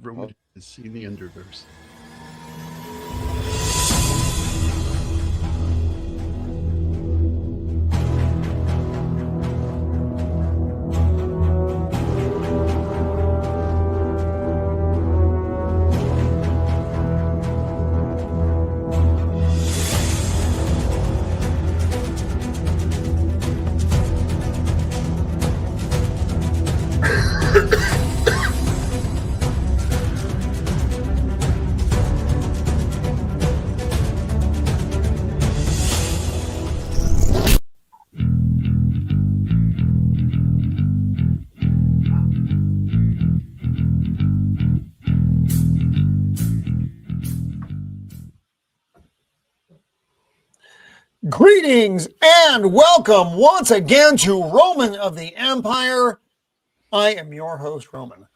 Roman has seen the Underverse. Greetings and welcome once again to Roman of the Empire. I am your host, Roman.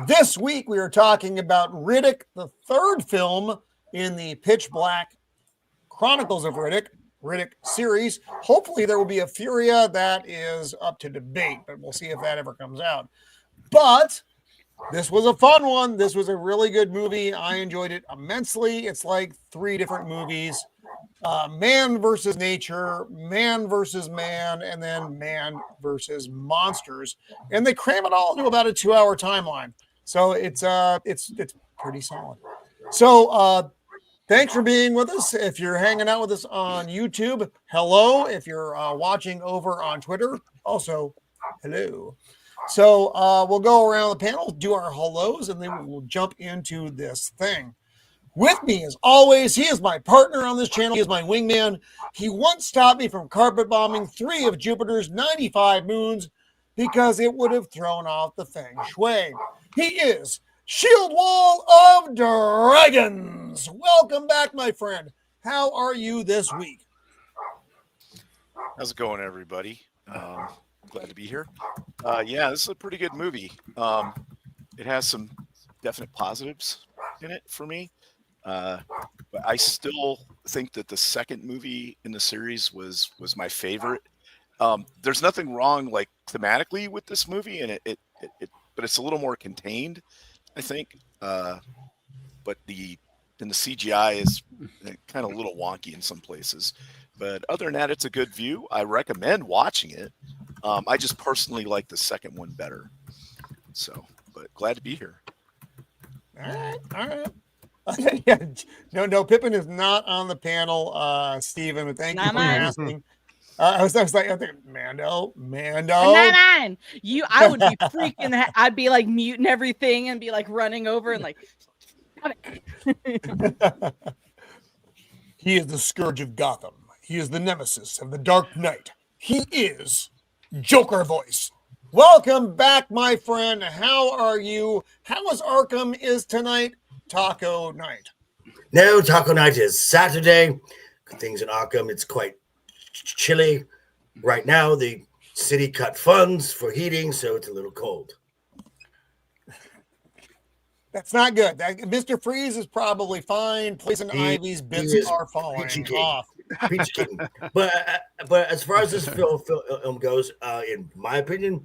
This week we are talking about Riddick, the third film in the Pitch Black Chronicles of Riddick series. Hopefully there will be a Furia that is up to debate, but we'll see if that ever comes out. But this was a fun one. This was a really good movie. I enjoyed it immensely. It's like three different movies. Man versus nature, man versus man, and then man versus monsters, and they cram it all into about a 2-hour timeline. So it's pretty solid. So thanks for being with us. If you're hanging out with us on YouTube, hello. If you're watching over on Twitter, also hello. So we'll go around the panel, do our hellos, and then we'll jump into this thing. With me, as always, he is my partner on this channel. He is my wingman. He once stopped me from carpet bombing 3 of Jupiter's 95 moons because it would have thrown off the feng shui. He is Shieldwall of Dragons. Welcome back, my friend. How are you this week? How's it going, everybody? Glad to be here. Yeah, this is a pretty good movie. It has some definite positives in it for me. But I still think that the second movie in the series was my favorite. There's nothing wrong, like, thematically with this movie, and but it's a little more contained, I think. But the CGI is kind of a little wonky in some places. But other than that, it's a good view. I recommend watching it. I just personally like the second one better. So, but glad to be here. All right. Yeah, no, Pippin is not on the panel, Stephen, but thank you for asking. I was like, I think Mando. I'm not on. I would be freaking. I'd be like muting everything and be like running over and like. He is the scourge of Gotham. He is the nemesis of the Dark Knight. He is Joker voice. Welcome back, my friend. How are you? How was Arkham is tonight? Taco night. No, taco night is Saturday. Things in Arkham, it's quite chilly. Right now, the city cut funds for heating, so it's a little cold. That's not good. Mr. Freeze is probably fine. Poison Ivy's bits are falling off. Peachy King. But as far as this film goes, in my opinion,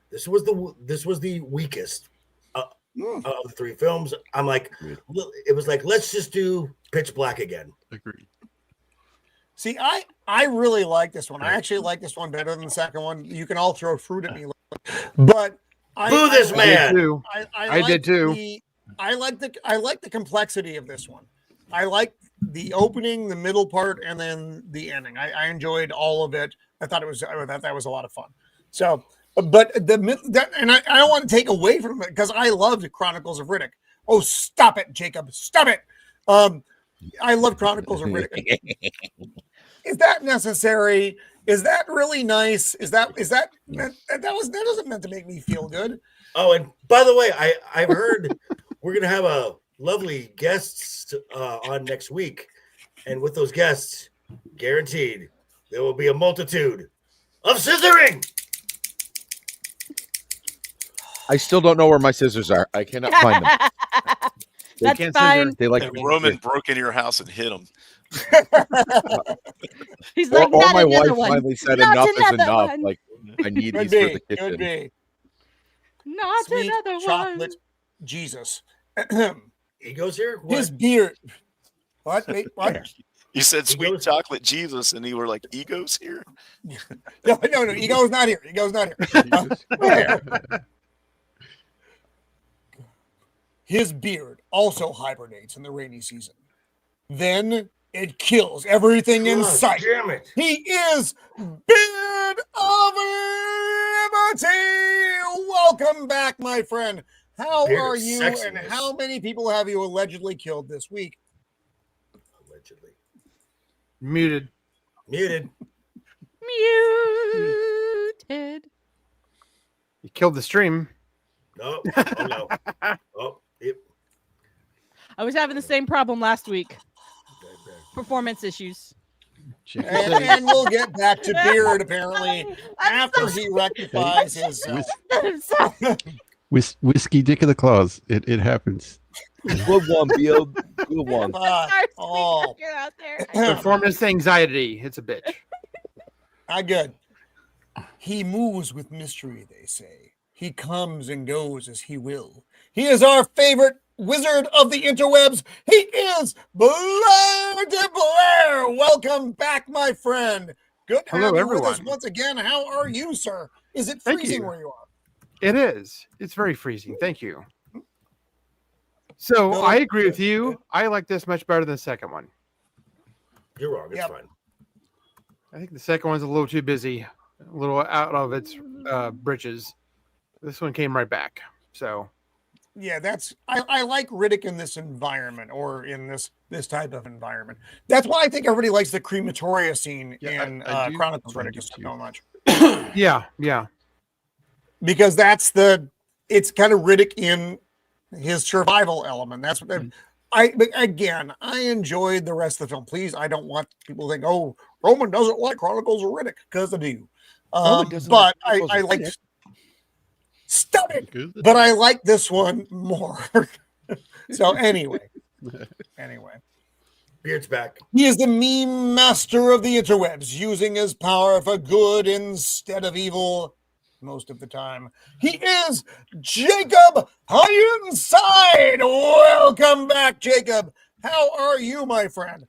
this was the weakest of the 3 films. I'm like, it was like, let's just do Pitch Black again. Agreed. See, I really like this one. I actually like this one better than the second one. You can all throw fruit at me, but boo this man. I did too. I like the complexity of this one. I like the opening, the middle part, and then the ending. I enjoyed all of it. I thought that was a lot of fun. So. But and I don't want to take away from it because I loved Chronicles of Riddick. Oh, stop it, Jacob! Stop it! I love Chronicles of Riddick. Is that necessary? Is that really nice? That wasn't meant to make me feel good. Oh, and by the way, I've heard we're gonna have a lovely guests on next week, and with those guests, guaranteed there will be a multitude of scissoring. I still don't know where my scissors are. I cannot find them. That's fine. They like Roman broke into your house and hit him. He's like, or not my another wife one. finally said Not enough is another enough. one. Like, I need Could these for be, the kitchen. could be. Not Sweet another chocolate one. Jesus. Egos here? What? His beard. What? Wait, what? You said sweet Egos? chocolate Jesus, and you were like, egos here? No, Ego's not here. Ego's not here. His beard also hibernates in the rainy season. Then it kills everything in God sight. damn it. He is Beard of Liberty. Welcome back, my friend. How Beard of are you, and sexiness. how many people have you allegedly killed this week? Allegedly. Muted. Muted. Muted. You killed the stream. No. Oh, no. Oh, yep. I was having the same problem last week. Performance issues. Check your settings. And we'll get back to Beard, apparently, I'm after he rectifies his... Whiskey Dick of the Claws. It happens. Good one, Beal. Good one. Oh, You're out there. Performance anxiety. It's a bitch. good. He moves with mystery, they say. He comes and goes as he will. He is our favorite wizard of the interwebs. He is Blair de Blair. Welcome back, my friend. Good to Hello, have you with us everyone. once again. How are you, sir? Is it Thank freezing you. where you are? It is. It's very freezing. Thank you. So No, I agree with you. I like this much better than the second one. You're wrong. It's Yep. fine. I think the second one's a little too busy, a little out of its britches. This one came right back. So Yeah, I like Riddick in this environment, or in this type of environment. That's why I think everybody likes the crematoria scene Yeah, in I do. Chronicles I Riddick do so too. much. yeah. Because it's kind of Riddick in his survival element. That's what but again, I enjoyed the rest of the film. Please, I don't want people to think, oh, Roman doesn't like Chronicles of Riddick, because I do. Roman doesn't But like Chronicles I of like Riddick. stop it. Good. But I like this one more. So anyway. Beard's back. He is the meme master of the interwebs, using his power for good instead of evil most of the time. He is Jacob Ironside. Welcome back, Jacob. How are you, my friend?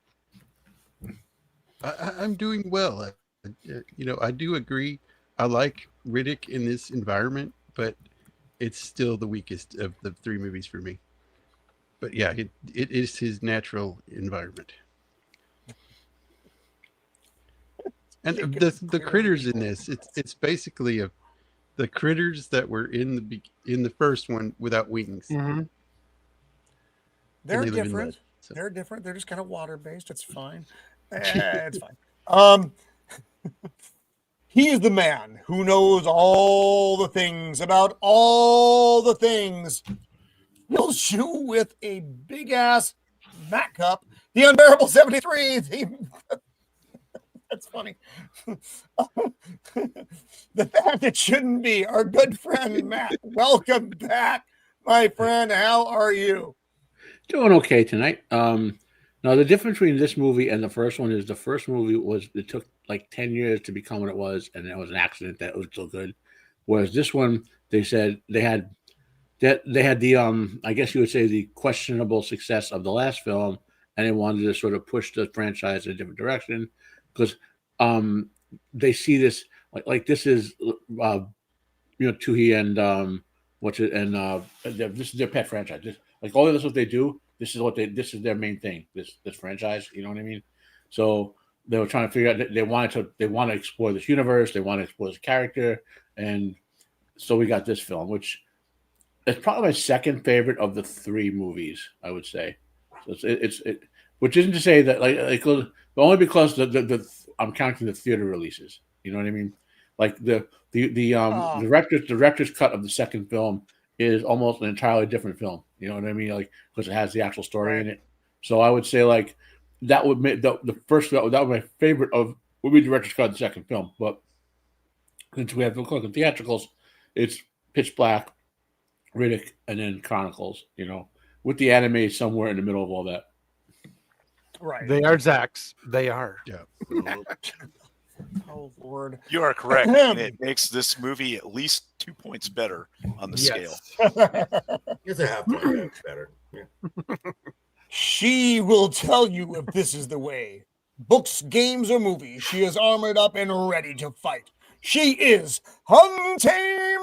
I'm doing well. I do agree. I like Riddick in this environment, but it's still the weakest of the three movies for me. But yeah, it is his natural environment. And the critters in this, it's basically the critters that were in the first one without wings. Mm-hmm. They're they live in different. lead, so. They're different. They're just kind of water-based. It's fine. It's fine. He is the man who knows all the things about all the things. He'll shoot with a big-ass Mac cup. The Unbearable 73. That's funny. The fact it shouldn't be. Our good friend Matt. Welcome back, my friend. How are you? Doing okay tonight. Now the difference between this movie and the first one is the first movie it took like 10 years to become what it was, and it was an accident that was still good. Whereas this one, they said they had the I guess you would say the questionable success of the last film, and they wanted to sort of push the franchise in a different direction because they see this like this is Toohey and this is their pet franchise. Like all of this, what they do, this is their main thing. This franchise, you know what I mean? So they were trying to figure out. They want to explore this universe. They want to explore this character, and so we got this film, which is probably my second favorite of the three movies. I would say, so it's which isn't to say that but only because I'm counting the theater releases. You know what I mean? Like the director's cut of the second film is almost an entirely different film. You know what I mean? Like, because it has the actual story in it. So I would say like that would make the first that would be my favorite would be director's cut of the second film. But since we have to look at theatricals, it's Pitch Black, Riddick, and then Chronicles. You know, with the anime somewhere in the middle of all that. Right. They are Zacks. They are. Yeah. Oh Lord. You are correct. And it makes this movie at least 2 points better on the scale. It's a half point better. Yeah. She will tell you if this is the way. Books, games, or movies, she is armored up and ready to fight. She is Untamed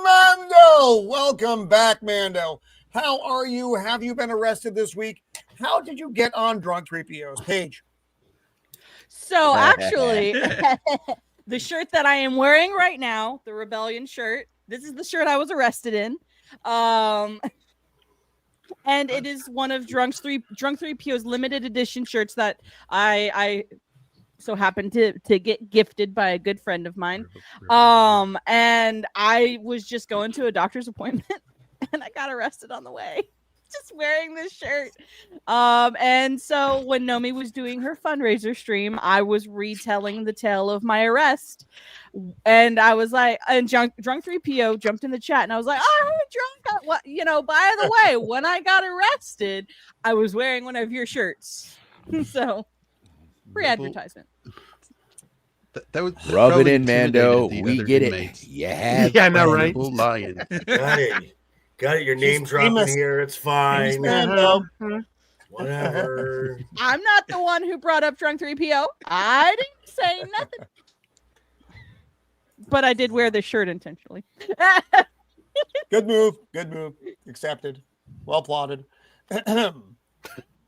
Mando. Welcome back, Mando. How are you? Have you been arrested this week? How did you get on Drunk 3PO's page? So actually, the shirt that I am wearing right now, the Rebellion shirt, this is the shirt I was arrested in. And it is one of Drunk 3PO's limited edition shirts that I so happened to get gifted by a good friend of mine. And I was just going to a doctor's appointment and I got arrested on the way. Just wearing this shirt. And so when Nomi was doing her fundraiser stream, I was retelling the tale of my arrest. And I was like, and Drunk 3PO jumped in the chat and I was like, oh, Drunk, what, by the way, when I got arrested, I was wearing one of your shirts. So free advertisement. That was Rub it probably in, Mando. intimidated the We other get inmates. it. Yeah. Yeah, I know, right? Little lion. Got it. Your name dropping famous. here. It's fine. Mando. Whatever. I'm not the one who brought up Drunk 3PO. I didn't say nothing. But I did wear this shirt intentionally. Good move. Good move. Accepted. Well plotted.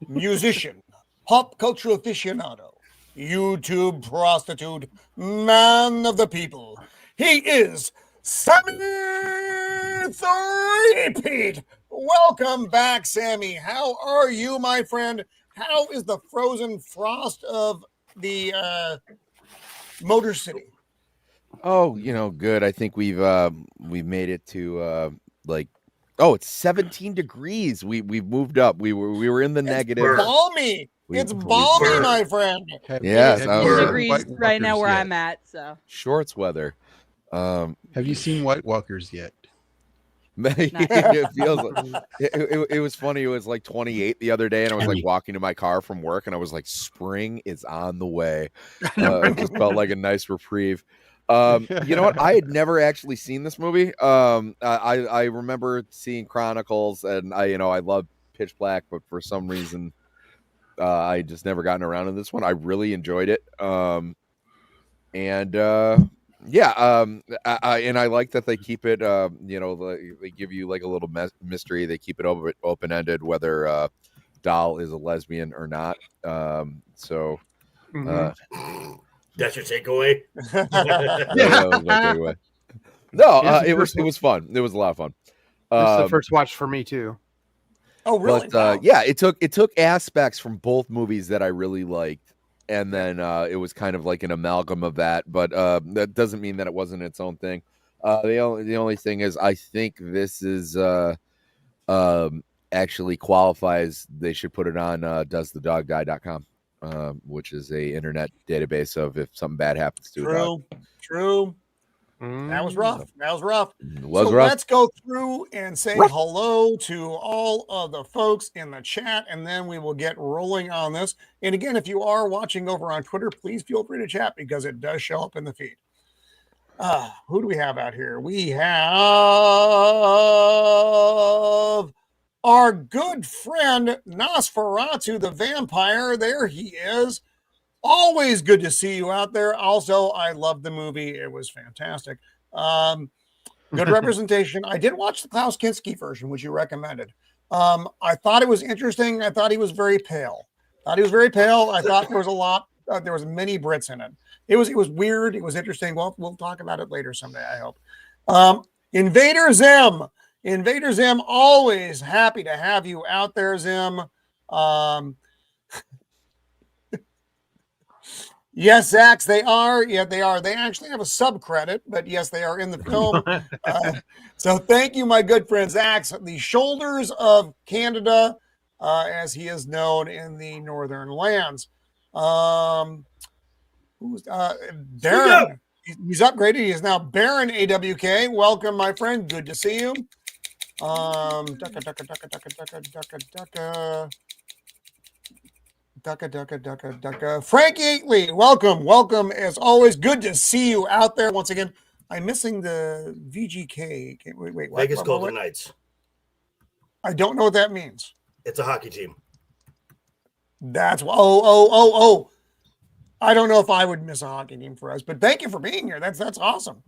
Musician, pop culture aficionado, YouTube prostitute, man of the people. He is Sammy Three-Peat. Welcome back, Sammy. How are you, my friend? How is the frozen frost of the Motor City? Oh, good. I think we've made it to it's 17 degrees. We've moved up. We were in the negative. Balmy. It's balmy, my friend. Yes, Have It you is seen degrees White right now Walkers where yet? I'm at. So shorts weather. Have you seen White Walkers yet? It feels it was funny. It was like 28 the other day, and I was like walking to my car from work, and I was like, spring is on the way. It just felt like a nice reprieve. You know what? I had never actually seen this movie. I remember seeing Chronicles, and I love Pitch Black, but for some reason, I just never gotten around to this one. I really enjoyed it. I like that they keep it. They give you like a little mystery. They keep it open ended whether Doll is a lesbian or not. That's your takeaway. No, it was fun. It was a lot of fun. This is the first watch for me too. Oh, really? But yeah, it took aspects from both movies that I really liked, and then it was kind of like an amalgam of that. But that doesn't mean that it wasn't its own thing. The only thing is, I think this is actually qualifies. They should put it on doesthedogdie.com, which is a internet database of if something bad happens to a dog. True. That was rough. Let's go through and say hello to all of the folks in the chat, and then we will get rolling on this. And again, if you are watching over on Twitter, please feel free to chat because it does show up in the feed. Who do we have out here? We have our good friend Nosferatu the vampire. There he is. Always good to see you out there. Also, I love the movie. It was fantastic. Good representation. I did watch the Klaus Kinski version, which you recommended. I thought it was interesting. I thought he was very pale. I thought there was a lot. There was many Brits in it. It was weird. It was interesting. Well, we'll talk about it later someday, I hope. Invader Zim, always happy to have you out there, Zim. Yes, Zax, they are. Yeah, they are. They actually have a subcredit, but yes, they are in the film. So thank you, my good friend Zax. The shoulders of Canada, as he is known in the northern lands. Who's Darren? He's upgraded. He is now Baron AWK. Welcome, my friend. Good to see you. Ducka. Frank Eatley, welcome. As always, good to see you out there once again. I'm missing the VGK. Wait, what? Vegas Golden Knights. I don't know what that means. It's a hockey team. That's oh. I don't know if I would miss a hockey team for us, but thank you for being here. That's awesome.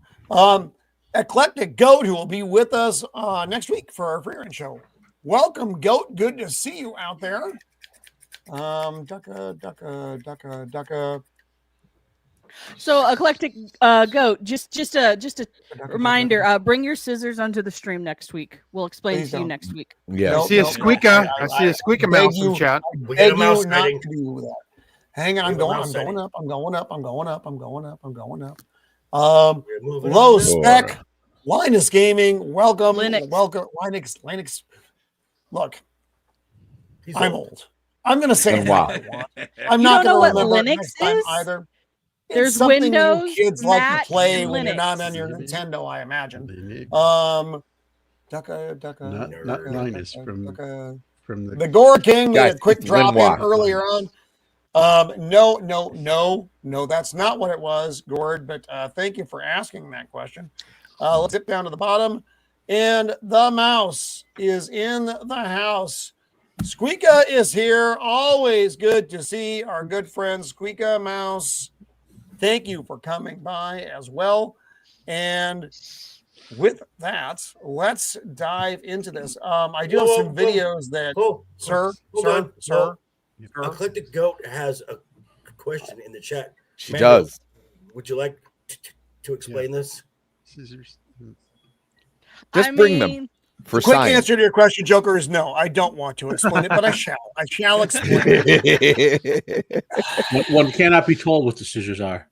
Eclectic Goat, who will be with us next week for our free range show. Welcome, Goat. Good to see you out there. Ducka. So eclectic goat. Just a reminder. Bring your scissors onto the stream next week. We'll explain Please to you don't. next week. Yeah. I see a squeaker. I see a squeaker mouse in the chat. We got a mouse not hiding. to do that. Hang on, We I'm have a going mouse hiding. up. I'm going up. We're moving Low on. spec, Linus Gaming, welcome. Linux. Welcome, Linux. Look, He's I'm old. old. I'm going to say Then that. why? I want. I'm You not don't know going to what remember it Linux next time is? either. It's There's something Windows, you kids like Mac, to play and when you're not Linux. on your Nintendo, I imagine. Linux. Ducka. Not Linus from the The Gore King made Guys, a quick it's drop in Lenoir. earlier on. No, that's not what it was, Gord, but thank you for asking that question. Let's dip down to the bottom. And the mouse is in the house. Squeaka is here. Always good to see our good friend Squeaka Mouse. Thank you for coming by as well. And with that, let's dive into this. I do have some videos that, sir. Eclectic Goat has a question in the chat. She Mando, does. Would you like to explain this? scissors. Just bring them for Quick science. answer to your question, Joker, is no. I don't want to explain it, but I shall. I shall explain it. One cannot be told what the scissors are.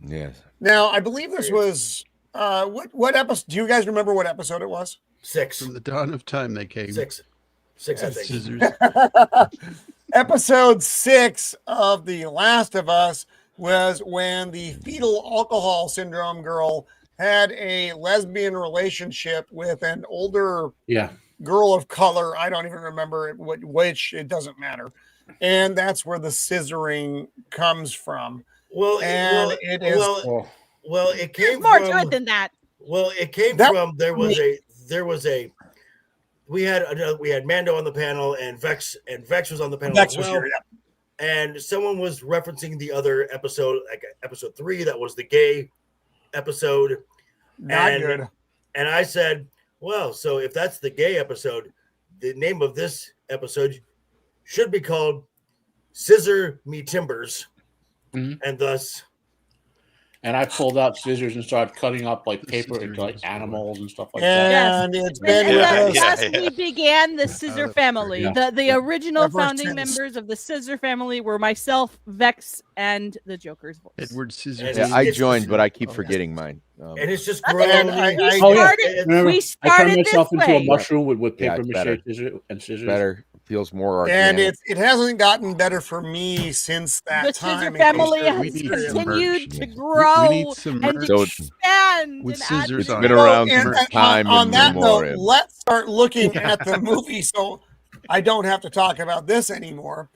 Yes. Now, I believe this was what episode? Do you guys remember what episode it was? 6. From the dawn of time they came. 6, I think. Scissors. Episode 6 of The Last of Us was when the fetal alcohol syndrome girl had a lesbian relationship with an older girl of color. I don't even remember which. It doesn't matter. And that's where the scissoring comes from. Well, it is it came More from, to it than that. Well, it came from there was a we had Mando on the panel and Vex was on the panel as well. Here, And someone was referencing the other episode, like episode 3, that was the gay episode. Not good. And I said, well, so if that's the gay episode, the name of this episode should be called Scissor Me Timbers. Mhm. And thus. And I pulled out scissors and started cutting up like paper into like animals and stuff like that. And it's been And thus we began the Scissor family. Yeah. The original Ever founding since. members of the Scissor family were myself, Vex, and the Joker's voice. Edward Scissors. Yeah, I joined, but I keep forgetting mine. And it's just I grown. think I- Remember, we I started turned myself this into way. a mushroom with Yeah, paper it's mache better. scissors. Better. Feels more And organic. it hasn't gotten better for me since that The time. Scissor in family case we has need some continued merch. to We grow need some and merch. So expand. with and add scissors to on It's been it. around And for time on that note, immemorial. let's start looking at the movie so I don't have to talk about this anymore.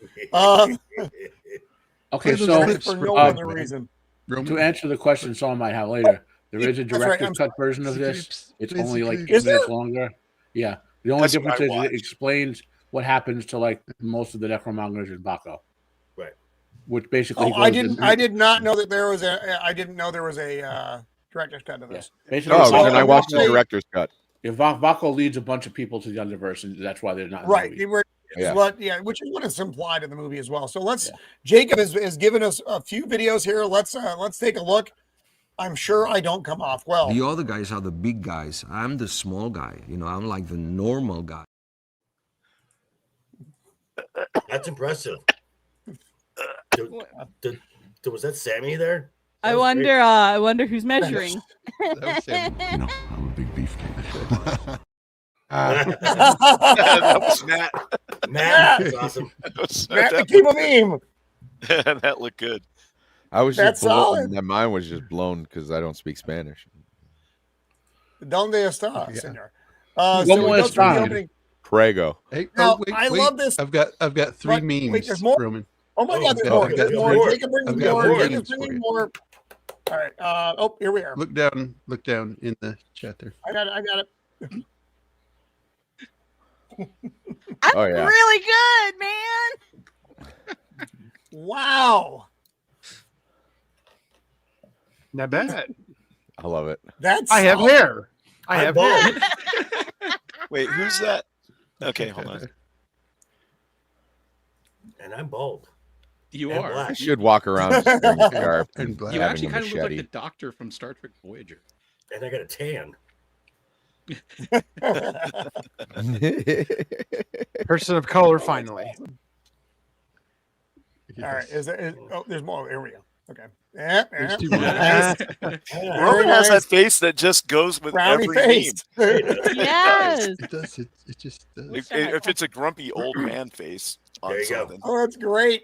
Okay, What are so those For no um, other reason. to answer the question someone might have later, there is a That's right, director's I'm cut version of this. It's only like 2 Is minutes there? longer. Yeah. The only That's what difference I is it watched. explains what happens to like most of the Necromongers in Baco. Right. Which basically I goes did not know that there was I didn't know there was a director's cut to this. Basically, Oh, So then I I will watched the say- director's cut. Baco leads a bunch of people to the Underverse, and that's why they're not in the Right. movie. They were Yeah. which is what is implied in the movie as well. So let's Yeah. Jacob has given us a few videos here. Let's take a look. I'm sure I don't come off well. The other guys are the big guys. I'm the small guy. I'm like the normal guy. That's impressive. Was that Sammy there? I That was great. I wonder who's measuring. That was him. I'm a big beefcake. That was Matt. Matt, that's awesome. Matt, the keep a meme. That looked good. I was That's just blown. solid. My mind was just blown because I don't speak Spanish. Donde está, Yeah. senor? Como So we go through the están? opening. Prego. Hey, Now, wait, I wait. love this. I've got 3 Wait, memes, there's more? Roman. Oh my God, there's got- more. I've There's got more. more. Jacob brings I've got more. more Jacob's names for bringing you. more. All right. Oh, here we are. Look down in the chat there. I got it. I'm Oh, yeah. really good, man. Wow. Not bad. I love it. That's I have solid. hair. I have hair. Wait, who's that? Okay, hold on. And I'm bald. You And are. black. I should walk around staring sharp. And black. You having actually a kind of look like machete. the doctor from Star Trek Voyager. And I got a tan. Person of color, finally. All right. Oh, there's more. Here we go. Okay. Yeah. There's two yeah. more. Yeah. Roman has that nice. face that just goes with Brownie every face. meme. Yes. It does. It just does. If it's a grumpy old man face on There you go. something. Oh, that's great.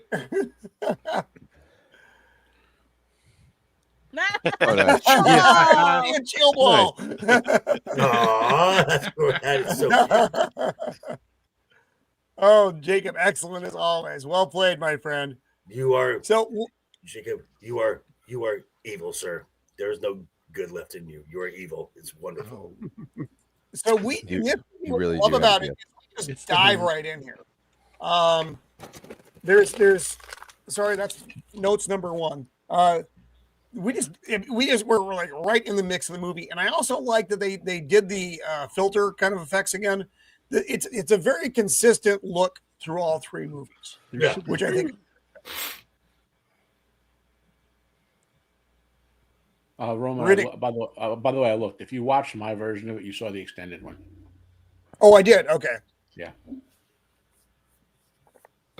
Oh, nice. Oh, and chill ball. Aw, that is so cute. Oh, Jacob, excellent as always. Well played, my friend. You are, So, Jacob, you are evil, sir. There is no good left in you. You are evil. It's wonderful. so we You- what you really love do have about a it. gift. Just It's dive the- right in here. There's sorry, that's notes number one. We just we're like right in the mix of the movie, and I also like that they did the filter kind of effects again. It's a very consistent look through all three movies, Yeah. which I think. Roman, Riddick. by the way, I looked. If you watched my version of it, you saw the extended one. Oh, I did. Okay. Yeah.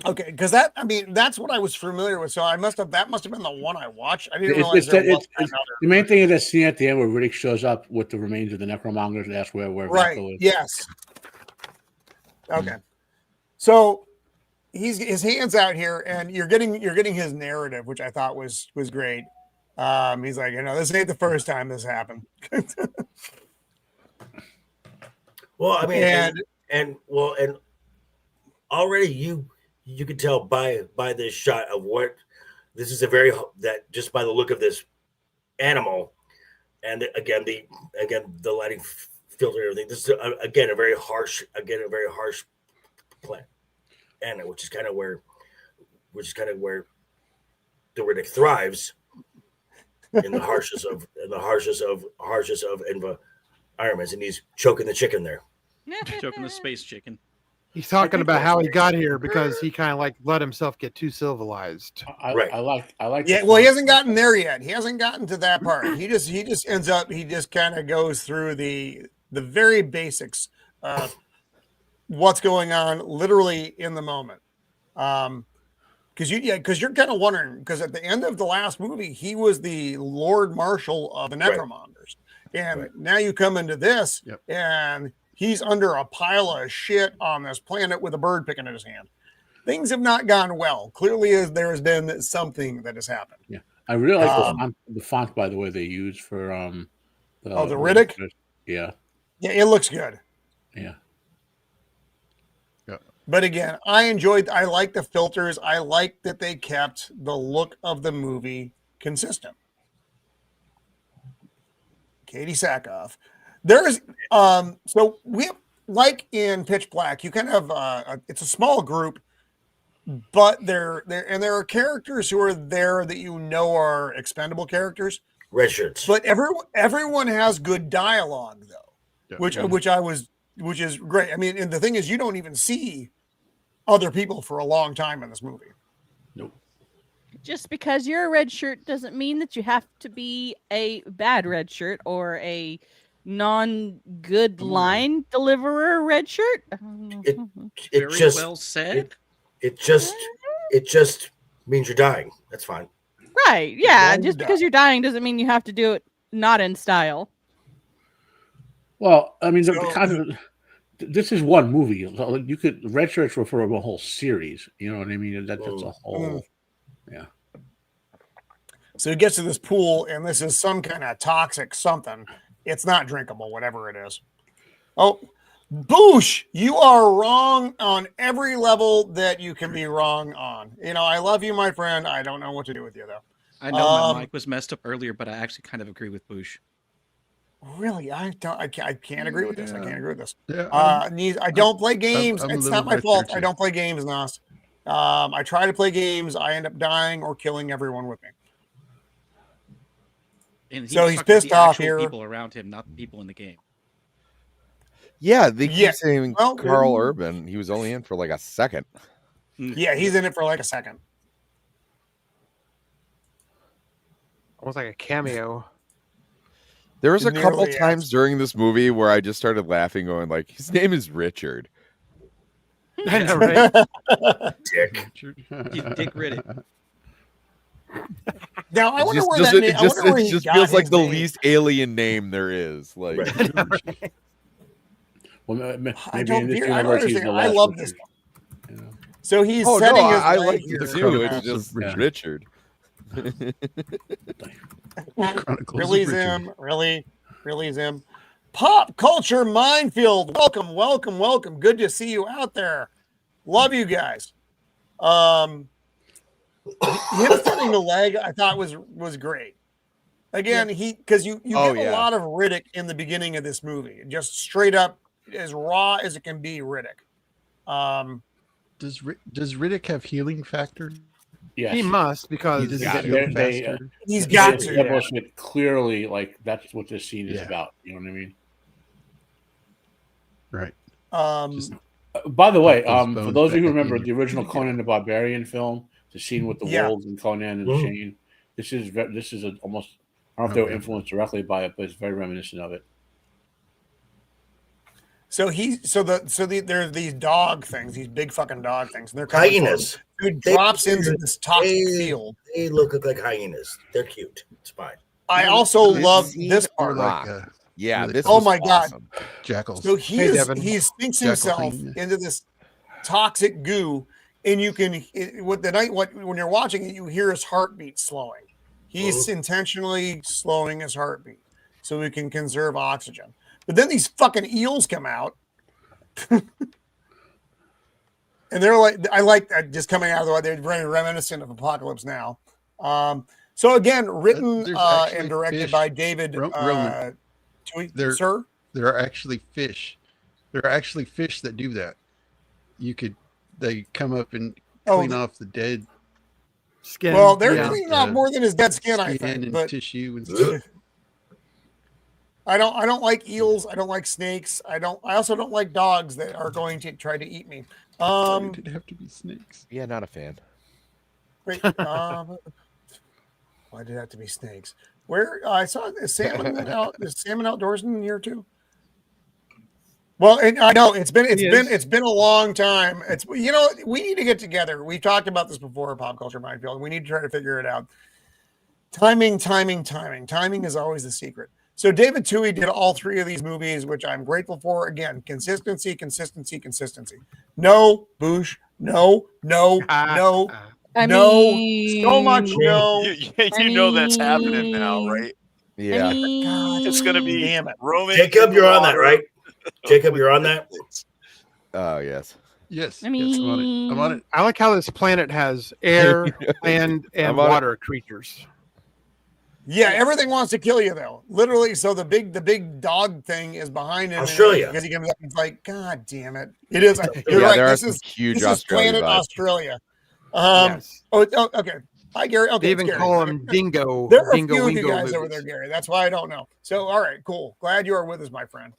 Okay, because that's what I was familiar with. So that must have been the one I watched. I didn't It's- realize there was it's- another. The main thing is that scene at the end where Riddick shows up with the remains of the Necromongers and asks where Right. Vaco is. Yes. Okay. So his hands out here, and you're getting his narrative, which I thought was great. He's like, this ain't the first time this happened. Well, I mean, And- and already you can tell by this shot of what this is that just by the look of this animal, and again the lighting filter and everything. This is again a very harsh planet, and which is kind of where the Riddick thrives in the harshest of environments, and he's choking the chicken there. Choking the space chicken. He's talking about how he got here because he kind of like let himself get too civilized. Right. I like. Yeah, well, he hasn't gotten there yet. He hasn't gotten to that part. He just ends up. He just kind of goes through the very basics of what's going on, literally in the moment. Because you're kind of wondering, because at the end of the last movie, he was the Lord Marshal of the Necromongers, and now you come into this, and he's under a pile of shit on this planet with a bird picking at his hand. Things have not gone well. Clearly, there has been something that has happened. Yeah, I really like the font, by the way, they use for the Riddick. Yeah, it looks good. Yeah. But again, I like the filters. I like that they kept the look of the movie consistent. Katie Sackhoff. There's so we have, like in Pitch Black, you kind of it's a small group, but there are characters who are there that are expendable characters. Red shirts. But everyone has good dialogue though, which is great. I mean, and the thing is, you don't even see other people for a long time in this movie. Nope. Just because you're a red shirt doesn't mean that you have to be a bad red shirt or a non-good line deliverer red shirt. It Very just well said. it just means you're dying. That's fine. Right. Yeah. Long Just die. because you're dying doesn't mean you have to do it not in style. Well, I mean, the kind of this is one movie. You could red shirts were for a whole series. You know what I mean? That's a whole. Yeah. So he gets to this pool, and this is some kind of toxic something. It's not drinkable, whatever it is. Oh, Boosh, you are wrong on every level that you can be wrong on. You know, I love you, my friend. I don't know what to do with you, though. I know my mic was messed up earlier, but I actually kind of agree with Boosh. Really, I can't agree with this. I can't agree with this. Yeah, I don't play games. I'm a It's little not my bit fault. there, I too. don't play games, Nas. I try to play games. I end up dying or killing everyone with me. And So was he's talking to pissed the off actual here. people around him, not the people in the game. Yeah, they keep Yeah. saying Well, Carl Urban. He was only in for like a second. Yeah, he's in it for like a second. Almost like a cameo. There was a couple Nearly, yes. times during this movie where I just started laughing, going like, "His name is Richard." I know, right? Dick. He's Dick Riddick. Now I It wonder just where doesn't- that. it I just, wonder where it he just got feels like his the name. least alien name there is. Like, Well, I maybe don't in this I don't universe he's the understand. I last love this. Richard. You know? So he's oh setting no, his I leg like here. it too. It's Chronicles just of Richard. Chronicles Really, of Richard. Zim? Really, Zim? Pop culture minefield. Welcome, welcome, welcome. Good to see you out there. Love you guys. Him setting the leg, I thought was great. Again, because you Oh, get a yeah. lot of Riddick in the beginning of this movie, just straight up as raw as it can be. Riddick. Does Riddick have healing factor? Yes. He must because He doesn't Yeah, heal they- faster. He's They got to. establish it clearly, like that's what this scene is Yeah. about. You know what I mean? Right. Just By the way, Pop those for bones those of you who back remember in the your- original Conan the Barbarian film, the scene with the Yeah. wolves and Conan and Mhm. Shane, this is almost. I don't know if they were Okay. influenced directly by it, but it's very reminiscent of it. so there are these dog things, these big fucking dog things, and they're coming for him. Hyenas. Dude They- drops into this toxic they- field. They look like hyenas. They're cute. It's fine. I also This love scene this Or part. like Yeah, really this Oh was my God. awesome. jackals. So Hey, Devin. he sinks Jackal himself hyena. into this toxic goo, and you can when you're watching it, you hear his heartbeat slowing. He's intentionally slowing his heartbeat so he can conserve oxygen. But then these fucking eels come out. And they're like, I like that just coming out of the way. They're very reminiscent of Apocalypse Now. So again, written There's actually and directed fish. by David Roman. There- Sir. There are actually fish. There are actually fish that do that. They come up and clean off the dead Skin. Well, they're yeah. cleaning off more than his dead skin, I skin think. and But tissue and stuff. I don't like eels. I don't like snakes. I also don't like dogs that are going to try to eat me. Why did it have to be snakes? Yeah, not a fan. Wait, why did it have to be snakes? Where I saw the salmon out. Is salmon outdoors in here too? Well, and I know it's been a long time. It's we need to get together. We talked about this before, Pop Culture Minefield. We need to try to figure it out. Timing. Timing is always the secret. So David Twohy did all three of these movies, which I'm grateful for. Again, consistency. No, Boosh. No. I No, mean, so much no. You know that's happening now, right? Yeah. It's going to be Damn it. Roman. Jacob, in the you're on that, water. right? Jacob, you're on that? Oh yes. Yes. I yes, I'm on it. I'm on it. I like how this planet has air, land, and I'm on it. water creatures. Yeah, everything wants to kill you though. Literally, so the big dog thing is behind him. Australia. Because he comes up and it's like, God damn it. It is. You're Yeah, right. there are This some is huge this is Australia planet vibes. Australia. Yes. Oh, okay. Hi, Gary. Okay, They it's even Gary. call them dingo. There are a dingo few of you wingo guys movies. over there, Gary. That's why I don't know. So, all right, cool. Glad you are with us, my friend.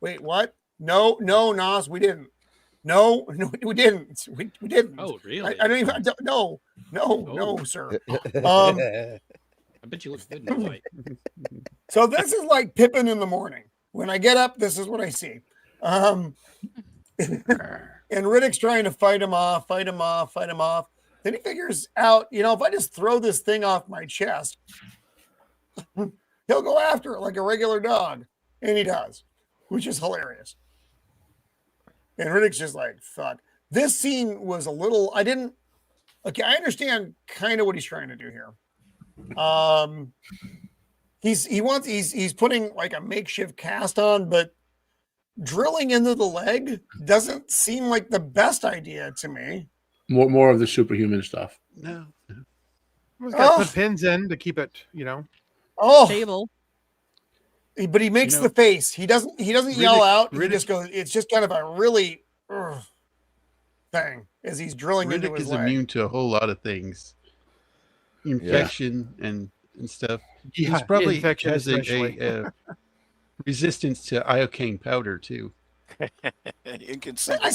Wait, what? No, Nas, we didn't. No, we didn't. We didn't. Oh, really? I don't even. No, Oh. sir. I bet you look good in the white. So this is like Pippin in the morning. When I get up, this is what I see. And Riddick's trying to fight him off. Then he figures out, if I just throw this thing off my chest, he'll go after it like a regular dog. And he does, which is hilarious. And Riddick's just like, fuck. This scene was a little, I understand kind of what he's trying to do here. He's putting like a makeshift cast on, but drilling into the leg doesn't seem like the best idea to me. More of the superhuman stuff. No. He's got to put pins in to keep it, Stable. But he makes the face. He doesn't yell out. He just goes. It's just kind of a really thing as he's drilling into his leg. Riddick is immune to a whole lot of things, infection and stuff. Yeah, He's probably infection has a resistance to iocane powder too. Inconceivable.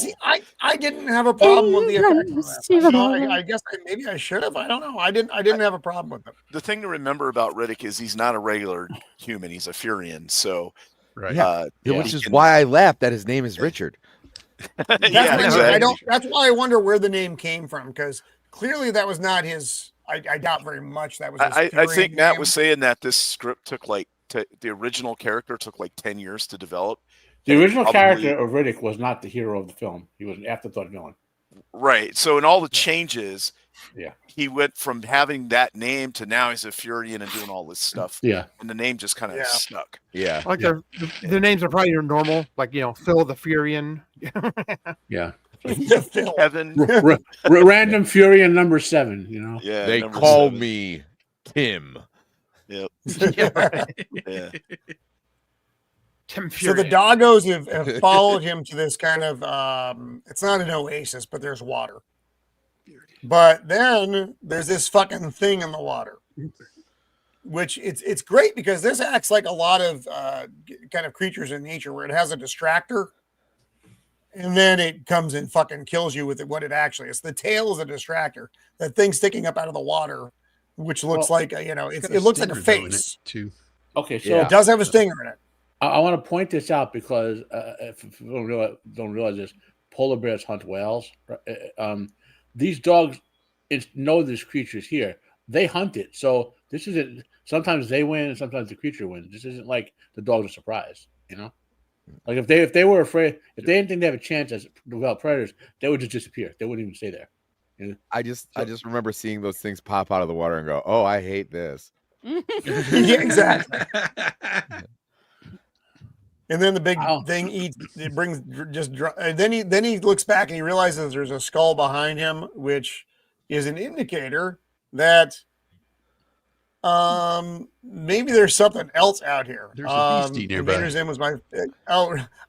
I didn't have a problem with the effect. I guess maybe I should have. I don't know. I didn't have a problem with it. The thing to remember about Riddick is he's not a regular human. He's a Furion. So, right. Which is why I laughed that his name is Richard. Exactly. That's why I wonder where the name came from, because clearly that was not his. I doubt very much that was. I think Matt was saying that this script took the original character took 10 years to develop. The original character of Riddick was not the hero of the film. He was an afterthought villain. Right. So in all the changes, he went from having that name to now he's a Furion and doing all this stuff. Yeah. And the name just kind of stuck. Yeah. Like the names are probably normal, like Phil the Furion. Yeah. Kevin. Random Furion number 7. Yeah. They call me Tim. Yep. Yeah. So the doggos have followed him to this kind of it's not an oasis, but there's water. But then there's this fucking thing in the water, which it's great because this acts like a lot of kind of creatures in nature where it has a distractor, and then it comes and fucking kills you with what it actually is. The tail is a distractor. That thing sticking up out of the water, which looks like it looks like a face too. Okay, so it does have a stinger in it. I want to point this out because if you don't realize this, polar bears hunt whales. These dogs know this creature's here. They hunt it. So this isn't. Sometimes they win, and sometimes the creature wins. This isn't like the dogs are surprised. Like if they were afraid, if they didn't think they have a chance as develop predators, they would just disappear. They wouldn't even stay there. I just remember seeing those things pop out of the water and go, "Oh, I hate this." Yeah, exactly. And then the big thing eats. It brings then he looks back and he realizes there's a skull behind him, which is an indicator that maybe there's something else out here. There's a beastie nearby. Invader Zim was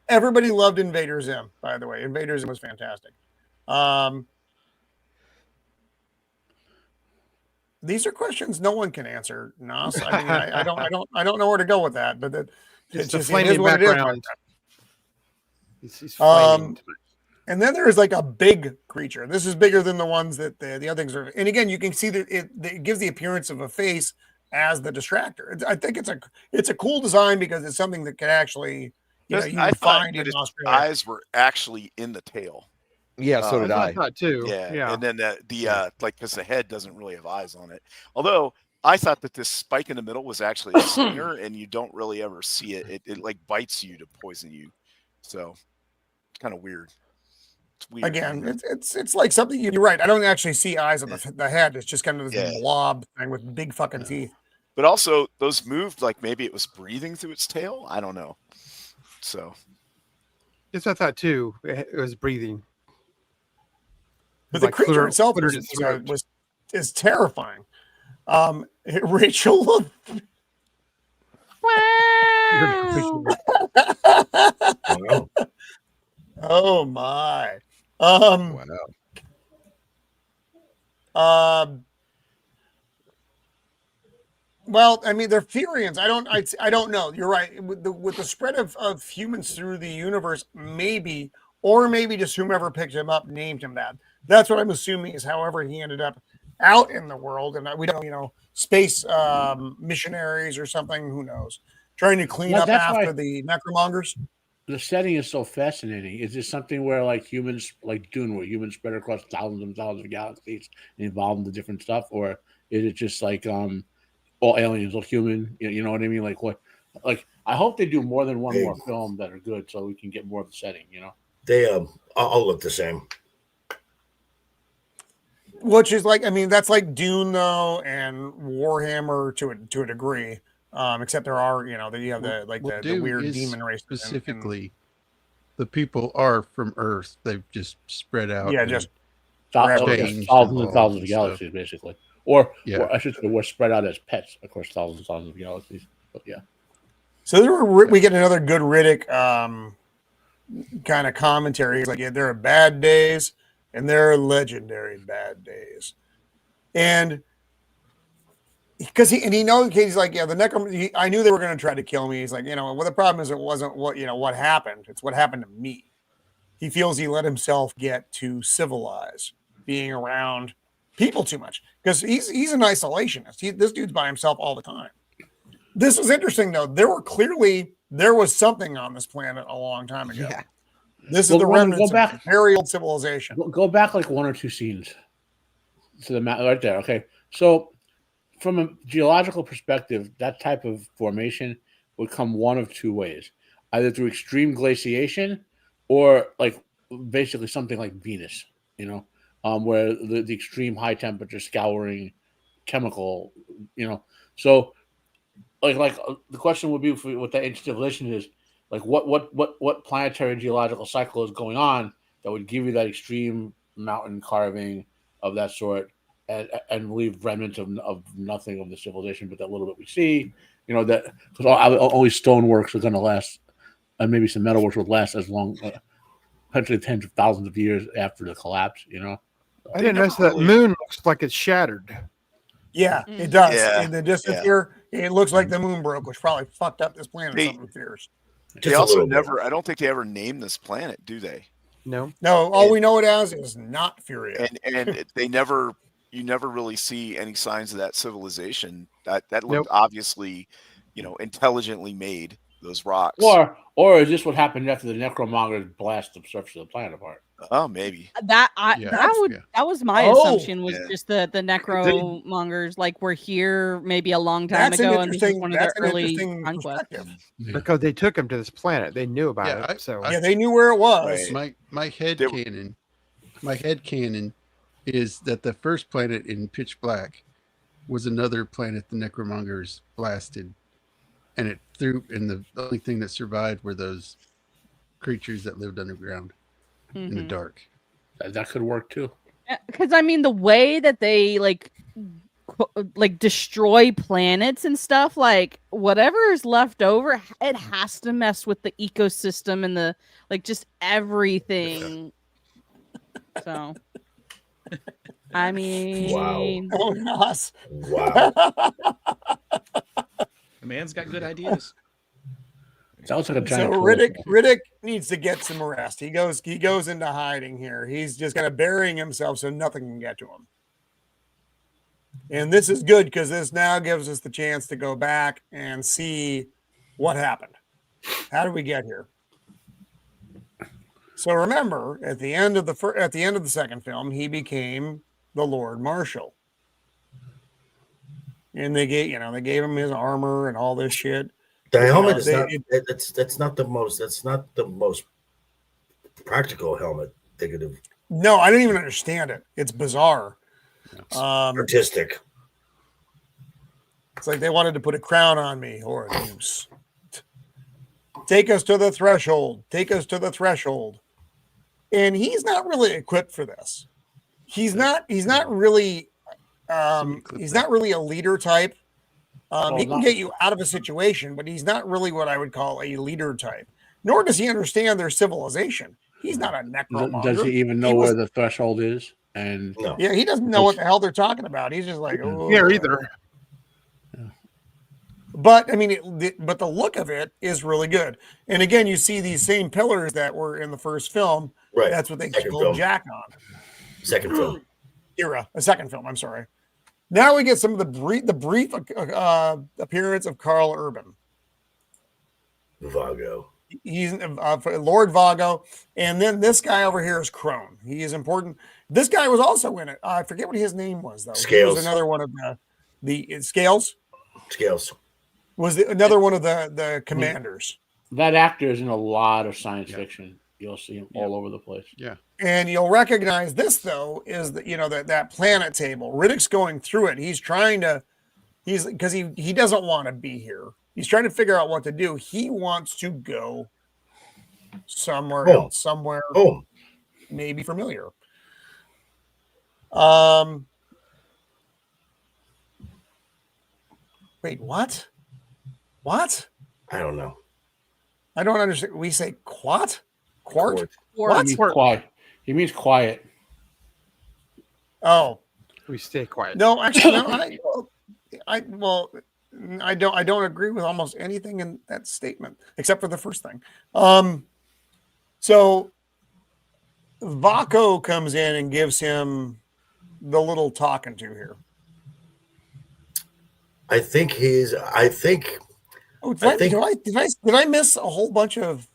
everybody loved Invader Zim, by the way. Invader Zim was fantastic. These are questions no one can answer, Nas. I mean, I don't know where to go with that, but it's just flaming background. He's and then there's like a big creature. This is bigger than the ones that the other things are. And again, you can see that it gives the appearance of a face as the distractor. I think it's a cool design because it's something that can actually you find in Australia. Eyes were actually in the tail. Yeah, so did I. Thought too. Yeah, and then because the head doesn't really have eyes on it. Although I thought that this spike in the middle was actually a stinger, and you don't really ever see it. It like bites you to poison you. So it's kind of weird. It's weird. Again, it's like something you're right. I don't actually see eyes on the head. It's just kind of this blob thing with big fucking teeth. But also those moved like maybe it was breathing through its tail. I don't know. So yes, I thought too. It was breathing. But the creature itself is terrifying. Rachel. Oh my. Well, I mean, they're Furions. I don't know. You're right. With the spread of humans through the universe, maybe, or maybe just whomever picked him up named him that. That's what I'm assuming is however he ended up out in the world. And we don't, space missionaries or something. Who knows? Trying to clean up after the Necromongers. The setting is so fascinating. Is this something where like humans, like Dune, where humans spread across thousands and thousands of galaxies and involved in the different stuff? Or is it just like all aliens, all human? You know what I mean? Like what? Like I hope they do more than one more film that are good so we can get more of the setting, They all look the same. Which is like, I mean, that's like Dune though, and Warhammer to a degree. Except there are, you have the weird demon race specifically the people are from Earth. They've just spread out. Yeah, and- just Changed thousands and and thousands of stuff. galaxies, basically. Or Yeah. I should say, we're spread out as pets across thousands and thousands of galaxies. But yeah. So we get another good Riddick kind of commentary. He's like, yeah, there are bad days and there are legendary bad days. And because he knows, he's like, yeah, I knew they were going to try to kill me. He's like, well, the problem is it wasn't what happened. It's what happened to me. He feels he let himself get too civilized, being around people too much, because he's an isolationist. This dude's by himself all the time. This was interesting, though. There was something on this planet a long time ago. Yeah. This is the remnants of a very old civilization. Go back like one or two scenes to the map right there. Okay. So from a geological perspective, that type of formation would come one of two ways, either through extreme glaciation or like basically something like Venus, where the extreme high temperature scouring chemical, so like the question would be with that ancient civilization is like what planetary geological cycle is going on that would give you that extreme mountain carving of that sort and leave remnants of nothing of the civilization but that little bit we see, that because only stoneworks are going to last, and maybe some metalworks would last as long, potentially tens of thousands of years after the collapse. I didn't notice that moon looks like it's shattered. Yeah, it does. Yeah, In the distance here, it looks like the moon broke, which probably fucked up this planet. Something fierce. They also I don't think they ever named this planet, do they? No. All we know it as is not Furia. And you never really see any signs of that civilization. That looked obviously, intelligently made, those rocks. Or is this what happened after the Necromongers blast the surface of the planet apart? Oh, maybe. That was my assumption, was just the Necromongers like were here maybe a long time ago, and this is one of their early conquests. Because they took him to this planet, they knew about it. So they knew where it was. My head canon is that the first planet in Pitch Black was another planet the Necromongers blasted, and it threw, and the only thing that survived were those creatures that lived underground in the dark. That could work too. Because I mean, the way that they like destroy planets and stuff, like whatever is left over, it has to mess with the ecosystem and the just everything. So. I mean, wow. Oh, nice. Wow. The man's got good ideas. Sounds like a so Riddick needs to get some rest. He goes into hiding here. He's just kind of burying himself so nothing can get to him. And this is good because this now gives us the chance to go back and see what happened. How did we get here? So remember, at the end of the second film, he became the Lord Marshal, and they gave him his armor and all this shit. The helmet is that's not the most practical helmet they could have. No, I didn't even understand it. It's bizarre. Artistic. It's like they wanted to put a crown on me or a noose. Take us to the threshold. Take us to the threshold. And he's not really equipped for this. He's not really a leader type. He can get you out of a situation, but he's not really what I would call a leader type. Nor does he understand their civilization. He's not a necromonger. Does he even know where the threshold is? And yeah, he doesn't know what the hell they're talking about. He's just like, oh. Yeah, either. But I mean, but the look of it is really good. And again, you see these same pillars that were in the first film. Right. That's what they killed Jack on. Second film. A second film. I'm sorry. Now we get some of the brief appearance of Carl Urban. Vago. He's Lord Vago, and then this guy over here is Crone. He is important. This guy was also in it. I forget what his name was though. Scales. He was another one of the Scales. Scales was another one of the commanders. That actor is in a lot of science fiction. You'll see him all over the place. Yeah. And you'll recognize this though is that planet table. Riddick's going through it. He's because he doesn't want to be here. He's trying to figure out what to do. He wants to go somewhere Home. else, somewhere Home. maybe familiar. Wait, what? What? I don't know. I don't understand. We say quat? Quart? Quart. He means quiet. He means quiet. Oh, We stay quiet. no, actually, no. I don't agree with almost anything in that statement except for the first thing. So Vaco comes in and gives him the little talking to here. I think Oh, did I miss a whole bunch of?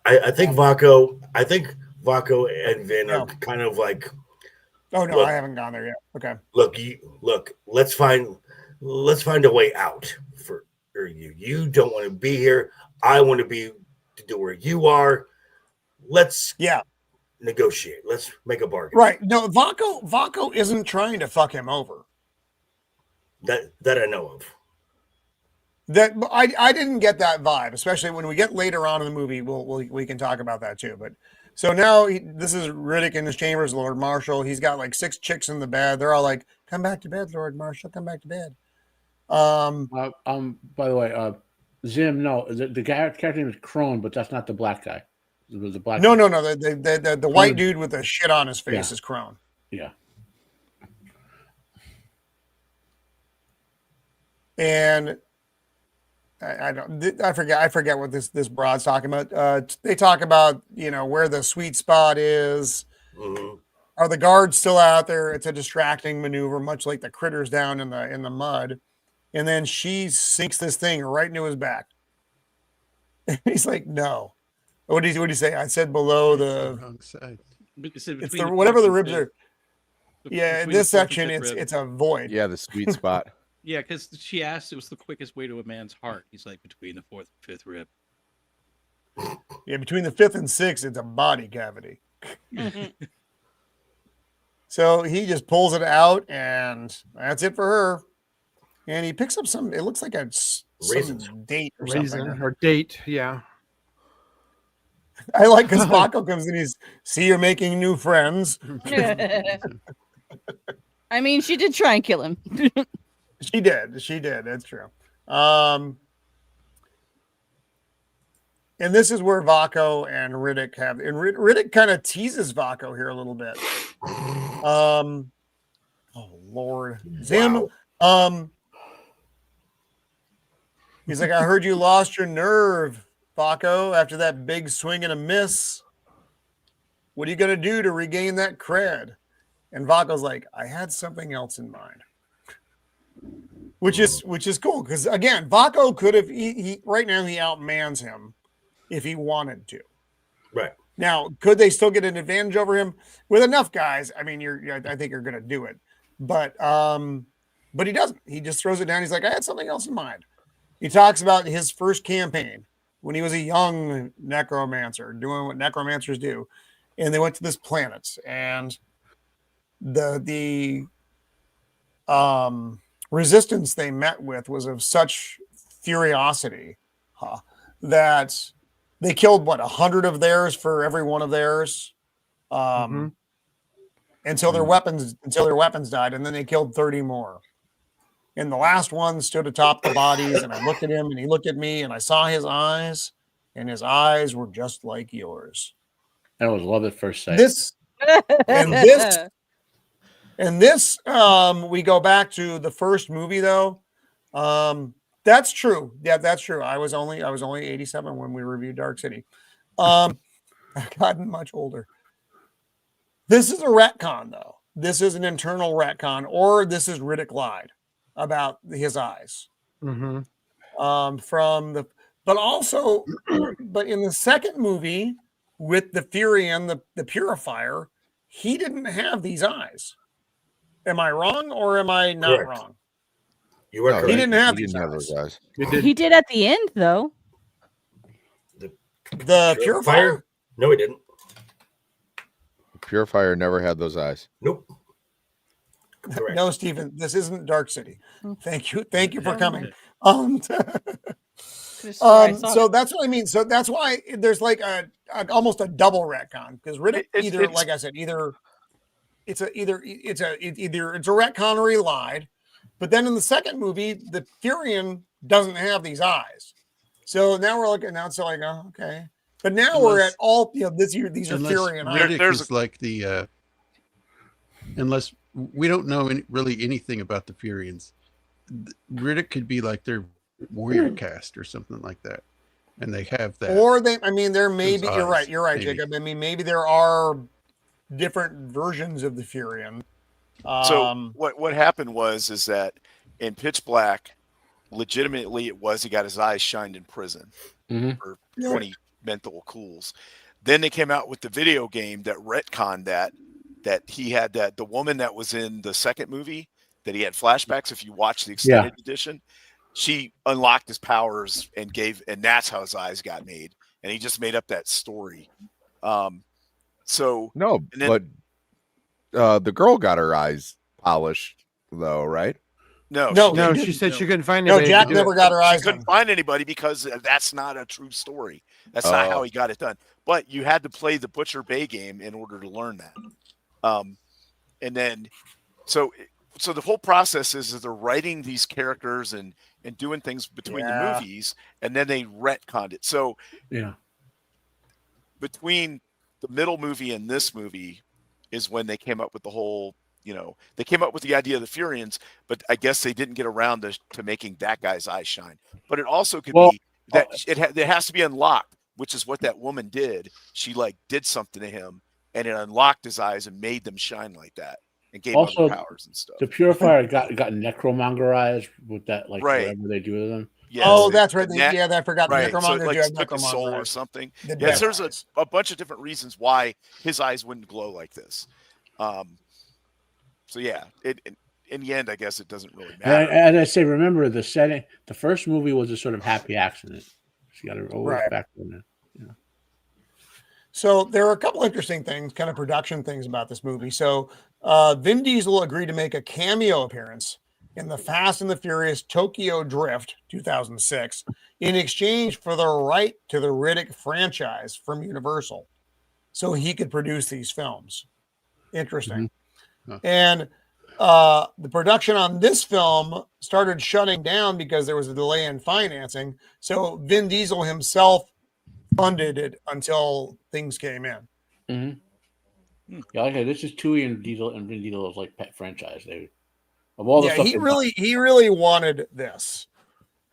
I think Vaco and Vin are No. kind of like, Oh no, Look. I haven't gone there yet. Okay. look, let's find a way out for you. You don't want to be here. I want to do where you are. Let's negotiate. Let's make a bargain. Right. No, Vaco isn't trying to fuck him over. That I know of. That I didn't get that vibe, especially when we get later on in the movie. We can talk about that too. But so now this is Riddick in his chambers, Lord Marshal. He's got like 6 chicks in the bed. They're all like, "Come back to bed, Lord Marshal. Come back to bed." By the way, Zim, no, the character name is Crone, but that's not the black guy. It was the black. No. guy. The white dude with the shit on his face is Crone. Yeah. And I forget what this broad's talking about. They talk about where the sweet spot is. Mm-hmm. Are the guards still out there? It's a distracting maneuver, much like the critters down in the mud. And then she sinks this thing right into his back. And he's like, "No." What do you say? I said below the wrong side. it's the whatever the ribs are. Yeah, in this section it's a void. Yeah, the sweet spot. Yeah, because she asked, it was the quickest way to a man's heart. He's like, between the 4th and 5th rib. Yeah, between the 5th and 6th, it's a body cavity. So he just pulls it out, and that's it for her. And he picks up some. It looks like a some date or something. Or date, yeah. I like because Paco comes in. He's you're making new friends. I mean, she did try and kill him. She did. That's true. And this is where Vaco and Riddick have, and Riddick kind of teases Vaco here a little bit. Oh Lord, Zim. Wow. He's like, "I heard you lost your nerve, Vaco, after that big swing and a miss. What are you gonna do to regain that cred?" And Vaco's like, "I had something else in mind." Which is cool because again, Vaco could have he right now he outmans him if he wanted to. Right. Now, could they still get an advantage over him with enough guys? I mean, I think you're going to do it, but he doesn't. He just throws it down. He's like, "I had something else in mind." He talks about his first campaign when he was a young necromancer doing what necromancers do, and they went to this planet, and the resistance they met with was of such furiosity that they killed 100 of theirs for every one of theirs until their weapons died, and then they killed 30 more. And the last one stood atop the bodies, and I looked at him and he looked at me, and I saw his eyes, and his eyes were just like yours. That was love at first sight. And this, we go back to the first movie though. That's true. Yeah, that's true. I was only 87 when we reviewed Dark City. I've gotten much older. This is a retcon though. This is an internal retcon, or this is Riddick lied about his eyes. Mm-hmm. But in the second movie with the Fury and the Purifier, he didn't have these eyes. Am I wrong or am I not Correct. wrong? You were correct. He didn't have those eyes. He did at the end, though. The Purifier? No, he didn't. Purifier never had those eyes. Nope. Correct. No, Stephen, this isn't Dark City. Thank you for coming. So that's what I mean. So that's why there's like a almost a double retcon because Riddick either, like I said, either it's a retcon or he lied, but then in the second movie, the Furion doesn't have these eyes. So now we're looking now. It's like, oh, okay, but now we're at all this year. These are Furion eyes. Riddick is like the unless we don't know really anything about the Furions, Riddick could be like their warrior cast or something like that, and they have that. Or they, I mean, there may be. You're right, maybe. Jacob. I mean, maybe there are different versions of the Furion. So what happened was that in Pitch Black, legitimately it was he got his eyes shined in prison for 20 mental cools. Then they came out with the video game that retconned that he had the woman that was in the second movie that he had flashbacks. If you watch the extended edition, she unlocked his powers and that's how his eyes got made. And he just made up that story. The girl got her eyes polished though, right? No, she said she couldn't find anybody. No, Jack never got her eyes. She couldn't find anybody because that's not a true story. That's not how he got it done. But you had to play the Butcher Bay game in order to learn that. And then, so the whole process is that they're writing these characters and doing things between the movies, and then they retconned it. So between the middle movie and this movie is when they came up with the whole, they came up with the idea of the Furions, but I guess they didn't get around to making that guy's eyes shine. But it also could be that it has to be unlocked, which is what that woman did. She did something to him, and it unlocked his eyes and made them shine like that, and gave him powers and stuff. The Purifier got Necromonger eyes with that, whatever they do to them. Yes, that's right. I forgot the Necromongers. So took a soul or something. Yes, there's a bunch of different reasons why his eyes wouldn't glow like this. So yeah, in the end, I guess it doesn't really matter. And I say, remember the setting. The first movie was a sort of happy accident. So you got to always factor in it. So there are a couple interesting things, kind of production things about this movie. So Vin Diesel agreed to make a cameo appearance in the Fast and the Furious Tokyo Drift 2006 in exchange for the right to the Riddick franchise from Universal, so he could produce these films. Interesting. And the production on this film started shutting down because there was a delay in financing. So Vin Diesel himself funded it until things came in. Yeah, okay. This is Tui and Vin Diesel's pet franchise. Of all the stuff he really wanted this.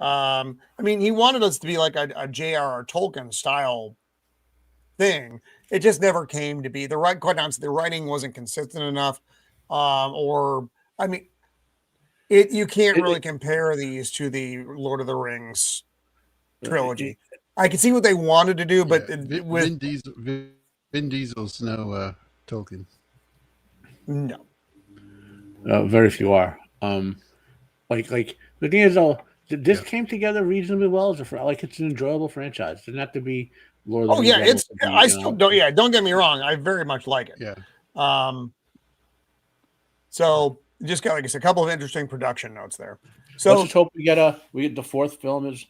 I mean, he wanted us to be like a J.R.R. Tolkien style thing. It just never came to be. Quite honestly, the writing wasn't consistent enough. You can't really compare these to the Lord of the Rings trilogy. I can see what they wanted to do, but Vin Diesel's no Tolkien. No. Very few are. The thing is, though, this came together reasonably well. It's an enjoyable franchise. It doesn't have to be Lord of the Rings. I still don't. Yeah, don't get me wrong. I very much like it. Yeah. So just got, like I said, a couple of interesting production notes there. So let's just hope we get the fourth film is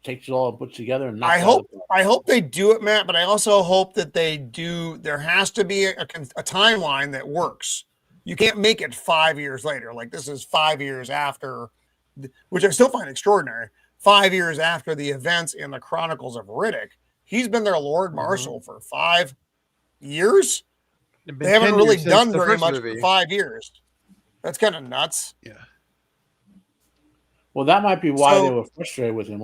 takes it all and puts together. And I hope they do it, Matt. But I also hope that they do. There has to be a timeline that works. You can't make it 5 years later. Like this is 5 years after, which I still find extraordinary. 5 years after the events in the Chronicles of Riddick, he's been their Lord Marshal for 5 years. They haven't really done very much for 5 years. That's kind of nuts. Yeah. Well, that might be why they were frustrated with him.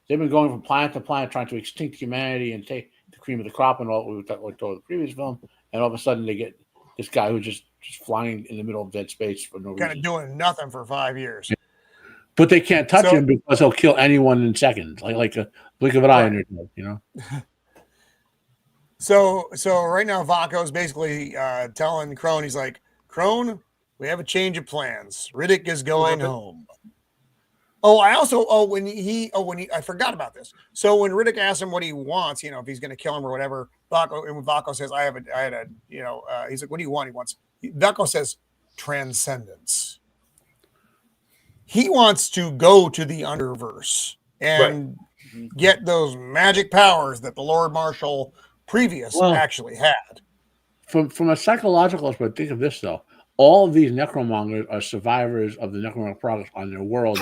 They've been going from planet to planet trying to extinct humanity and take the cream of the crop and all we were talking about the previous film, and all of a sudden they get this guy who's just flying in the middle of dead space for no reason. Kind of doing nothing for 5 years. Yeah. But they can't touch him because he'll kill anyone in seconds, like a blink of an eye in your head, So right now Vaco's basically telling Crone, he's like, Crone, we have a change of plans. Riddick is going home. I forgot about this. So when Riddick asks him what he wants, if he's going to kill him or whatever, Vaco says, he's like, what do you want? Vaco says transcendence. he wants to go to the Underverse and get those magic powers that the Lord Marshal previous actually had. From a psychological perspective, think of this though. All of these Necromongers are survivors of the Necromonger progress on their world.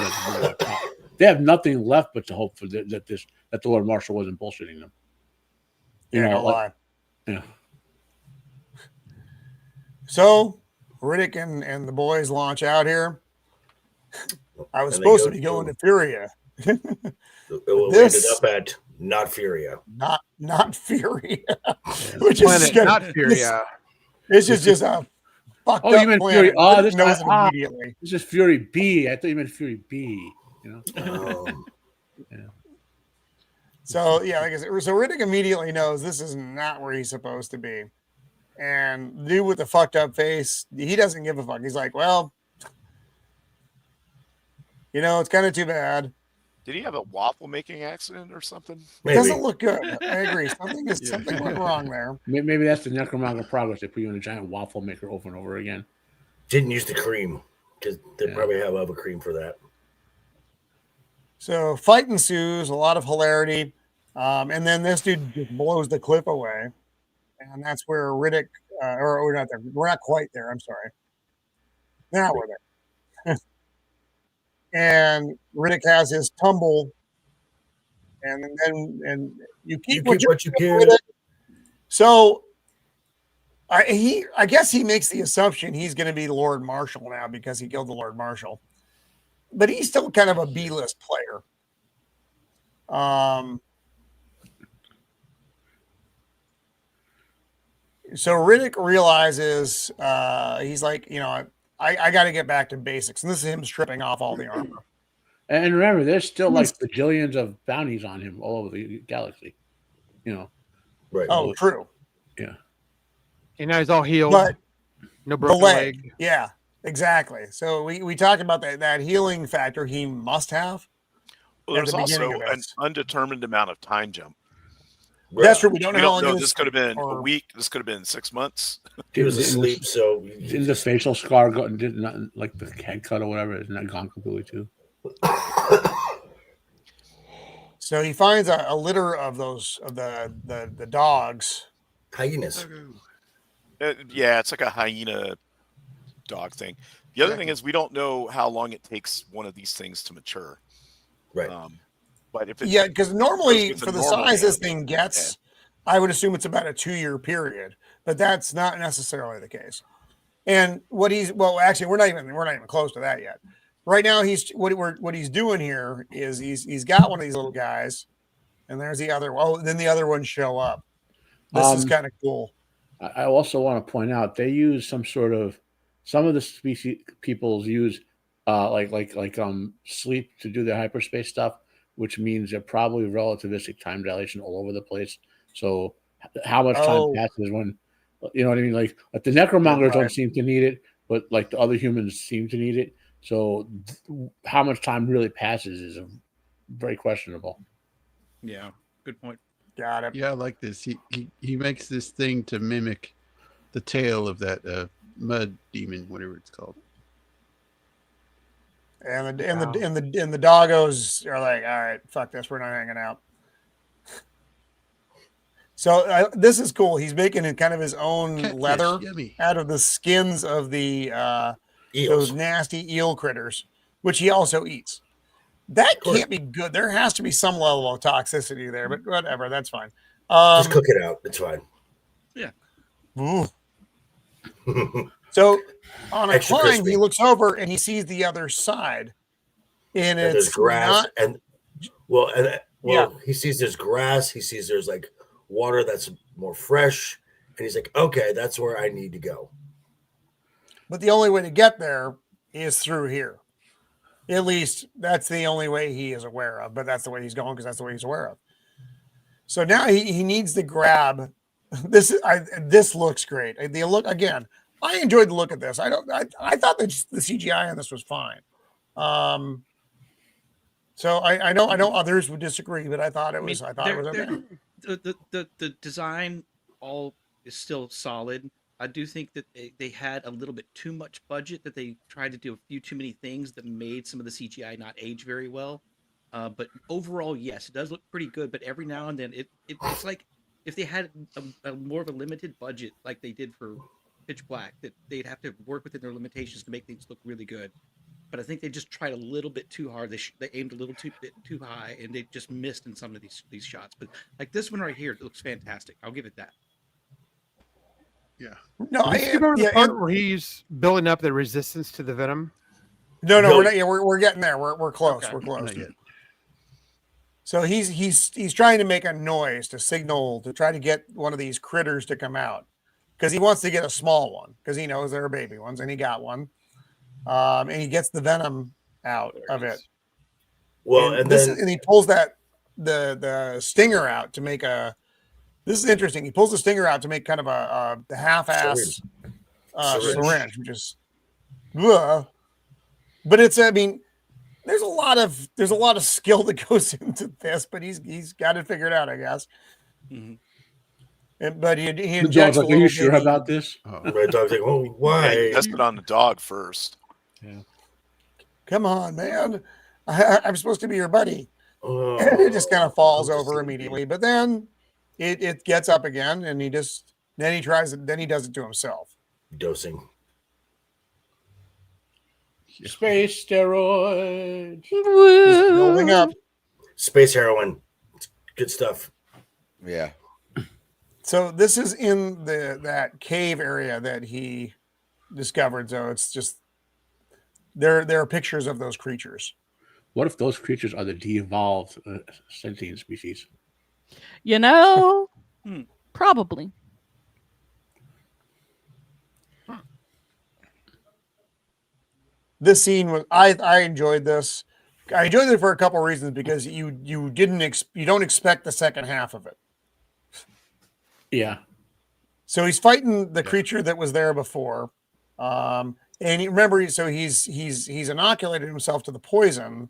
They have nothing left but to hope for that the Lord Marshal wasn't bullshitting them. You know, no lie. Yeah. So Riddick and the boys launch out here. I was supposed to be going to Furia. We ended up at not Furia. Not Furia. Which is not Furia. This is just a fucked up you meant planet. Fury. Oh, this knows it immediately. This is Fury B. I thought you meant Fury B. You know. Yeah. So yeah, like I said, so Riddick immediately knows this is not where he's supposed to be. And the dude with the fucked up face, he doesn't give a fuck. He's like, well, you know, it's kind of too bad. Did he have a waffle making accident or something? It doesn't look good. I agree. Something went wrong there. Maybe that's the Necromonger progress. They put you in a giant waffle maker over and over again. Didn't use the cream because they probably have other cream for that. So fight ensues, a lot of hilarity, and then this dude just blows the cliff away, and that's where Riddick, or we're not there. We're not quite there. I'm sorry. Now we're there. And Riddick has his tumble, and you keep what you can. So I guess he makes the assumption he's going to be Lord Marshal now because he killed the Lord Marshal, but he's still kind of a B-list player. So Riddick realizes he's like, you know, I got to get back to basics. And this is him stripping off all the armor. And remember, there's still like bajillions of bounties on him all over the galaxy. You know. Right. Oh, true. Yeah. And now he's all healed. But no broken leg. Yeah, exactly. So we talked about that healing factor he must have. Well, there's also an undetermined amount of time jump. That's true. We don't know how long this could have been a week. This could have been 6 months. He was asleep, so didn't the facial scar go? Did not like the head cut or whatever? Isn't that gone completely too? So he finds a litter of the dogs, hyenas. Yeah, it's like a hyena dog thing. The other thing is we don't know how long it takes one of these things to mature. Right. But if because normally for the size this thing gets, I would assume it's about a 2-year period, but that's not necessarily the case. And what actually, we're not even close to that yet. Right now, what he's doing here is he's got one of these little guys, and there's the other. Oh, then the other ones show up. This is kind of cool. I also want to point out they use some of the species peoples use sleep to do their hyperspace stuff, which means they're probably relativistic time dilation all over the place. So how much time passes when, you know what I mean? Like the Necromongers don't seem to need it, but like the other humans seem to need it. So how much time really passes is very questionable. Yeah, good point. Got it. Yeah, I like this. He makes this thing to mimic the tail of that mud demon, whatever it's called. And the doggos are like, all right, fuck this, we're not hanging out. So this is cool. He's making kind of his own leather out of the skins of the those nasty eel critters, which he also eats. That can't be good. There has to be some level of toxicity there, but whatever, that's fine. Just cook it out. It's fine. Yeah. So on a climb, he looks over and he sees the other side, and it's grass he sees there's grass. He sees there's like water that's more fresh, and he's like, okay, that's where I need to go. But the only way to get there is through here. At least that's the only way he is aware of, but that's the way he's going because that's the way he's aware of. So now he needs to grab this. This looks great. The look again. I enjoyed the look of this. I thought that the CGI on this was fine. So I know others would disagree, but I thought it was. I thought it was okay. The design all is still solid. I do think that they had a little bit too much budget, that they tried to do a few too many things that made some of the CGI not age very well. But overall, yes, it does look pretty good. But every now and then, it's like if they had a more of a limited budget, like they did for Pitch Black, that they'd have to work within their limitations to make things look really good. But I think they just tried a little bit too hard. They aimed a little bit too high, and they just missed in some of these shots. But like this one right here, it looks fantastic. I'll give it that. Yeah. No, Do you remember the part where he's building up the resistance to the venom? No, we're not. Yeah, we're getting there. We're close. Okay. We're close. Not yet. So he's trying to make a noise to signal to try to get one of these critters to come out because he wants to get a small one because he knows there are baby ones and he got one. And he gets the venom out of it. Well, and he pulls the stinger out to make a. This is interesting. He pulls the stinger out to make kind of a half-ass syringe, which is, but it's. I mean, there's a lot of skill that goes into this, but he's got it figured out, I guess. Mm-hmm. But he The injects. dog's like, "Are you sure about this?" My dog's like, "Oh, why?" Yeah, test it on the dog first. Yeah. Come on, man! I'm supposed to be your buddy. Oh, And it just kind of falls over immediately. But then it gets up again, and he does it to himself. dosing. Space steroids. He's building up. Space heroin. It's good stuff. Yeah. So this is in that cave area that he discovered. So it's just there are pictures of those creatures. What if those creatures are the de-evolved sentient species? You know, probably. This scene was I enjoyed this. I enjoyed it for a couple of reasons because you don't expect the second half of it. Yeah. So he's fighting the creature that was there before, and he's inoculated himself to the poison.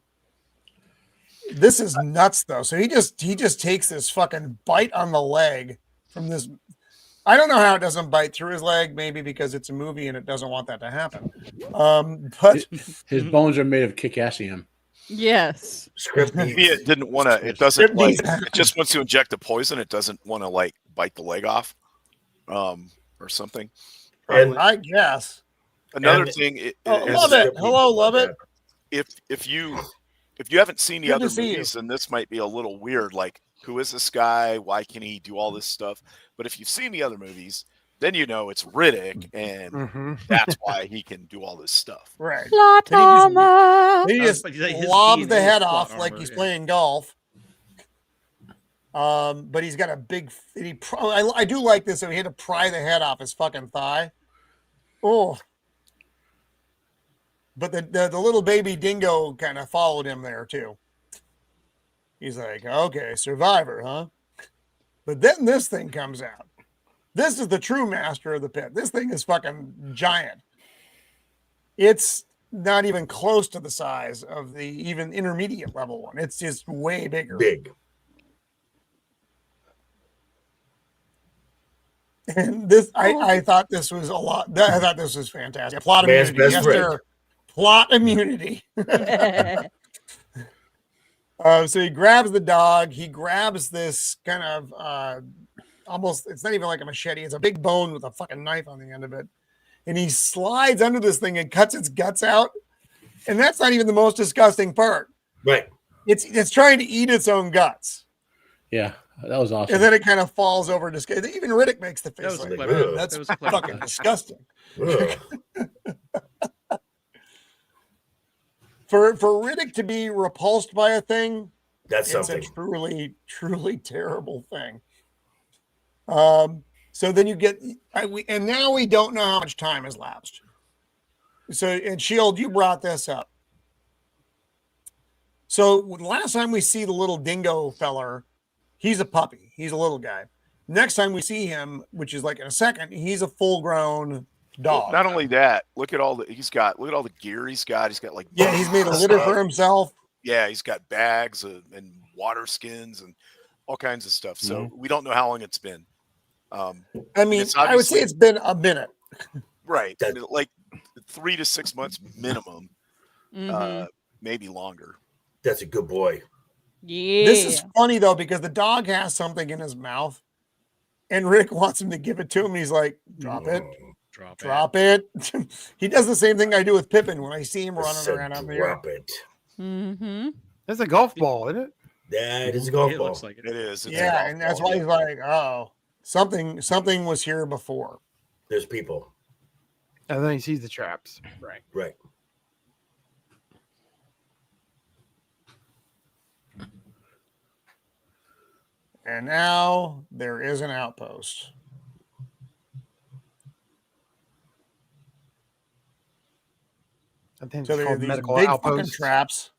This is nuts, though. So he just takes this fucking bite on the leg from this. I don't know how it doesn't bite through his leg. Maybe because it's a movie and it doesn't want that to happen. But his bones are made of kickassium. Yes. Maybe it didn't want to. It doesn't like. It just wants to inject the poison. It doesn't want to like bite the leg off, or something. And I guess Another thing. love it. Hello, love it. If you haven't seen the Good other to see you. movies, then this might be a little weird. Like, who is this guy? Why can he do all this stuff? But if you've seen the other movies, then you know it's Riddick, and that's why he can do all this stuff. Right. Plot armor. He just But his lobs DNA the head is plot off like armor, he's yeah. playing golf. But he's got a big. I do like this. So he had to pry the head off his fucking thigh. Oh. But the little baby dingo kind of followed him there too. He's like, okay, survivor, huh? But then this thing comes out. This is the true master of the pit. This thing is fucking giant. It's not even close to the size of the even intermediate level one. It's just way bigger. big. And this, I thought this was a lot. I thought this was fantastic. Plot Man's immunity. best Yes, friend. sir. Plot immunity. So he grabs the dog. He grabs this kind of almost, it's not even like a machete. It's a big bone with a fucking knife on the end of it. And he slides under this thing and cuts its guts out. And that's not even the most disgusting part. Right. It's trying to eat its own guts. Yeah, that was awesome. And then it kind of falls over. Even Riddick makes the That face was like, clever. "Ugh." that's That was a clever fucking touch. disgusting. Ugh. For Riddick to be repulsed by a thing, That's it's something. a truly, truly terrible thing. So then you get, and now we don't know how much time has lapsed. So, and Shield, you brought this up. So the last time we see the little dingo feller, he's a puppy. He's a little guy. Next time we see him, which is like in a second, he's a full-grown dog. Not only that, look at all the gear he's got. He's got like Yeah, he's made a litter for himself. Yeah, he's got bags and water skins and all kinds of stuff. So we don't know how long it's been. I mean, it's I would say obviously- it's been a minute. Right. Like 3 to 6 months minimum, Mhm. maybe longer. That's a good boy. Yeah. This is funny though, because the dog has something in his mouth and Rick wants him to give it to him. And he's like, drop it, drop it. He does the same thing I do with Pippin when I see him running around out there. Drop it. Mm-hmm. That's a golf ball, isn't it? Yeah, it is a golf It ball. looks like it. It is. It's a Yeah, golf and that's ball. why he's like, oh, something was here before. There's people. And then he sees the traps. Right. Right. And now there is an outpost. I think So it's there are called these medical big fucking outpost. traps.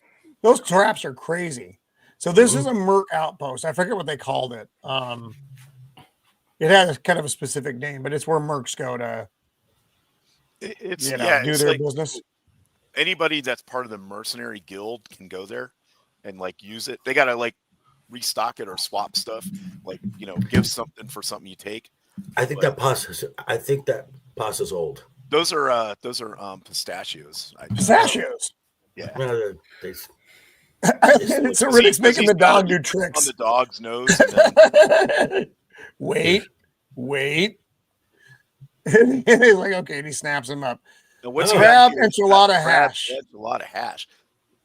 Those traps are crazy. So this is a merc outpost. I forget what they called it. It has kind of a specific name, but it's where mercs go to It's do it's their like business. anybody that's part of the mercenary guild can go there and like use it. They gotta like restock it or swap stuff, like give something for something you take. I think that pasta's old. Those are pistachios. Pistachios. Yeah. No, So Riddick's making the dog do on tricks. the dog's nose. And then, Wait. And he's like, okay, and he snaps him up. and what's Crab that? enchilada Crab hash. enchilada hash.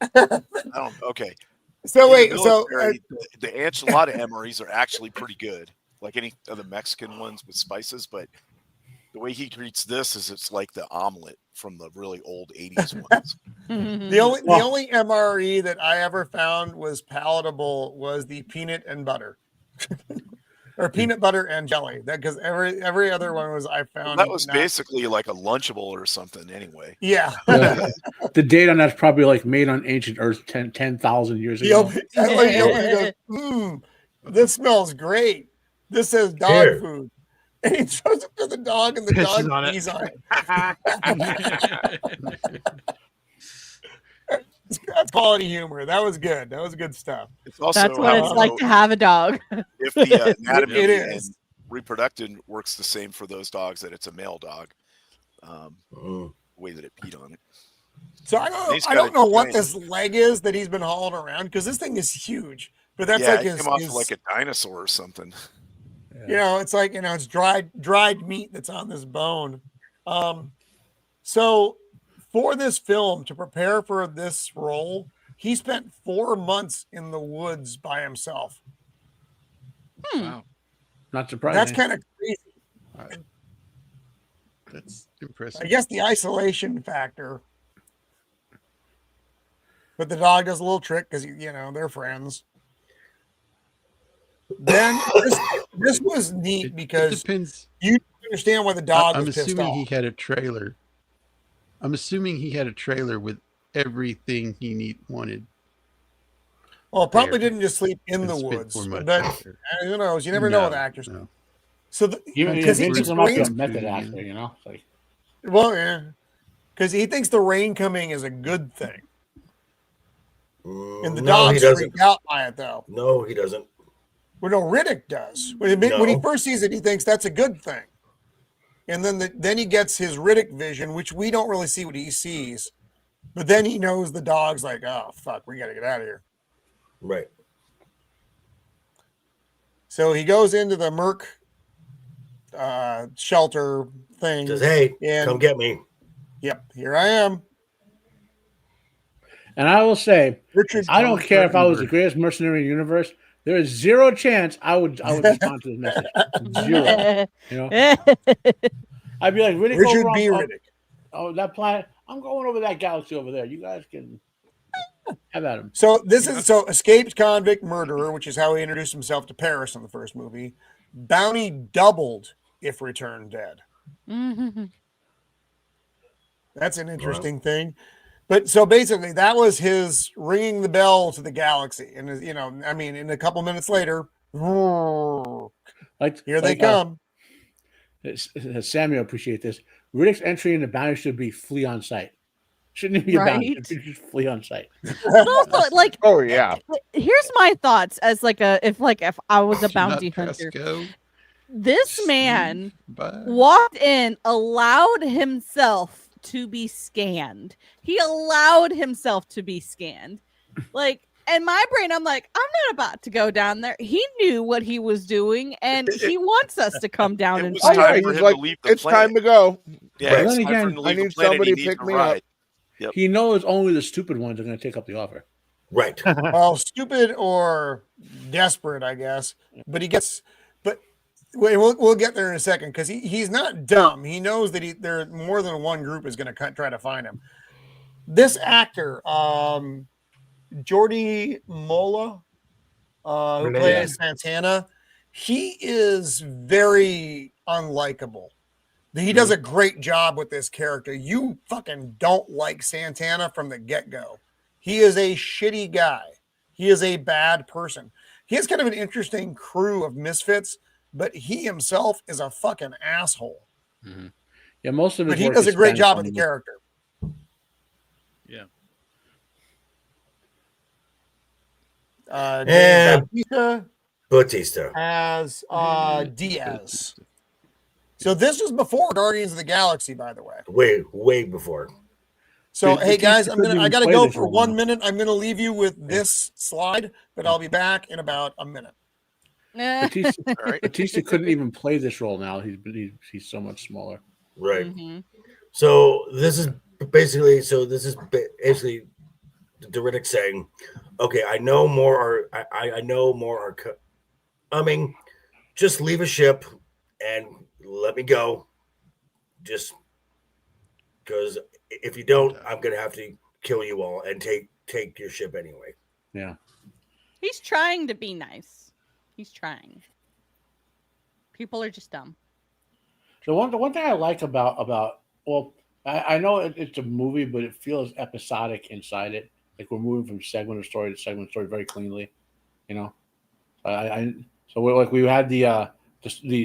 I don't. Okay. So In wait, the so military, the enchilada emeries are actually pretty good, like any of the Mexican ones with spices. But the way he treats this is it's like the omelet from the really old '80s ones. the only MRE that I ever found was palatable was the peanut and butter. Or peanut butter and jelly. That because every other one was I found That was not- basically like a Lunchable or something, anyway. Yeah. The date on that's probably like made on ancient Earth 10,000 years He ago. opened, like, he opened and goes, this smells great. This says dog Here. food. And he throws it to the dog, and the Pisses dog on it. pees on it. That's quality humor. That was good. That was good stuff. It's also That's what it's like to have a dog. if the anatomy It and is. reproductive works the same for those dogs that it's a male dog. Mm. The way that it peed on it. So He's I got don't a know what giant- this leg is that he's been hauling around because this thing is huge. But that's yeah, like it his, came off his like a dinosaur or something. it's like it's dried meat that's on this bone. So for this film, to prepare for this role, he spent 4 months in the woods by himself. Wow. Not surprising. That's kind of crazy. That's impressive. I guess the isolation factor. But the dog does a little trick because they're friends. Then this was neat It because depends. you understand why the dog I'm was pissed assuming off. he had a trailer. I'm assuming he had a trailer with everything he wanted. Well, probably there. didn't just sleep in and the spent woods, 4 months but out there. who knows? You never know with No, actors. no. So Even because he Vince might be a explains, method actor, you know. It's like, because he thinks the rain coming is a good thing, and the No, he dog's doesn't. freaked out by it though. No, he doesn't. Well, no, Riddick does. When he No. first sees it, he thinks that's a good thing, and then he gets his Riddick vision, which we don't really see what he sees, but then he knows the dog's like, oh fuck, we got to get out of here. Right. So he goes into the merc shelter thing. Says, hey, and come get me. Yep, here I am. and I will say, Richard. I don't care if I was the greatest mercenary in the universe. There is zero chance I would respond to this message. Zero. You know, I'd be like, really, Richard B. go Riddick. oh, that planet. I'm going over that galaxy over there. You guys can have at him. So this is escaped convict murderer, which is how he introduced himself to Paris in the first movie. Bounty doubled if returned dead. That's an interesting thing. But so basically, that was his ringing the bell to the galaxy, and in a couple minutes later, here they come. Samuel, appreciate this. Riddick's entry into bounty should be flee on sight. Shouldn't it be a bounty? Right. It should just flee on sight. But also, like, Oh yeah. here's my thoughts as if I was a Should bounty not pass hunter. go. This man Bye. walked in, allowed himself to be scanned. He allowed himself to be scanned. Like, in my brain, I'm like, I'm not about to go down there. He knew what he was doing, and he wants us to come down It and was fight time him. for he's him like, to leave the it's planet. time to go. Yeah, But it's then time for him again, to I leave the need planet. somebody He to needs pick a me up. ride. Yep. He knows only the stupid ones are going to take up the offer. Right. Well, stupid or desperate, I guess. But he gets. But wait, we'll get there in a second because he's not dumb. He knows that there more than one group is going to try to find him. This actor, Jordi Mola, who plays Santana, he is very unlikable. He does a great job with this character. You fucking don't like Santana from the get-go. He is a shitty guy. He is a bad person. He has kind of an interesting crew of misfits, but he himself is a fucking asshole. Mm-hmm. Yeah, most of his But he work does is a great Spanish job with the language. character. Yeah. Dave And Bautista Batista. as Diaz. So this was before Guardians of the Galaxy, by the way. Way before. So But hey guys, Batista couldn't I even gotta play go this for role 1 now. minute. I'm gonna leave you with this slide, but I'll be back in about a minute. Batista, All right. Batista couldn't even play this role now. He's so much smaller. Right. Mhm. So this is basically Riddick saying, okay, I know more I know more are coming. Just leave a ship and let me go. Just because if you don't, I'm gonna have to kill you all and take your ship anyway. Yeah. He's trying to be nice. He's trying. People are just dumb. The one thing I like about well, I know it's a movie, but it feels episodic inside it. Like we're moving from segment of story to segment of story very cleanly. You know, we had the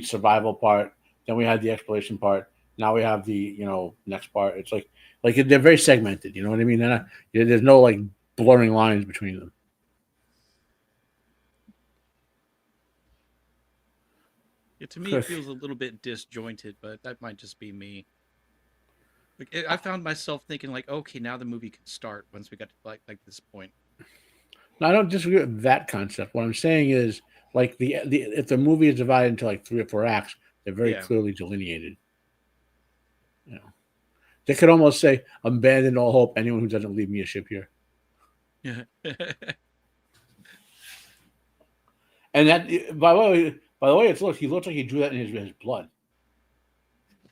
survival part, then we had the exploration part. Now we have the next part. It's like they're very segmented. You know what I mean? There's no like blurring lines between them. Yeah, to me, it feels a little bit disjointed, but that might just be me. Like, I found myself thinking, like, okay, now the movie can start once we got to like this point. No, I don't disagree with that concept. What I'm saying is, like if the movie is divided into like 3 or 4 acts, they're very clearly delineated. You know, they could almost say, "Abandon all hope. Anyone who doesn't leave me a ship here." Yeah. And that, by the way, he looks like he drew that in his blood.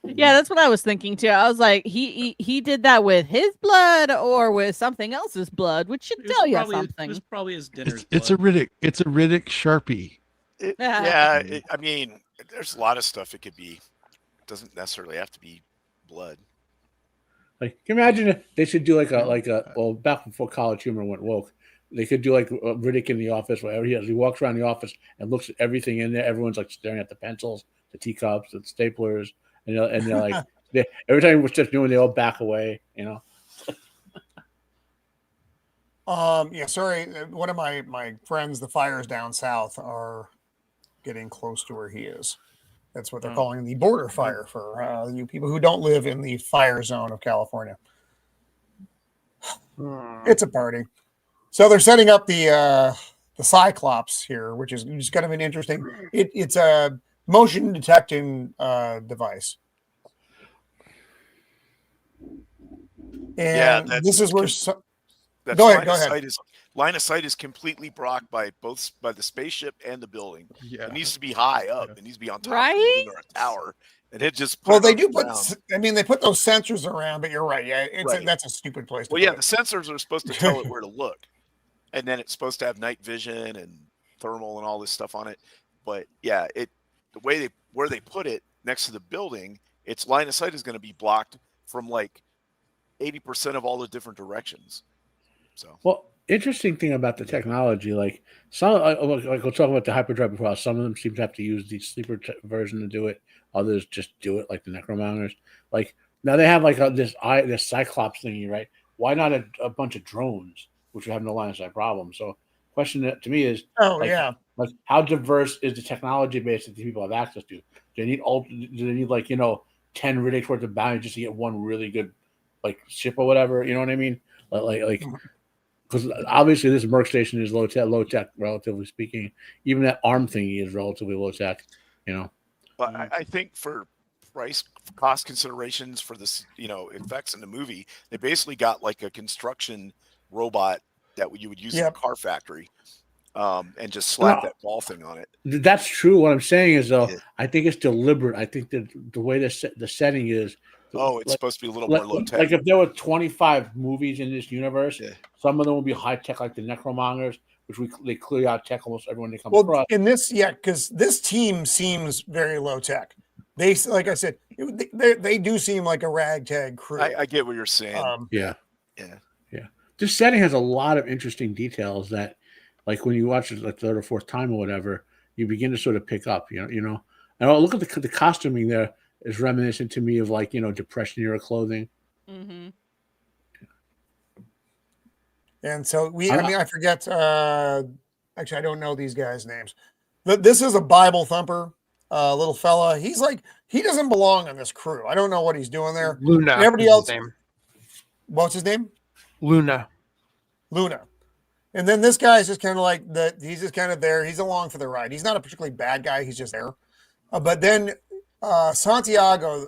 Yeah, that's what I was thinking too. I was like, he did that with his blood or with something else's blood, which should tell you something. It was probably his dinner's It's a Riddick. It's a Riddick Sharpie. I mean, there's a lot of stuff it could be. It doesn't necessarily have to be blood. Like, can you imagine if they should do like a well, back before College Humor went woke, they could do like Riddick in the office, whatever he does. He walks around the office and looks at everything in there. Everyone's like staring at the pencils, the teacups, the staplers, and they're like, every time we're just doing, they all back away, you know. Yeah, sorry. One of my friends, the fires down south, are getting close to where he is. That's what they're calling the border fire for you people who don't live in the fire zone of California. It's a party. So they're setting up the Cyclops here, which is just kind of an interesting. It's a motion detecting device. And this is where. Go ahead. Line of sight is completely blocked by the spaceship and the building. Yeah. It needs to be high up. It needs to be on top Right? of the building or a tower. And it just They do put. I mean, they put those sensors around, but you're right. Yeah, that's a stupid place. Well, yeah, the sensors are supposed to tell it where to look, and then it's supposed to have night vision and thermal and all this stuff on it. But yeah, where they put it next to the building, its line of sight is going to be blocked from like 80% of all the different directions. So well, interesting thing about the technology, like some, like we'll talk about the hyperdrive before. Some of them seem to have to use the sleeper version to do it. Others just do it, like the Necromongers. Like now they have like this Cyclops thingy, right? Why not a bunch of drones, which would have no line of sight problem? So, question to me is, Like, how diverse is the technology base that these people have access to? Do they need 10 Riddicks worth of bounty just to get one really good like ship or whatever? You know what I mean? Like because obviously this merc station is low tech, relatively speaking. Even that arm thingy is relatively low tech. You know. But I think for price cost considerations for this, effects in the movie, they basically got like a construction robot that you would use in a car factory, and just slap that ball thing on it. That's true. What I'm saying is, though, I think it's deliberate. I think that the way the setting is. It's supposed to be a little more low tech. Like if there were 25 movies in this universe, some of them will be high tech, like the Necromongers, which they clearly out tech almost everyone they come across. In this, because this team seems very low tech. They, like I said, they do seem like a ragtag crew. I get what you're saying. Yeah. This setting has a lot of interesting details that, like when you watch it the third or fourth time or whatever, you begin to sort of pick up. You know. And look at the costuming there is reminiscent to me of like Depression era clothing. Mm-hmm. And so I forget. Actually, I don't know these guys' names. This is a Bible thumper. Little fella. He's like, he doesn't belong on this crew. I don't know what he's doing there. Luna. And everybody else. What's his name? Luna. And then this guy is just kind of like he's just kind of there. He's along for the ride. He's not a particularly bad guy. He's just there. But then Santiago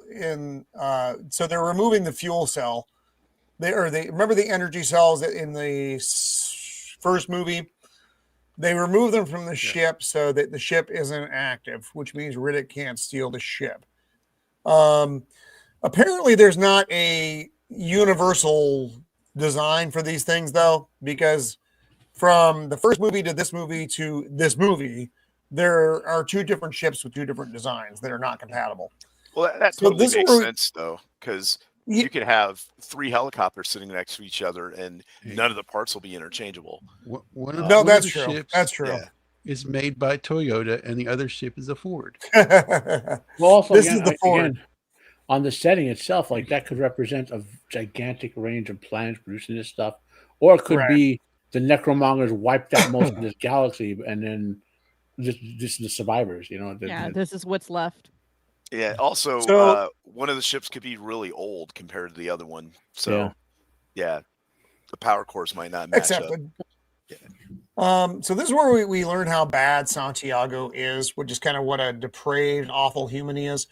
so they're removing the fuel cell. They remember the energy cells in the first movie. They remove them from the ship so that the ship isn't active, which means Riddick can't steal the ship. Apparently, there's not a universal design for these things, though, because from the first movie to this movie, there are two different ships with two different designs that are not compatible. Well, that totally makes sense, though, because you could have 3 helicopters sitting next to each other, and none of the parts will be interchangeable. That's true. That's true. Is made by Toyota, and the other ship is a Ford. Well, also, this is the Ford. Again, on the setting itself, like that could represent a gigantic range of planets producing this stuff, or it could be the Necromongers wiped out most of this galaxy, and then just the survivors. This is what's left. Yeah. Also, one of the ships could be really old compared to the other one. So, the power cores might not match up. So this is where we learn how bad Santiago is, which is kind of what a depraved, awful human he is.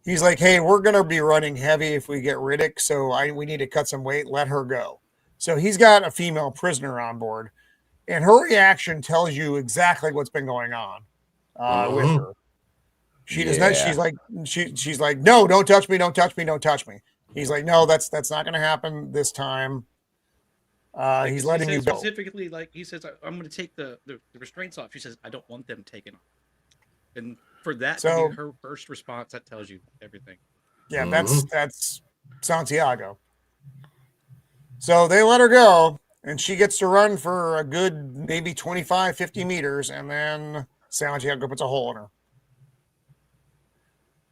He's like, hey, we're going to be running heavy if we get Riddick, so we need to cut some weight. Let her go. So he's got a female prisoner on board, and her reaction tells you exactly what's been going on with her. She does not. She's like, no, don't touch me, don't touch me, don't touch me. He's like, no, that's not going to happen this time. He's letting you go. Specifically, like he says, I'm going to take the restraints off. She says, I don't want them taken off. And for that to be her first response, that tells you everything. Yeah, that's Santiago. So they let her go, and she gets to run for a good maybe 25, 50 meters, and then Santiago puts a hole in her.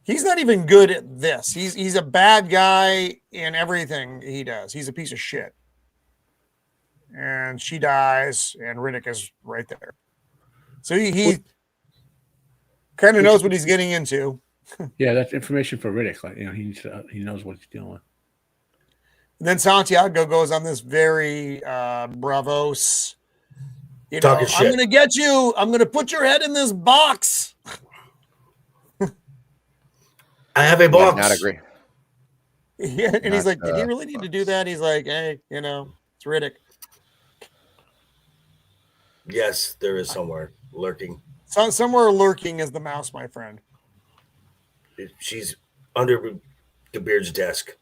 He's not even good at this. He's a bad guy in everything he does. He's a piece of shit. And she dies, and Riddick is right there. So he kind of knows what he's getting into. Yeah, that's information for Riddick. Like, he knows what he's dealing with. And then Santiago goes on this very bravos. I'm going to get you. I'm going to put your head in this box. I have a box. Not agree. Yeah, and he's like, did he really need to do that? He's like, hey, it's Riddick. Yes, there is somewhere lurking. Somewhere lurking is the mouse, my friend. She's under the Beard's desk.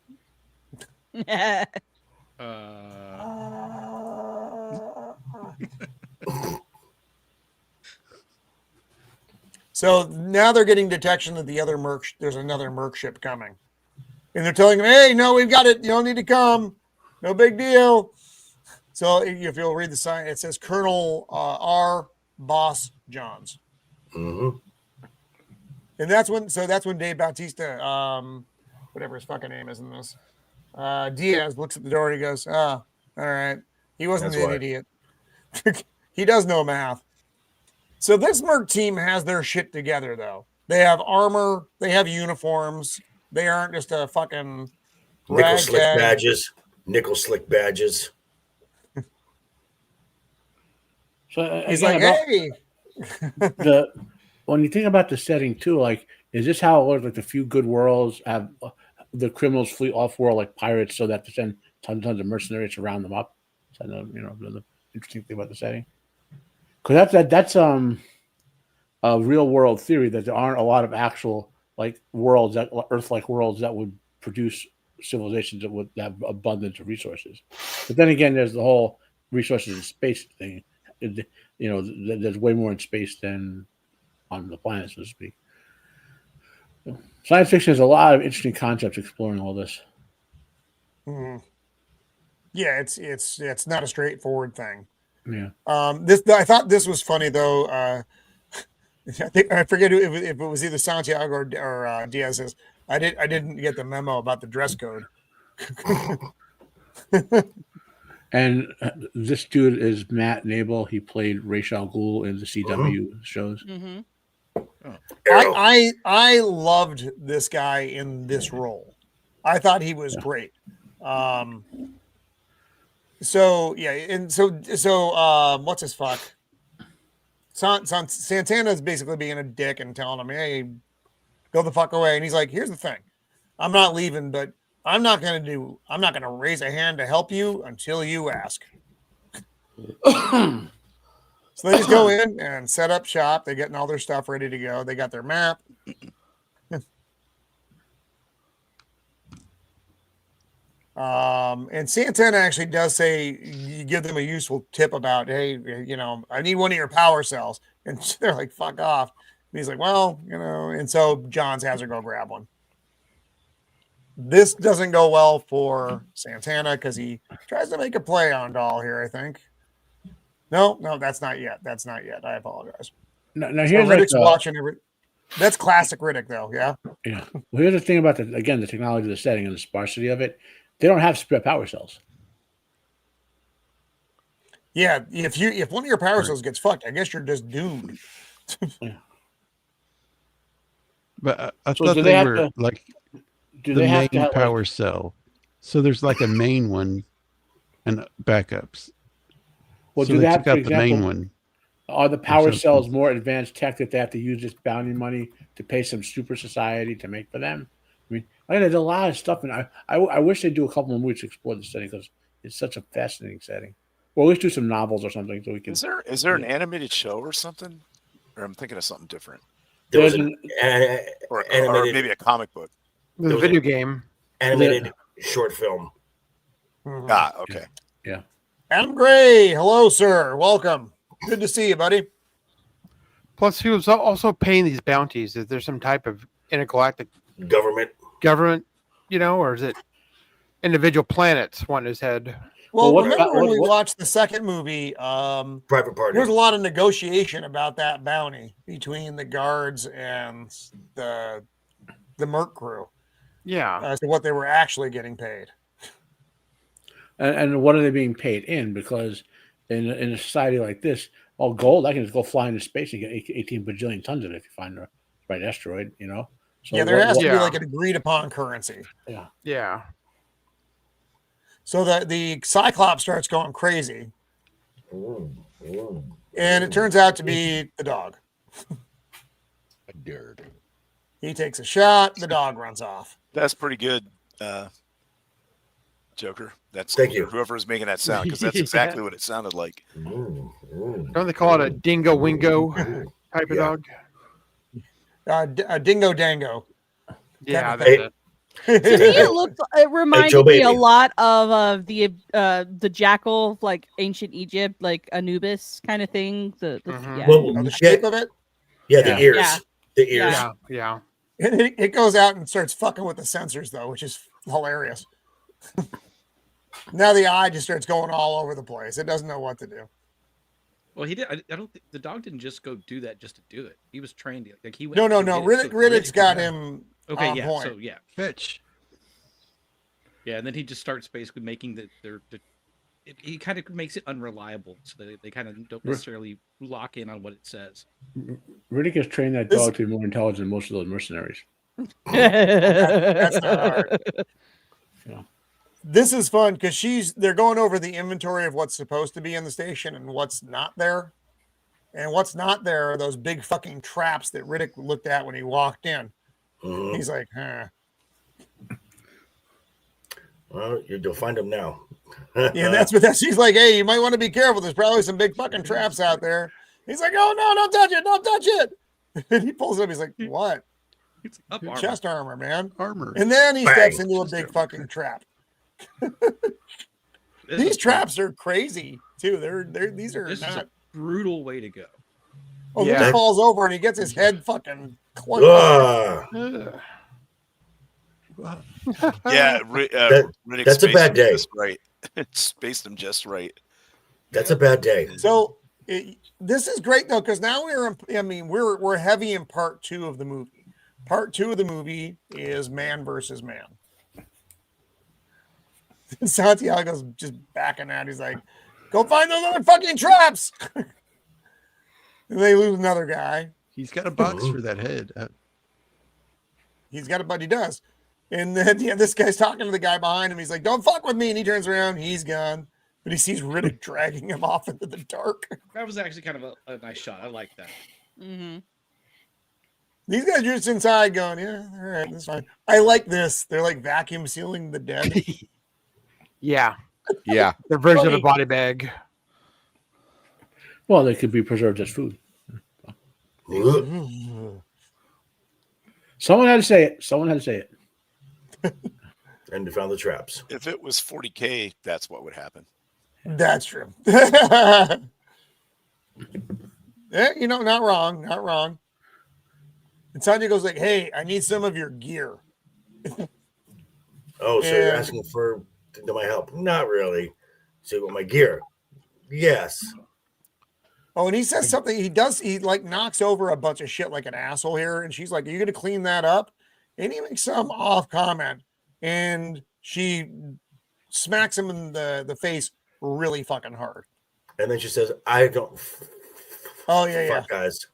So now they're getting detection that there's another merc ship coming. And they're telling him, hey, no, we've got it. You don't need to come. No big deal. So if you'll read the sign, it says Colonel R. Boss Johns. Mm-hmm. And that's when Dave Bautista, whatever his fucking name is in this, Diaz looks at the door and he goes, all right. He wasn't an idiot. He does know math. So this merc team has their shit together, though. They have armor, they have uniforms. They aren't just a fucking Nickel slick ragtag. badges. Nickel slick badges. So He's again, like, about hey, when you think about the setting too, like, is this how it works? Like the few good worlds have the criminals flee off world like pirates, so that to send tons of mercenaries to round them up. So the interesting thing about the setting, because that's a real world theory that there aren't a lot of actual like worlds that Earth-like worlds that would produce civilizations that would have abundance of resources. But then again, there's the whole resources in space thing. There's way more in space than on the planet, so to speak. Science fiction has a lot of interesting concepts exploring all this. yeah, it's not a straightforward thing. Yeah. I thought this was funny though. I forget if it was either Santiago or Diaz's. I didn't get the memo about the dress code. And this dude is Matt Nabel. He played Ra's al Ghul in the CW shows. Mm-hmm. I loved this guy in this role. I thought he was great. So yeah, and so what's his fuck? Santana's basically being a dick and telling him, "Hey, go the fuck away." And he's like, "Here's the thing, I'm not leaving, but I'm not gonna raise a hand to help you until you ask." So they just go in and set up shop. They're getting all their stuff ready to go. They got their map. And Santana actually does say you give them a useful tip about, hey, I need one of your power cells. And they're like, fuck off. And he's like, well, and so Johns has her go grab one. This doesn't go well for Santana because he tries to make a play on Doll here, I think. No, that's not yet. I apologize. Now So here's Riddick's watching every. That's classic Riddick, though. Yeah. Yeah. Well, here's the thing about the technology of the setting and the sparsity of it. They don't have spare power cells. Yeah. If one of your power cells gets fucked, I guess you're just doomed. But I thought they were like the main power cell. So there's like a main one and backups. Well, so they took out the main one. Are the power cells more advanced tech that they have to use this bounty money to pay some super society to make for them? I mean, there's a lot of stuff, and I wish they'd do a couple more movies to explore the setting because it's such a fascinating setting. Or at least do some novels or something so we can. Is there an animated show or something? Or I'm thinking of something different. There was or maybe a comic book. There's a video game. Animated short film. Mm-hmm. Ah, okay. Yeah. Adam Gray, hello, sir. Welcome. Good to see you, buddy. Plus, he was also paying these bounties. Is there some type of intergalactic government, or is it individual planets wanting his head? Well, remember when we watched the second movie, Private Party, there was a lot of negotiation about that bounty between the guards and the merc crew. Yeah. As to what they were actually getting paid. And what are they being paid in? Because in a society like this, all gold, I can just go fly into space and get 18 bajillion tons of it if you find the right asteroid, So yeah, there has to be like an agreed upon currency. Yeah. Yeah. So the Cyclops starts going crazy. And it turns out to be the dog. I dared. He takes a shot, the dog runs off. That's pretty good, Joker. Thank you. Whoever is making that sound, because that's exactly what it sounded like. Don't they call it a dingo wingo type of dog? A dingo dango. Yeah, that's it. To me, it reminded me a lot of the jackal, like ancient Egypt, like Anubis kind of thing. The shape of it. Yeah, the ears. Yeah. The ears. Yeah. It goes out and starts fucking with the sensors though, which is hilarious. Now the eye just starts going all over the place. It doesn't know what to do. Well, he did. I don't think the dog didn't just go do that just to do it. He was trained. Like he went. No. Riddick's got him. Okay, on yeah. point. So yeah, Fetch. Yeah, and then he just starts basically making the He kind of makes it unreliable, so they kind of don't necessarily lock in on what it says. Riddick has trained that dog to be more intelligent than most of those mercenaries. That's not hard. Yeah. This is fun because they're going over the inventory of what's supposed to be in the station and what's not there. And what's not there are those big fucking traps that Riddick looked at when he walked in. Mhm. He's like, huh. Well, you'll find them now. Yeah, that's what she's like. Hey, you might want to be careful. There's probably some big fucking traps out there. He's like, oh no, don't touch it, don't touch it. And he pulls up. He's like, what? It's up armor. Chest armor, man. Armor. And then he Bang. steps into a big fucking trap. These traps are crazy too. These are This is not. a brutal way to go. Oh, then Yeah. he falls over and he gets his head fucking clunked up. Ah, Yeah, Riddick that's a spaced bad him day. Just right. It spaced him just right. that's a bad day. So this is great though, because now we're heavy in part 2 of the movie. Part 2 of the movie is man versus man. Santiago's just backing out. He's like, go find those other fucking traps. And they lose another guy. He's got a box for that head. He's got a buddy, does. And then this guy's talking to the guy behind him. He's like, don't fuck with me. And he turns around. He's gone. But he sees Riddick dragging him off into the dark. That was actually kind of a nice shot. I like that. Mm-hmm. These guys are just inside going, yeah, all right, that's fine. I like this. They're like vacuum sealing the dead. Yeah, Yeah. the version of a body bag. Well, they could be preserved as food. Someone had to say it. Someone had to say it. And they found the traps. If it was 40K, that's what would happen. That's true. Yeah, not wrong, not wrong. And Tanya goes like, hey, I need some of your gear. Oh, so you're And- asking for my help? Not really. So you want my gear? Yes. Oh, and he says something. He like knocks over a bunch of shit like an asshole here. And she's like, are you going to clean that up? And he makes some off comment. And she smacks him in the face really fucking hard. And then she says, I don't. Oh, yeah, fuck, guys.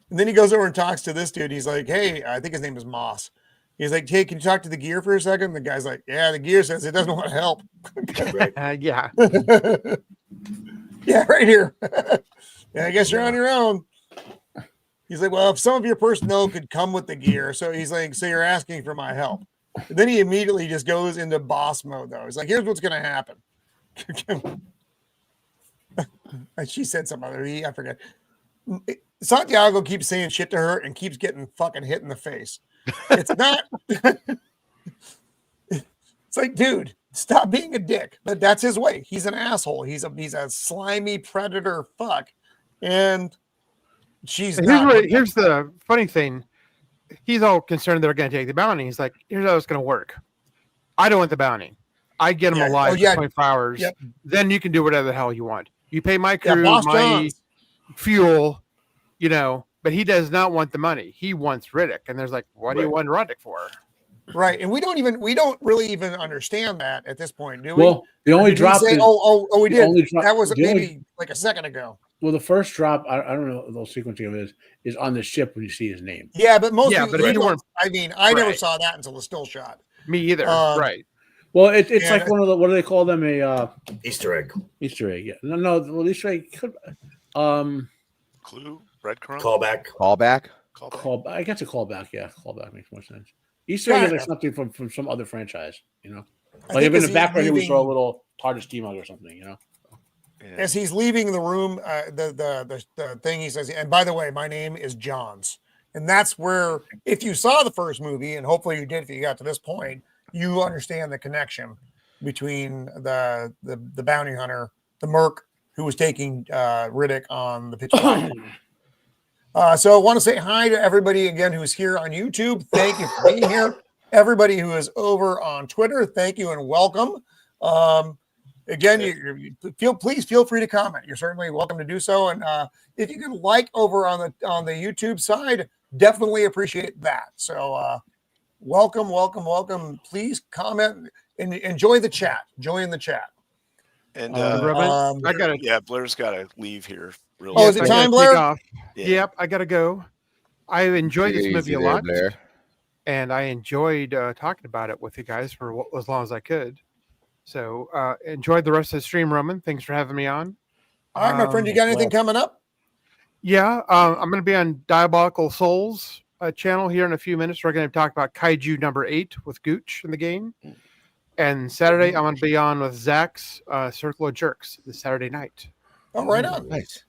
And then he goes over and talks to this dude. He's like, hey, I think his name is Moss. He's like, hey, can you talk to the gear for a second? The guy's like, yeah, the gear says it doesn't want to help. Right. Yeah. Yeah, right here. Yeah, I guess you're on your own. He's like, well, if some of your personnel could come with the gear. So he's like, so you're asking for my help. And then he immediately just goes into boss mode, though. He's like, here's what's going to happen. And she said some other, I forget. Santiago keeps saying shit to her and keeps getting fucking hit in the face. It's not. It's like, dude, stop being a dick. But that's his way. He's an asshole. He's a slimy predator fuck. And she's And here's the funny thing. He's all concerned they're going to take the bounty. He's like, here's how it's going to work. I don't want the bounty. I get him alive for 24 hours. Yep. Then you can do whatever the hell you want. You pay my crew, Boss my Johns. fuel, but he does not want the money. He wants Riddick. And there's like, what do you want Riddick for? Right. And we don't really even understand that at this point, do we? Well, the only Did we drop. say, is- we the did. only drop- That was the only- maybe like a second ago. Well, the first drop, I don't know the sequencing of it is on the ship when you see his name. Yeah, but most Yeah, people, but if you weren't- I never Right. saw that until the still shot. Me either. Right. Well, it's Yeah. like one of the, what do they call them? Easter egg. Easter egg. Yeah. No. Well, Easter egg could. Clue, breadcrumb, Callback. Callback. Call. I guess a callback. Yeah, callback makes more sense. Easter egg is like something from some other franchise. I Like think if in as the he's background here we leaving- saw a little TARDIS demon or something. Yeah. As he's leaving the room, the thing he says, and by the way, my name is Johns. And that's where, if you saw the first movie, and hopefully you did if you got to this point, you understand the connection between the bounty hunter, the merc who was taking Riddick on the pitch black. So I want to say hi to everybody again who's here on YouTube. Thank you for being here. Everybody who is over on Twitter, thank you and welcome. Again, please feel free to comment. You're certainly welcome to do so. And if you can like over on the YouTube side, definitely appreciate that. So welcome, welcome, welcome. Please comment and enjoy the chat. Join the chat. And I gotta. Yeah, Blair's got to leave here. Real Oh, is it time, Blair? Yeah. Yep, I gotta go. I enjoyed this movie a lot, Blair. and I enjoyed talking about it with you guys for as long as I could. So enjoyed the rest of the stream, Roman. Thanks for having me on. All right, my friend, you got anything coming up? Yeah, I'm going to be on Diabolical Souls channel here in a few minutes. We're going to talk about Kaiju number 8 with Gooch in the game. And Saturday, I'm going to be on with Zach's Circle of Jerks this Saturday night. Oh, right on. Nice.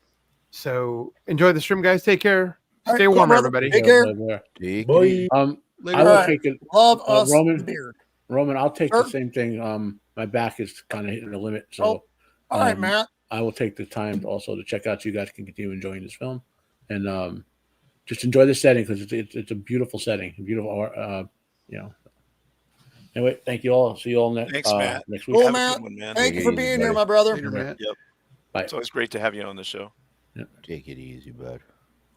So enjoy the stream, guys. Take care. All Stay right, warm, cool, everybody. Take care. Boy. I will take it. Love us Roman, the beard. Roman, I'll take Sure. the same thing. My back is kind of hitting the limit, so all right, Matt. I will take the time also to check out so you guys can continue enjoying this film, and just enjoy the setting because it's a beautiful setting, beautiful Anyway, thank you all. See you all next week. Cool, Have Matt. a good one, man. Thank you for being here, my brother. Later, Matt. Yep. Bye. It's always great to have you on the show. Yep. Take it easy, bud.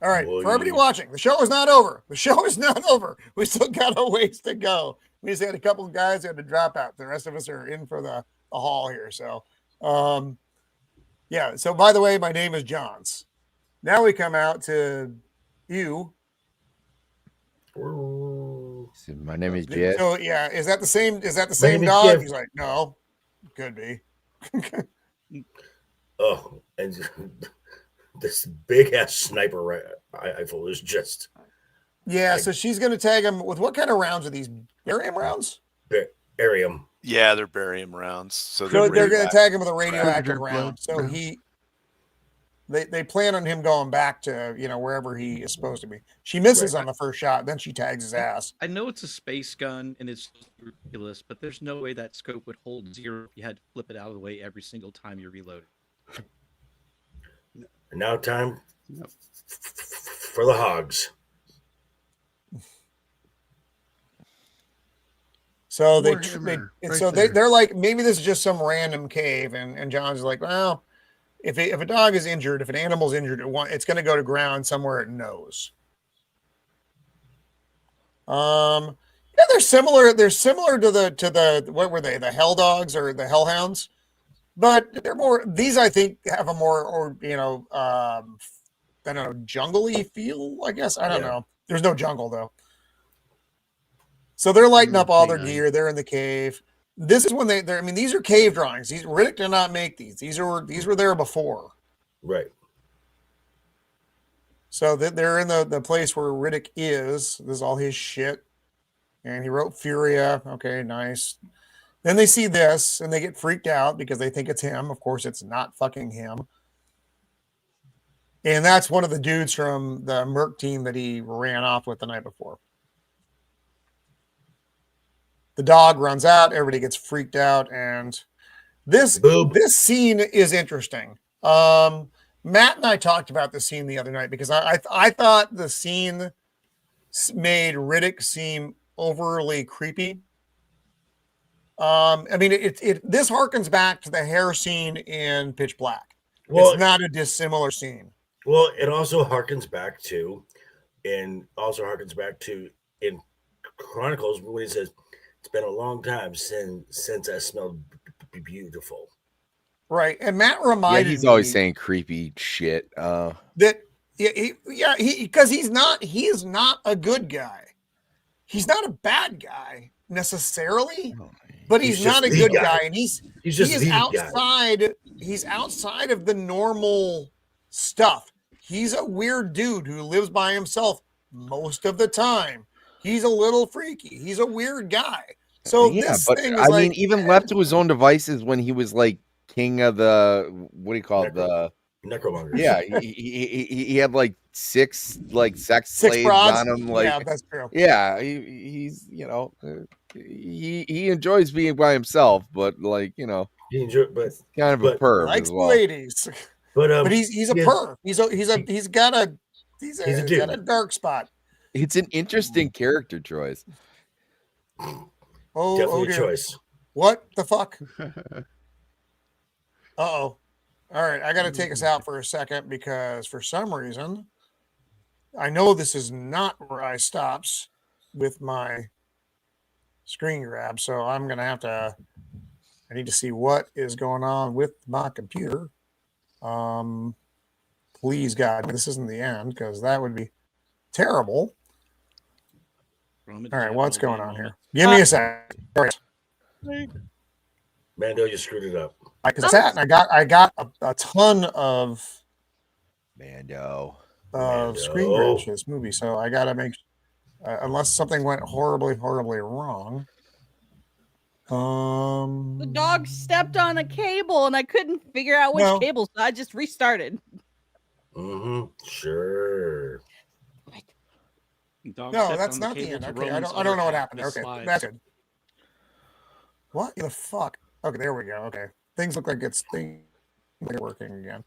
All right, for everybody watching, the show is not over. The show is not over. We still got a ways to go. We just had a couple of guys who had to drop out. The rest of us are in for the haul here. So, yeah. So, by the way, my name is Johns. Now we come out to you. My name is Jet. So, yeah, is that the same? Is that the same dog? He's like, no, could be. Oh, and this big ass sniper rifle is just. Yeah, so she's going to tag him with what kind of rounds are these? Barium rounds? Barium. Yeah, they're barium rounds. So they're going to tag him with a radioactive Blood round. So rounds. they plan on him going back to wherever he is supposed to be. She misses on the first shot, then she tags his ass. I know it's a space gun and it's ridiculous, but there's no way that scope would hold 0 if you had to flip it out of the way every single time you reload it. And now time for the hogs. So they're like, maybe this is just some random cave, and John's like, well, if a dog is injured, if an animal's injured, it's going to go to ground somewhere it knows. Yeah, they're similar. They're similar to the what were they? The hell dogs or the hellhounds, but they're more. These I think have a more I don't know, jungle-y feel. I guess I don't know. There's no jungle though. So they're lighting up all their gear. They're in the cave. This is when they're. I mean, these are cave drawings. Riddick did not make these. These were there before. Right. So they're in the place where Riddick is. This is all his shit. And he wrote Furia. Okay, nice. Then they see this and they get freaked out because they think it's him. Of course, it's not fucking him. And that's one of the dudes from the merc team that he ran off with the night before. The dog runs out. Everybody gets freaked out. And this scene is interesting. Matt and I talked about the scene the other night because I thought the scene made Riddick seem overly creepy. I mean, this harkens back to the hair scene in Pitch Black. Well, it's not a dissimilar scene. Well, it also harkens back to in Chronicles when he says, "It's been a long time since I smelled beautiful." Right, and Matt reminded me. He's always saying creepy shit. Because he is not a good guy. He's not a bad guy necessarily, but he's not a good guy, and he is outside. Guy. He's outside of the normal stuff. He's a weird dude who lives by himself most of the time. He's a little freaky. He's a weird guy. So mean, even left to his own devices when he was like king of the the Necromongers. Yeah, he had like six sex slaves on him. Like, yeah, that's true. Yeah, he's he enjoys being by himself, but he enjoys, but kind of a perv likes as well. Ladies, but he's a perv. He's got a dark spot. It's an interesting character choice. Definitely a choice. What the fuck? Uh-oh. All right, I got to take us out for a second because for some reason, I know this is not where I stops with my screen grab. So I'm gonna have to. I need to see what is going on with my computer. Please God, this isn't the end because that would be terrible. Roman, All did right, you what's have an going okay on moment? here? Give me a second. All right. Mando, you screwed it up. I sat and I got a ton of Mando. screen grabs for this movie, so I gotta make unless something went horribly wrong. The dog stepped on a cable and I couldn't figure out which No. cable, so I just restarted. Sure. Dog No, stepped that's on not the cable end. to Okay, Roman's I don't know what other happened. half, the Okay, slides. that's good. What the fuck? Okay, there we go. Okay, things look like it's working again.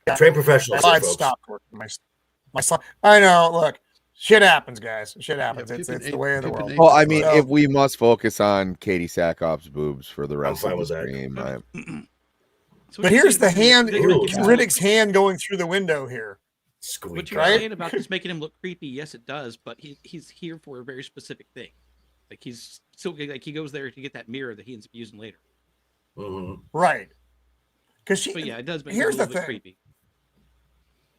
Yeah, Train professionals, slides folks. stopped working. My slide. I know. Look, shit happens, guys. Shit happens. Yeah, it's Pippin the way of the Pippin world. ate Well, the I mean, slide. if we must focus on Katie Sackhoff's boobs for the rest fine of the with that. stream, So But what you're here's the saying about hand, Riddick making him look- Riddick's hand going through the window here. What you're right? saying about this making him look creepy, yes, it does, but he's here for a very specific thing. Like he's so like he goes there to get that mirror that he ends up using later. Right. Because But yeah, it does make here's him a the little bit thing.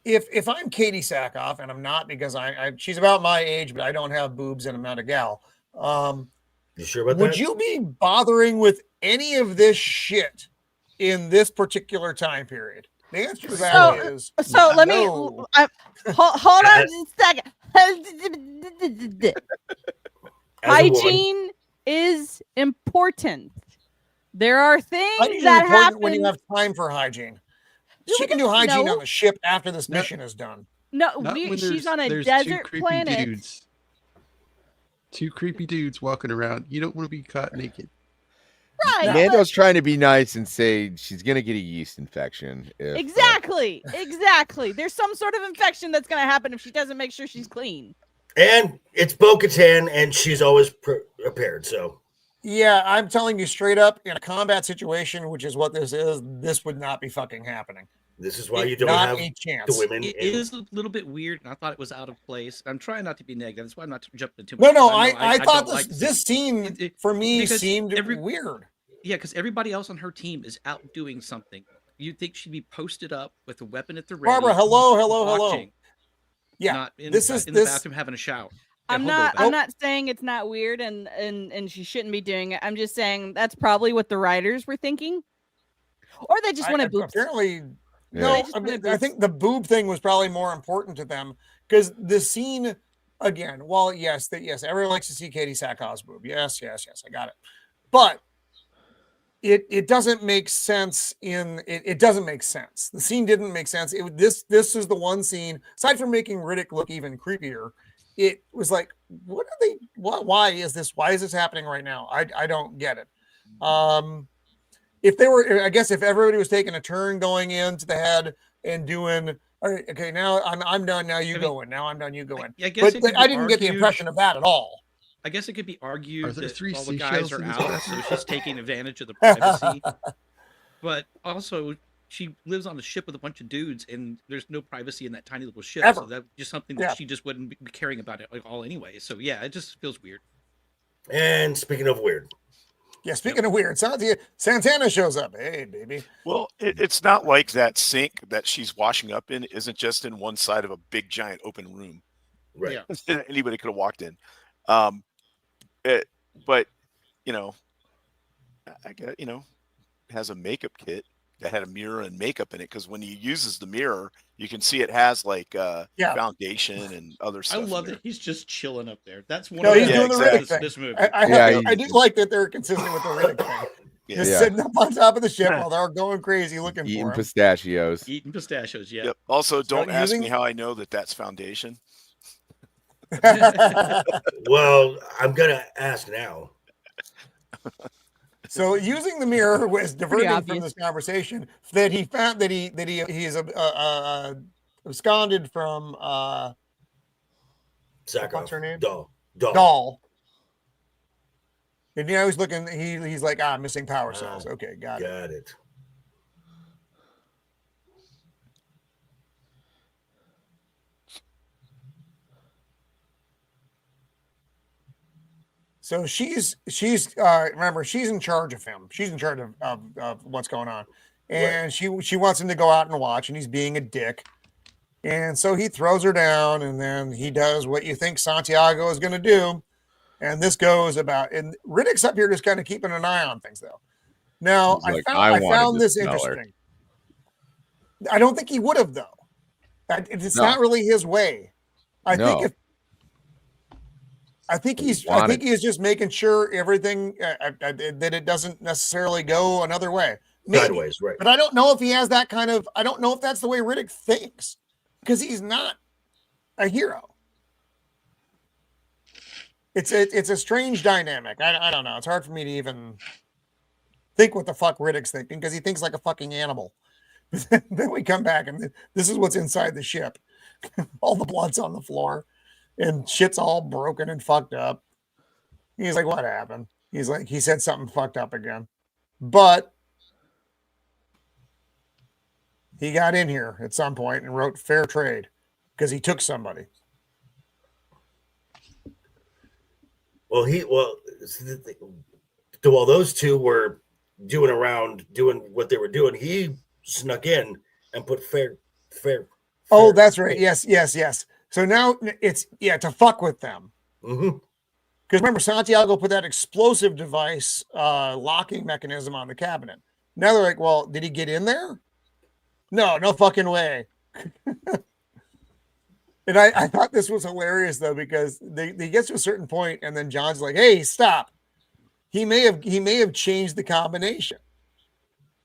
creepy. If I'm Katie Sackhoff, and I'm not because she's about my age, but I don't have boobs and I'm not a gal. You sure about would that? you be bothering with any of this shit in this particular time period? The answer to that is So let me no. hold on a second. Hygiene is important. There are things Hygiene that is important happen when you have time for hygiene. She can do hygiene on the ship after this mission is done. No, Not when she's on a there's desert two creepy planet. dudes. Two creepy dudes walking around. You don't want to be caught naked. Right. Mando's trying to be nice and say she's gonna get a yeast infection. If, Exactly. There's some sort of infection that's going to happen if she doesn't make sure she's clean. And it's Bo-Katan, and she's always prepared. So, yeah, I'm telling you straight up, in a combat situation, which is what this is, this would not be fucking happening. This is why you don't not have a chance. the women. It is a little bit weird, and I thought it was out of place. I'm trying not to be negative. That's why I'm not jumping too much. No, I thought don't like this scene for me seemed weird. Yeah, because everybody else on her team is out doing something. You'd think she'd be posted up with a weapon at the ready. Barbara, hello. watching, Yeah, not in, this the, is in this. the bathroom having a shower. I'm not saying it's not weird and she shouldn't be doing it. I'm just saying that's probably what the writers were thinking. Or they just wanted boobs. Apparently, no, I think the boob thing was probably more important to them because the scene again, while yes, everyone likes to see Katie Sackhoff's boob. Yes, I got it. But it doesn't make sense it doesn't make sense. The scene didn't make sense. This is the one scene, aside from making Riddick look even creepier, it was like, why is this happening right now? I don't get it. If they were, I guess if everybody was taking a turn going into the head and doing, all right, okay, now I'm done, now you go in. Now I'm done, you go in. I guess but I didn't get the impression of that at all. I guess it could be argued there that 3 all the guys seashells are in this out, bathroom? so she's taking advantage of the privacy. But also, she lives on a ship with a bunch of dudes, and there's no privacy in that tiny little ship. Ever. So that's just something that she just wouldn't be caring about it like all anyway. So yeah, it just feels weird. And speaking of weird. Yeah, speaking of weird, Santana shows up. Hey, baby. Well, it's not like that sink that she's washing up in isn't just in one side of a big giant open room. Right. Yeah. Anybody could have walked in. But I get it has a makeup kit that had a mirror and makeup in it because when he uses the mirror, you can see it has like foundation and other stuff. I love that he's just chilling up there. That's one. No, of he's doing the Riddick thing. This movie. I do like that they're consistent with the Riddick thing. Just sitting up on top of the ship while they're going crazy looking eating for him. pistachios. Eating pistachios, yeah. Yep. Also, don't ask using- me how I know that that's foundation. Well, I'm gonna ask now. So using the mirror was diverting from this conversation that he found that he is absconded from what's her name? Doll. And he's looking. He's like missing power cells. Okay, got it. So she's remember, she's in charge of him. She's in charge of what's going on. And she wants him to go out and watch, and he's being a dick. And so he throws her down, and then he does what you think Santiago is going to do. And this goes about, and Riddick's up here just kind of keeping an eye on things, though. Now, I found this interesting. I don't think he would have, though. It's not really his way. I think he's just making sure everything that it doesn't necessarily go another way. Sideways, right? But I don't know if he has that kind of. I don't know if that's the way Riddick thinks, because he's not a hero. It's a strange dynamic. I don't know. It's hard for me to even think what the fuck Riddick's thinking, because he thinks like a fucking animal. Then we come back and this is what's inside the ship. All the blood's on the floor and shit's all broken and fucked up. He's like, what happened? He's like, he said something fucked up again. But he got in here at some point and wrote fair trade because he took somebody. Well, while those two were doing what they were doing, he snuck in and put fair. Oh, that's right. Yes. So now it's to fuck with them. Mm-hmm. Because remember, Santiago put that explosive device locking mechanism on the cabinet. Now they're like, well, did he get in there? No fucking way. And I thought this was hilarious, though, because they get to a certain point and then John's like, hey, stop. He may have changed the combination.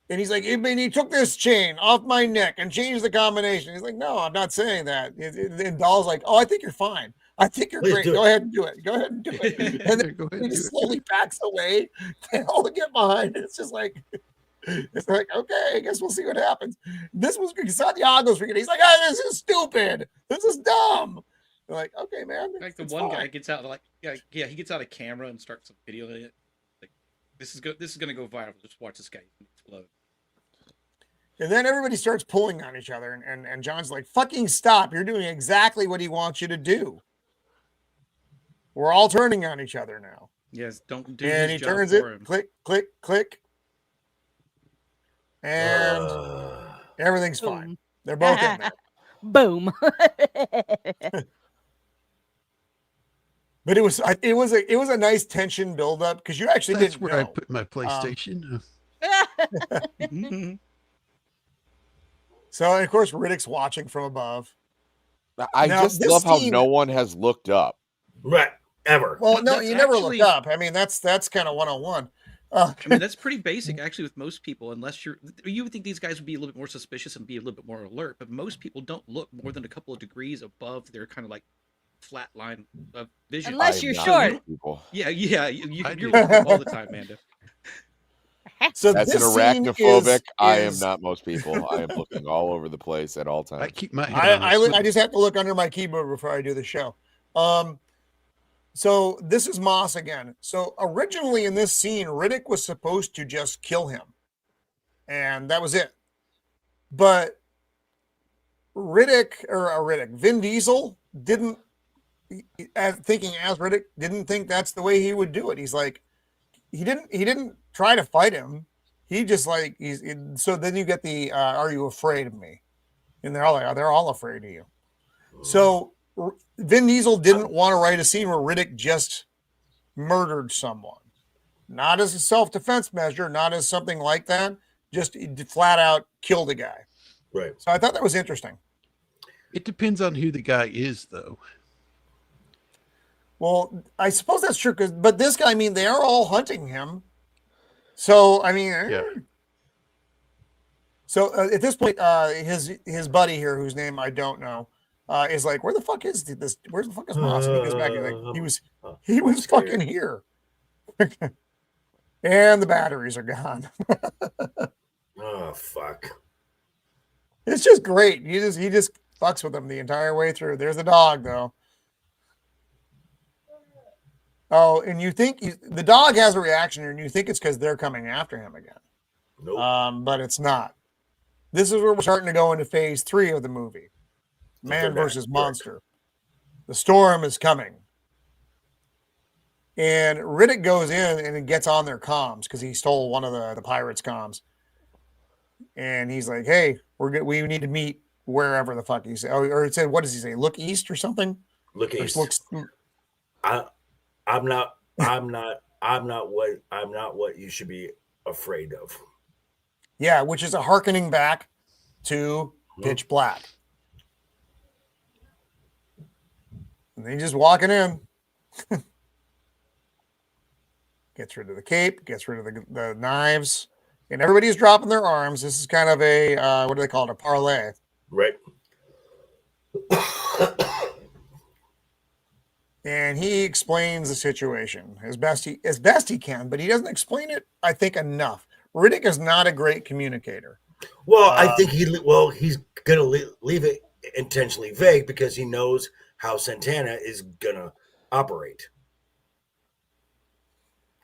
And he's like, he took this chain off my neck and changed the combination. He's like, no, I'm not saying that. And Dahl's like, oh, I think you're fine. I think you're great. Go ahead and do it. Go ahead and do it. And then he just slowly backs away. They all get behind. It's just like, okay, I guess we'll see what happens. This was Santiago's freaking. He's like, oh, this is stupid. This is dumb. They're like, okay, man. Like the one guy gets out, like, he gets out a camera and starts videoing it. Like, this is gonna go viral. Just watch this guy explode. And then everybody starts pulling on each other, and John's like, fucking stop. You're doing exactly what he wants you to do. We're all turning on each other now. Yes, don't do and his he job turns for it, him. click, click, click. And everything's fine. They're both in there. Boom. But it was a nice tension buildup because you actually That's didn't where know. I put my PlayStation. So, of course, Riddick's watching from above. I just love how no one has looked up. Right. Ever. Well, no, you never looked up. I mean, that's kind of 101. I mean, that's pretty basic, actually, with most people, unless you would think these guys would be a little bit more suspicious and be a little bit more alert, but most people don't look more than a couple of degrees above their kind of like flat line of vision. Unless you're short. Yeah, you're looking all the time, Amanda. So that's an arachnophobic. I am not most people. I am looking all over the place at all times. I keep my I just have to look under my keyboard before I do the show. So this is Moss again. So originally in this scene, Riddick was supposed to just kill him. And that was it. But Vin Diesel didn't think that's the way he would do it. He's like, he didn't try to fight him. He just like, so then you get the, are you afraid of me? And they're all afraid of you. So Vin Diesel didn't want to write a scene where Riddick just murdered someone. Not as a self-defense measure, not as something like that. Just flat out killed a guy. Right. So I thought that was interesting. It depends on who the guy is, though. Well, I suppose that's true. But this guy, I mean, they are all hunting him. So, I mean, yeah. So at this point, his buddy here, whose name I don't know, is like, where the fuck is this? Where the fuck is Moss? And he goes back and like, he was fucking here. And the batteries are gone. Oh fuck! It's just great. He just fucks with them the entire way through. There's the dog though. Oh, and you think the dog has a reaction here, and you think it's because they're coming after him again. Nope. But it's not. This is where we're starting to go into phase 3 of the movie. Man versus monster. The storm is coming. And Riddick goes in and gets on their comms because he stole one of the pirates' comms. And he's like, "Hey, we need to meet wherever the fuck he said." Or it said, "What does he say? Look east or something?" Look Or east. looks. I'm not what you should be afraid of. Yeah, which is a hearkening back to Pitch Black. And then he's just walking in. Gets rid of the cape, gets rid of the knives, and everybody's dropping their arms. This is kind of a, what do they call it? A parlay. Right. And he explains the situation as best he can, but he doesn't explain it, I think, enough. Riddick is not a great communicator. Well, I think he's gonna leave it intentionally vague because he knows how Santana is gonna operate.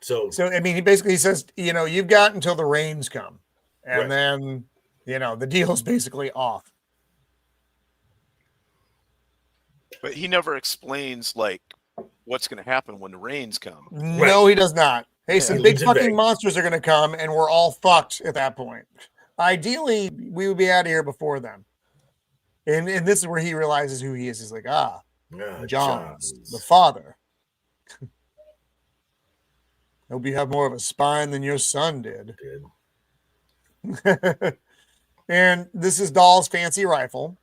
So I mean, he basically says, you've got until the rains come, and Right. then, the deal's basically off. But he never explains like what's going to happen when the rains come. No, he does not. Hey, some he big leaves it fucking vague. monsters are going to come, and we're all fucked at that point. Ideally, we would be out of here before them. And this is where he realizes who he is. He's like, John's the father. Hope you have more of a spine than your son did. And this is Dahl's fancy rifle.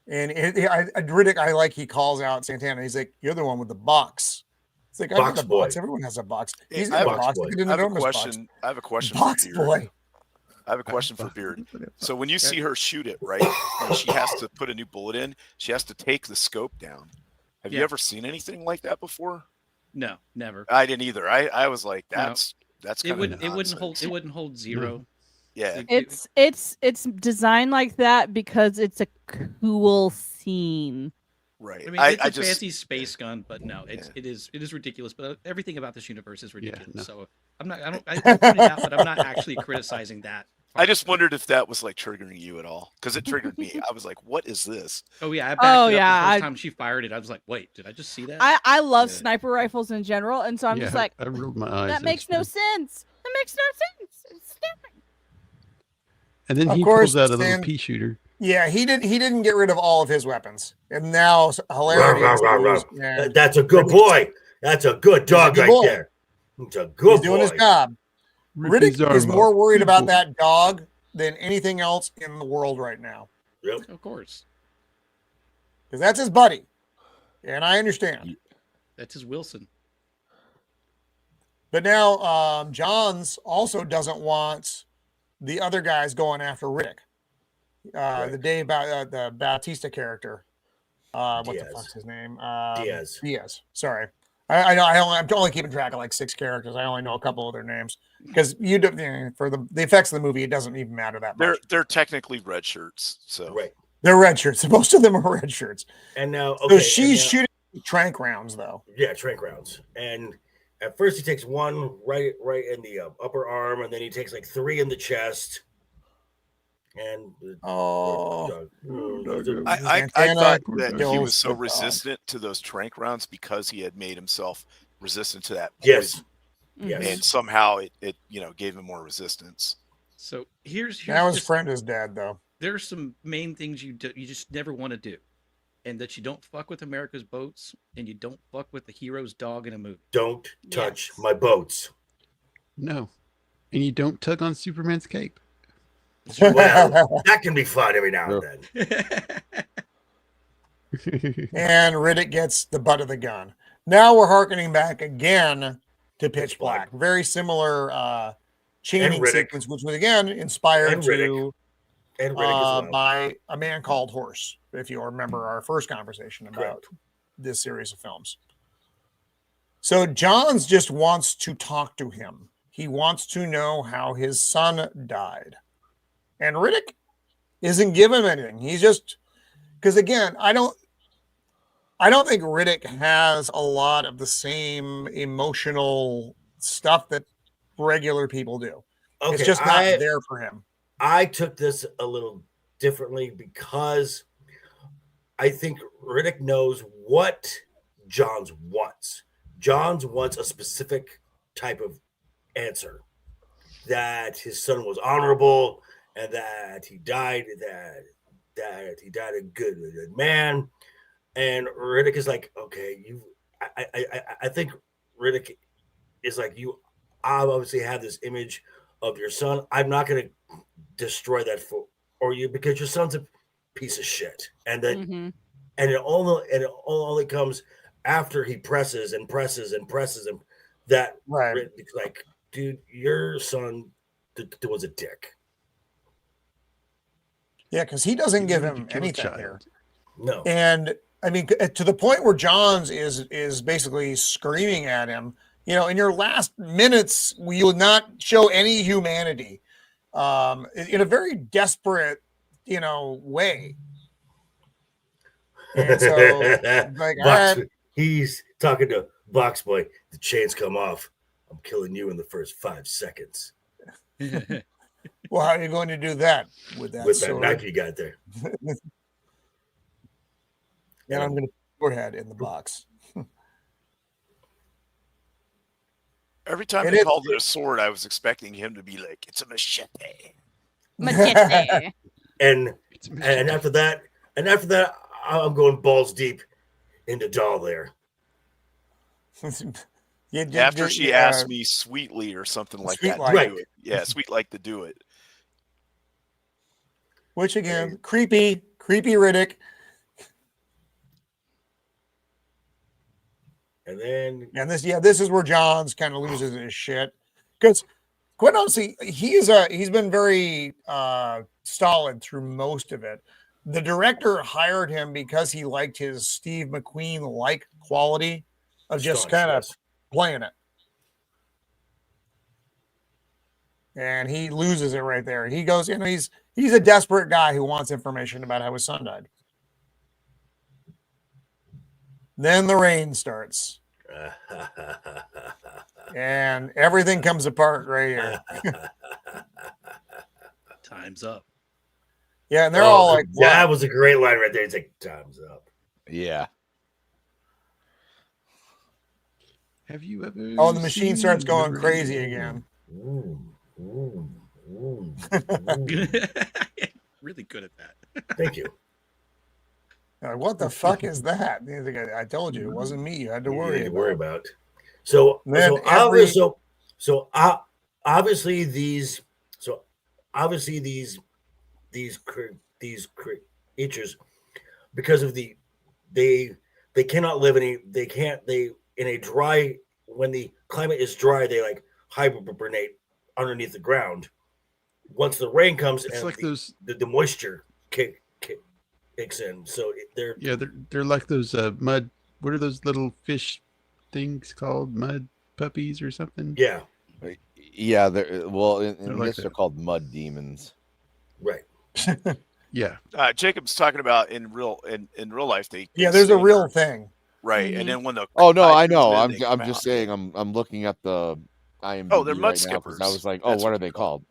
And Riddick, I like, he calls out Santana. He's like, "You're the one with the box." It's like, I got Box the boy. box. Everyone has a box. Hey, He's I got have a a box. boy. Look at an I have a enormous question. I have a question Box for Beard. boy. I have a question for Beard. So when you see her shoot it, right, and she has to put a new bullet in, she has to take the scope down. Have you Yeah. ever seen anything like that before? No, never. I didn't either. I was like, No. that's It kind would of it wouldn't hold zero. Yeah. It's designed like that because it's a cool scene. Right. I mean, it's a fancy space gun, but no, it is ridiculous. But everything about this universe is ridiculous. no. So I point it out, but I'm not actually criticizing that. I just wondered if that was like triggering you at all, because it triggered me. I was like, "What is this?" Oh yeah, I backed it up the I- first time she fired it. I was like, "Wait, did I just see that?" I love Yeah. sniper rifles in general, and so I'm just like, I rolled my eyes. that makes no sense. That makes no sense. It's stupid. And then Of he course, pulls out a little Stan- pea shooter. Yeah, he didn't get rid of all of his weapons. And now hilarity Rah, rah, rah, ensues, and That's a good boy. That's a good dog good right boy. there. It's a good he's doing his boy. job. Rip his Riddick is arm more off. worried about People. that dog than anything else in the world right now. Yep. Of course, Because that's his buddy. And I understand. that's his Wilson. But now Johns also doesn't want the other guys going after Riddick. The the Bautista character. What the Diaz. fuck's his name? Diaz. Sorry. I know. I'm only keeping track of like 6 characters. I only know a couple of their names because for the effects of the movie, it doesn't even matter that much. They're technically red shirts, so Right. They're red shirts. Most of them are red shirts. And now, So okay. she's and now- shooting trank rounds though. Yeah, trank rounds. And at first he takes one right in the upper arm, and then he takes like 3 in the chest. And Oh, I Santana thought that he kills was so the dog. resistant to those trank rounds because he had made himself resistant to that yes, poison, yes. and somehow it gave him more resistance. So here's Now his just- friend is dead though. There's some main things you just never want to do, and that you don't fuck with America's boats, and you don't fuck with the hero's dog in a movie. Don't touch Yes. my boats. No. And you don't tug on Superman's cape. Well, that can be fun every now and then. And Riddick gets the butt of the gun. Now we're hearkening back again to Pitch Black. Very similar chaining Riddick. sequence, which was again inspired And Riddick. to And Riddick as well. by A Man Called Horse, if you remember our first conversation about Correct. this series of films. So Johns just wants to talk to him. He wants to know how his son died. And Riddick isn't giving him anything. He's just, because again, I don't think Riddick has a lot of the same emotional stuff that regular people do. Okay, It's just not there for him. I took this a little differently because I think Riddick knows what Johns wants. Johns wants a specific type of answer, that his son was honorable and that he died a good man. And Riddick is like, okay, I think Riddick is like, you obviously have this image of your son. I'm not going to destroy that for you because your son's a piece of shit. And that Mm-hmm. and it only comes after he presses and that Right. Riddick's like, dude, your son was a dick. Yeah, because he doesn't You give need to him kill a anything child. here. No. And I mean, to the point where Johns is basically screaming at him. You know, in your last minutes, you will not show any humanity, in a very desperate, way. And so, like, Box, all right, he's talking to Box Boy. The chains come off. I'm killing you in the first 5 seconds well, how are you going to do that with that with that sword? knife you got there. And I'm going to put your head in the box. Every time It they is- called it a sword, I was expecting him to be like, "It's a machete." Machete. And It's and after that, I'm going balls deep into doll there. After she asked me sweetly or something like that, Sweet-like. to do it. Yeah, sweet like to do it. Which again, creepy Riddick. And then And this is where Johns kind of loses his shit. Because quite honestly, he's been very stolid through most of it. The director hired him because he liked his Steve McQueen-like quality of just Staunch, kind of yes. playing it. And he loses it right there. He goes, he's a desperate guy who wants information about how his son died. Then the rain starts. And everything comes apart right here. Time's up. Yeah, and they're all like, that what? was a great line right there. It's like, time's up. Yeah. Have you ever? Oh, the machine starts seen going the crazy rain? again. Really good at that. Thank you. Like, what the fuck is that? He's like, I told you it wasn't me. You had to You worry need to about. worry about. So Then obviously these creatures, because of they cannot live in a dry, when the climate is dry, they like hibernate underneath the ground. Once the rain comes, It's and like those. the moisture kicks in, so they're They're like those mud. What are those little fish things called? Mud puppies or something? yeah, Yeah, well, in They're like this, that. they're called mud demons. right. Yeah. Jacob's talking about in real life. They there's a stay real there, thing. right, Mhm. and then when the Oh no, tide I comes know. in, I'm they I'm come just out. saying. I'm looking at the IMDb Oh, they're mud right now because I skippers. was like, oh, That's what what are they're they called?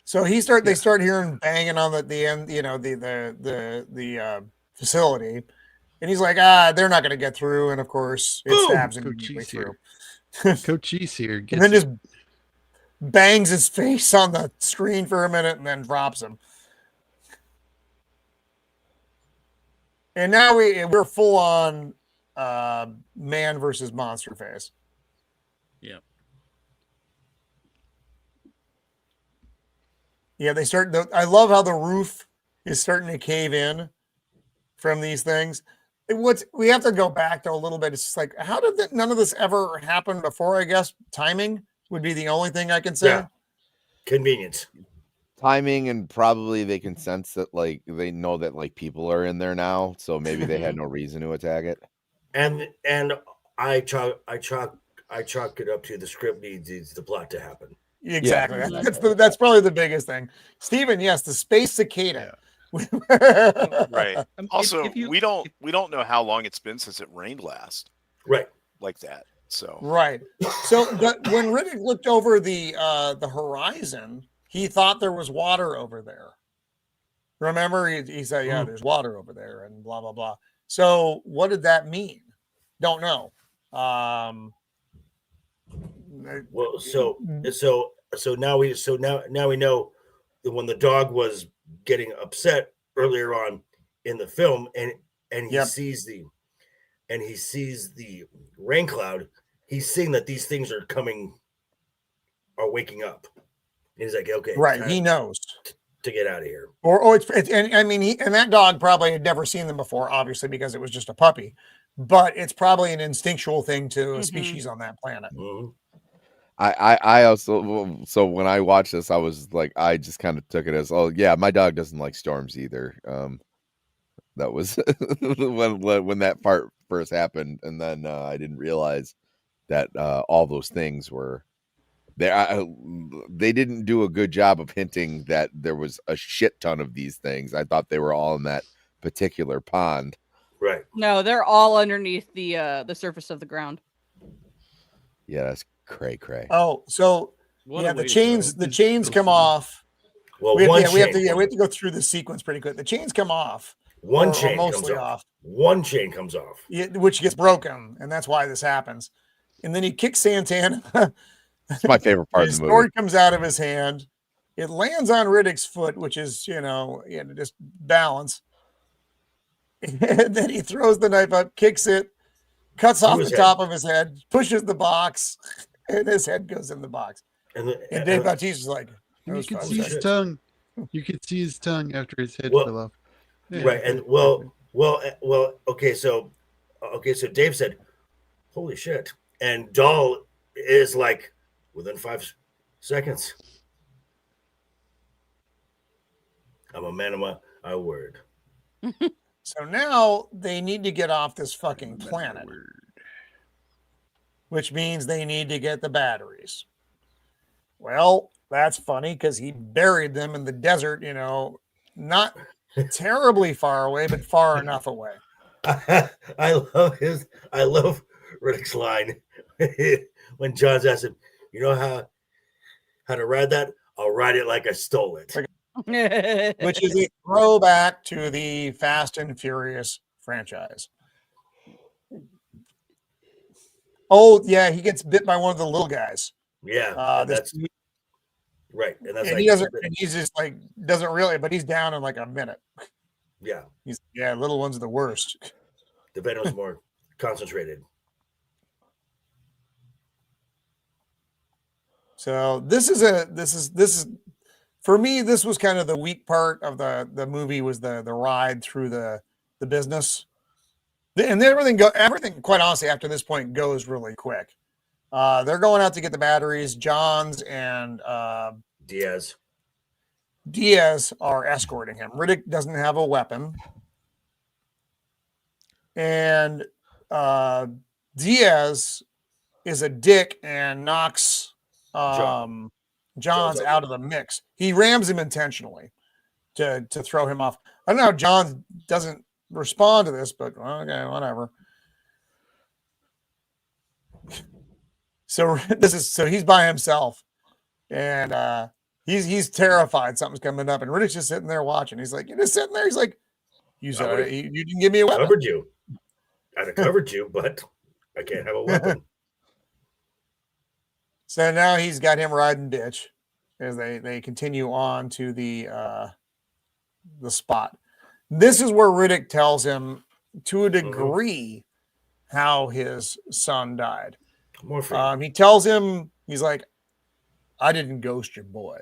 So they start hearing banging on the end, the facility, and he's like, they're not going to get through, and of course it Boom! stabs him Coach immediately Cheese through, here. Coach Cheese here and gets then it. just bangs his face on the screen for a minute, and then drops him. And now we're full on man versus monster phase. Yeah. Yeah, I love how the roof is starting to cave in from these things. We have to go back to a little bit. It's just like, how did none of this ever happen before? I guess timing would be the only thing I can say. Yeah. Convenience. Timing, and probably they can sense that, like, they know that like people are in there now, so maybe they had no reason to attack it. And I chalk it up to the script needs the plot to happen. Exactly. Yeah, That's probably the biggest thing. Steven, yes, the space cicada. Right. Also, if you- we don't know how long it's been since it rained last, Right. like that. So Right. So, but when Riddick looked over the horizon, he thought there was water over there. Remember, he said, "Yeah, there's water over there," and blah blah blah. So what did that mean? Don't know. Well, so now we know that when the dog was getting upset earlier on in the film, and he Yep. sees the rain cloud, he's seeing that these things are waking up. And he's like, okay, right, he knows to get out of here. Or it's and I mean, and that dog probably had never seen them before, obviously, because it was just a puppy. But it's probably an instinctual thing to a species on that planet. Mm-hmm. I also, so when I watched this, I was like, I just kind of took it as, oh yeah, my dog doesn't like storms either. That was when that part first happened, and then I didn't realize that all those things were there. They didn't do a good job of hinting that there was a shit ton of these things. I thought they were all in that particular pond. Right. No, they're all underneath the surface of the ground. Yeah, that's cray. Oh, so What yeah, a the way to chains come off. Well, we have to go through the sequence pretty quick. The chains come off. One or chain mostly comes off. off. One chain comes off. Yeah, which gets broken, and that's why this happens. And then he kicks Santana. It's my favorite part of His the movie. sword comes out of his hand. It lands on Riddick's foot, which is, just balance. And then he throws the knife up, kicks it, cuts off the top of his head, pushes the box, and his head goes in the box. And Dave Bautista's like, you can see his tongue. You could see his tongue after his head fell off. Yeah. Right, and okay, so Dave said, "Holy shit!" And Dahl is like, within 5 seconds, I'm a man of my word. So now they need to get off this fucking planet, which means they need to get the batteries. Well, that's funny because he buried them in the desert, not terribly far away, but far enough away. I love Riddick's line when John's asked him, "You know how to ride that? I'll ride it like I stole it." Which is a throwback to the Fast and Furious franchise. Oh yeah, he gets bit by one of the little guys. Yeah, that's right, and that's he doesn't. And he's just like doesn't really, but he's down in like a minute. Yeah, little ones are the worst. The venom's more concentrated. So this is for me. This was kind of the weak part of the movie was the ride through the business, and everything quite honestly after this point goes really quick. They're going out to get the batteries. Johns and Diaz are escorting him. Riddick doesn't have a weapon. And Diaz is a dick and knocks Johns out of the mix. He rams him intentionally to throw him off. I don't know how Johns doesn't respond to this, but okay, whatever. So he's by himself, and he's terrified something's coming up, and Riddick's just sitting there watching. He's like, you're just sitting there. He's like, you didn't give me a weapon. I'd have covered you, but I can't have a weapon. So now he's got him riding bitch as they continue on to the spot. This is where Riddick tells him to a degree how his son died. He tells him, he's like, I didn't ghost your boy.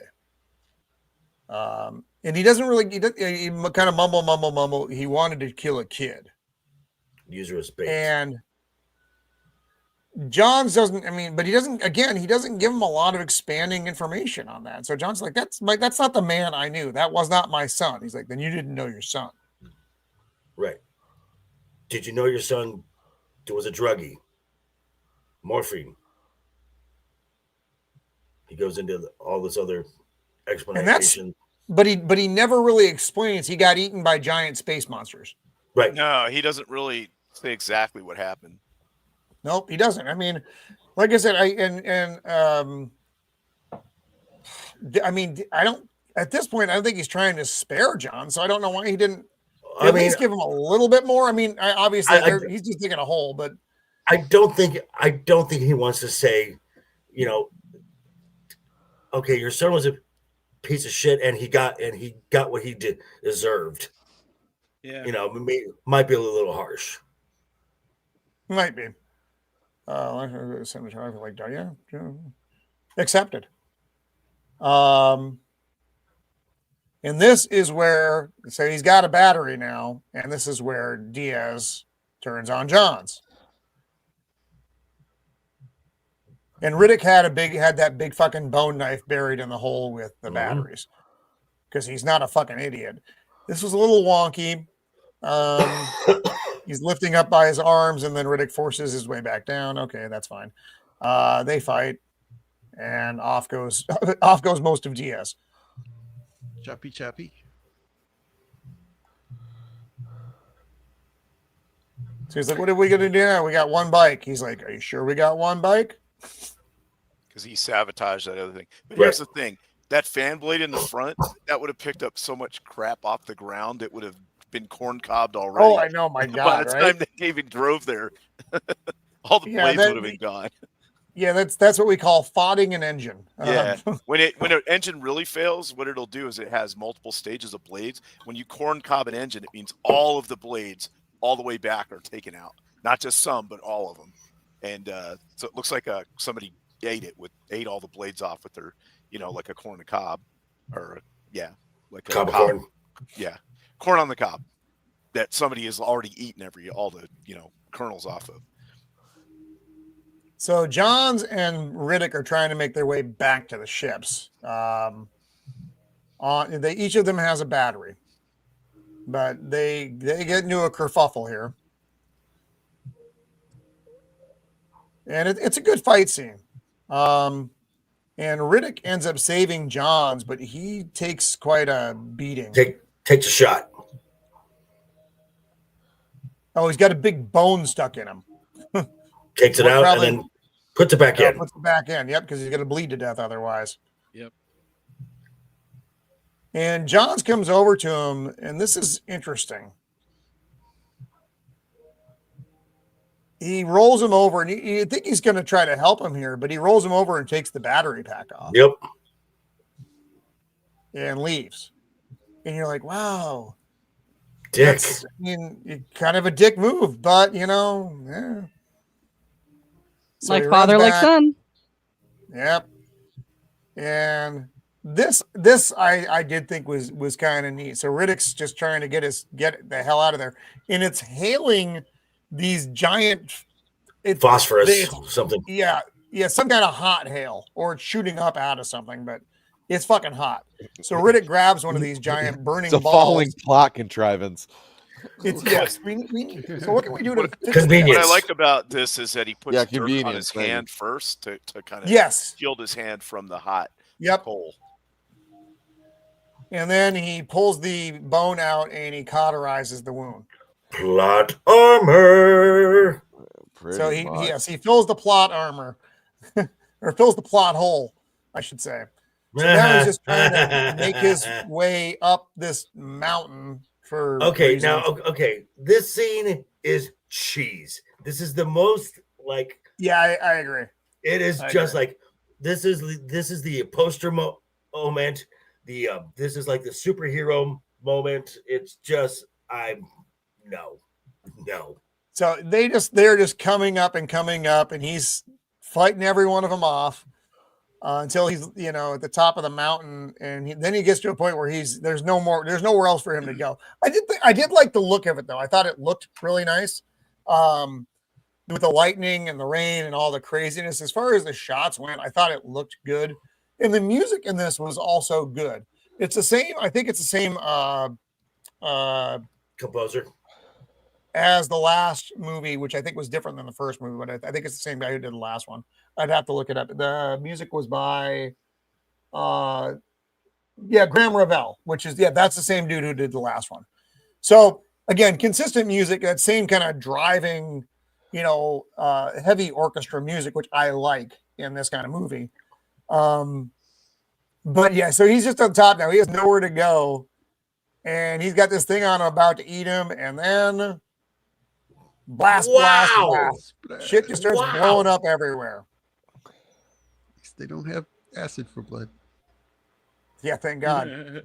And he doesn't really, he kind of mumble. He wanted to kill a kid. Use her as bait. And Johns doesn't, but he doesn't give him a lot of expanding information on that. So John's like, that's not the man I knew. That was not my son. He's like, then you didn't know your son. Right. Did you know your son was a druggie? Morphine. He goes into all this other explanation. But he never really explains he got eaten by giant space monsters. Right. No, he doesn't really say exactly what happened. Nope, he doesn't. Like I said, I don't at this point, I don't think he's trying to spare John, so I don't know why he didn't At least give him a little bit more. I mean, obviously he's just digging a hole, but I don't think he wants to say, okay, your son was a piece of shit, and he got what he deserved. Yeah. Might be a little harsh. Might be. Cinematography, like, yeah, accepted. And this is where, so he's got a battery now, and this is where Diaz turns on Johns. And Riddick had that big fucking bone knife buried in the hole with the batteries, because he's not a fucking idiot. This was a little wonky. He's lifting up by his arms, and then Riddick forces his way back down. Okay, that's fine. They fight, and off goes most of Diaz. Choppy, choppy. So he's like, "What are we gonna do now? We got one bike." He's like, "Are you sure we got one bike?" Because he sabotaged that other thing. But here's the thing: that fan blade in the front, that would have picked up so much crap off the ground, it would have been corn cobbed already. Oh, I know, my God! By the time they even drove there, all the blades would have been gone. Yeah, that's what we call fodding an engine. Yeah, when an engine really fails, what it'll do is it has multiple stages of blades. When you corn cob an engine, it means all of the blades all the way back are taken out, not just some, but all of them. And so it looks like somebody ate all the blades off with their, like a corn on the cob, or like a cob. Corn. Yeah, corn on the cob that somebody has already eaten all the kernels off of. So Johns and Riddick are trying to make their way back to the ships. Each of them has a battery, but they get into a kerfuffle here, and it's a good fight scene. And Riddick ends up saving Johns, but he takes quite a beating. Takes a shot. Oh, he's got a big bone stuck in him. Takes it out and then puts it back in. Puts it back in, yep, because he's going to bleed to death otherwise. Yep. And Johns comes over to him, and this is interesting. He rolls him over, and you think he's going to try to help him here, but he rolls him over and takes the battery pack off. Yep. And leaves. And you're like, wow. Dick. Kind of a dick move, but, yeah. So like father, like son. Yep. And this I did think was kind of neat. So Riddick's just trying to get the hell out of there, and it's hailing these giant phosphorus something. Yeah, some kind of hot hail, or it's shooting up out of something, but it's fucking hot. So Riddick grabs one of these giant burning balls. Falling plot contrivance. It's yes. So what can we do to convenience? What I like about this is that he puts dirt on his hand first to kind of shield his hand from the hot coal. And then he pulls the bone out and he cauterizes the wound. Plot armor. So he fills the plot armor, or fills the plot hole, I should say. So now he's just trying to make his way up this mountain. This scene is cheese. This is the most like. Yeah, I agree. It is just like this is the poster moment. This is like the superhero moment. It's just no. So they're just coming up, and he's fighting every one of them off until he's at the top of the mountain, and then he gets to a point where there's nowhere else for him to go. I did like the look of it though. I thought it looked really nice, with the lightning and the rain and all the craziness. As far as the shots went, I thought it looked good, and the music in this was also good. It's the same. I think it's the same composer as the last movie, which I think was different than the first movie, but I think it's the same guy who did the last one. I'd have to look it up. The music was by Graham Revell, which is that's the same dude who did the last one. So again, consistent music, that same kind of driving, heavy orchestra music, which I like in this kind of movie. But yeah, so he's just on top now. He has nowhere to go. and he's got this thing on about to eat him, and then blast, Wow. blast. Shit just starts blowing up everywhere. At least they don't have acid for blood. Yeah, thank God.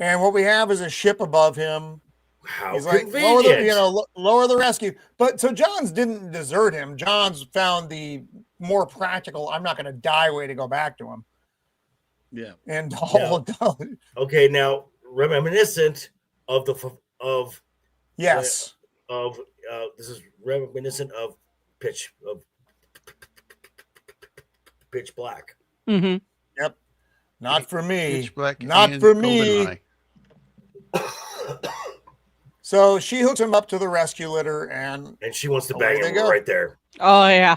And what we have is a ship above him. How He's like, convenient. lower the rescue. But so Johns didn't desert him. Johns found the more practical, I'm not going to die way to go back to him. Yeah. And Okay, now reminiscent of yes, this is reminiscent of Pitch Black. Mm-hmm. Yep. Not for me. Pitch Black Not and for me. GoldenEye. So she hooks him up to the rescue litter, and she wants to away bang they him go. right there. Oh yeah.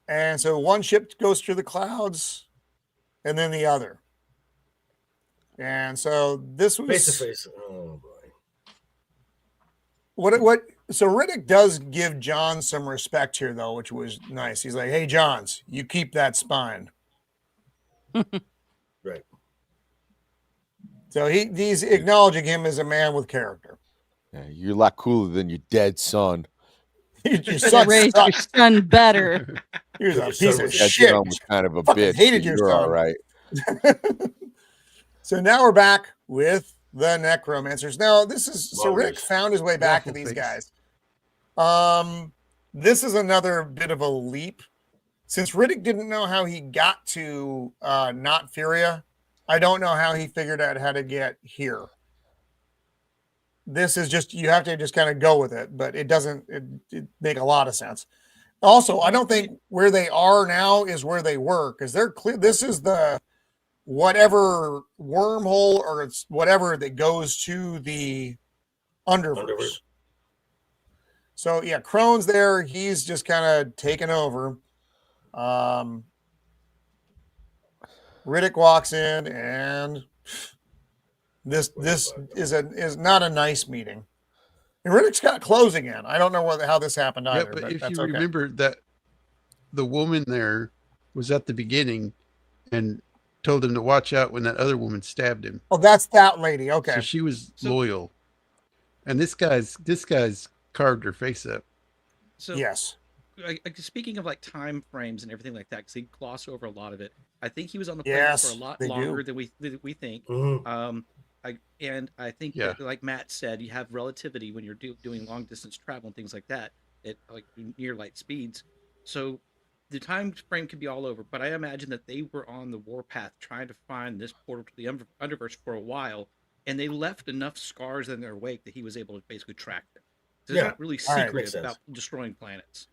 And so one ship goes through the clouds, and then the other. And so this was Face to face. Oh boy. What? So Riddick does give John some respect here, though, which was nice. He's like, "Hey, Johns, you keep that spine." Right. So he's acknowledging him as a man with character. Yeah, you're a lot cooler than your dead son. Your son Raise your son better. He was a Your piece son of was- That shit. son was kind of a Fucking bitch. hated but your you're son. all right. So now we're back with the Necromancers. Now this is so Rick Mongers. found his way back to Waffle these face. guys. This is another bit of a leap. Since Riddick didn't know how he got to not Furia, I don't know how he figured out how to get here. This is just, you have to just kind of go with it, but it doesn't it make a lot of sense. Also, I don't think where they are now is where they were, because they're clear. This is the whatever wormhole or it's whatever that goes to the Underverse. So yeah, Crone's there. He's just kind of taken over. Riddick walks in, and this is not a nice meeting. And Riddick's got clothes again. I don't know how this happened Yeah, either. but if that's you okay. remember that the woman there was at the beginning and told him to watch out when that other woman stabbed him. Oh, that's that lady. Okay. So she was loyal. And this guy's carved her face up. So yes. Speaking of like time frames and everything like that, because they gloss over a lot of it. I think he was on the Yes, planet for a lot they longer do. than we think. Mhm. I think that, like Matt said, you have relativity when you're doing long distance travel and things like that at like near light speeds. So the time frame could be all over. But I imagine that they were on the warpath trying to find this portal to the Underverse for a while, and they left enough scars in their wake that he was able to basically track them. So they're not really All right, secret makes sense. about destroying planets.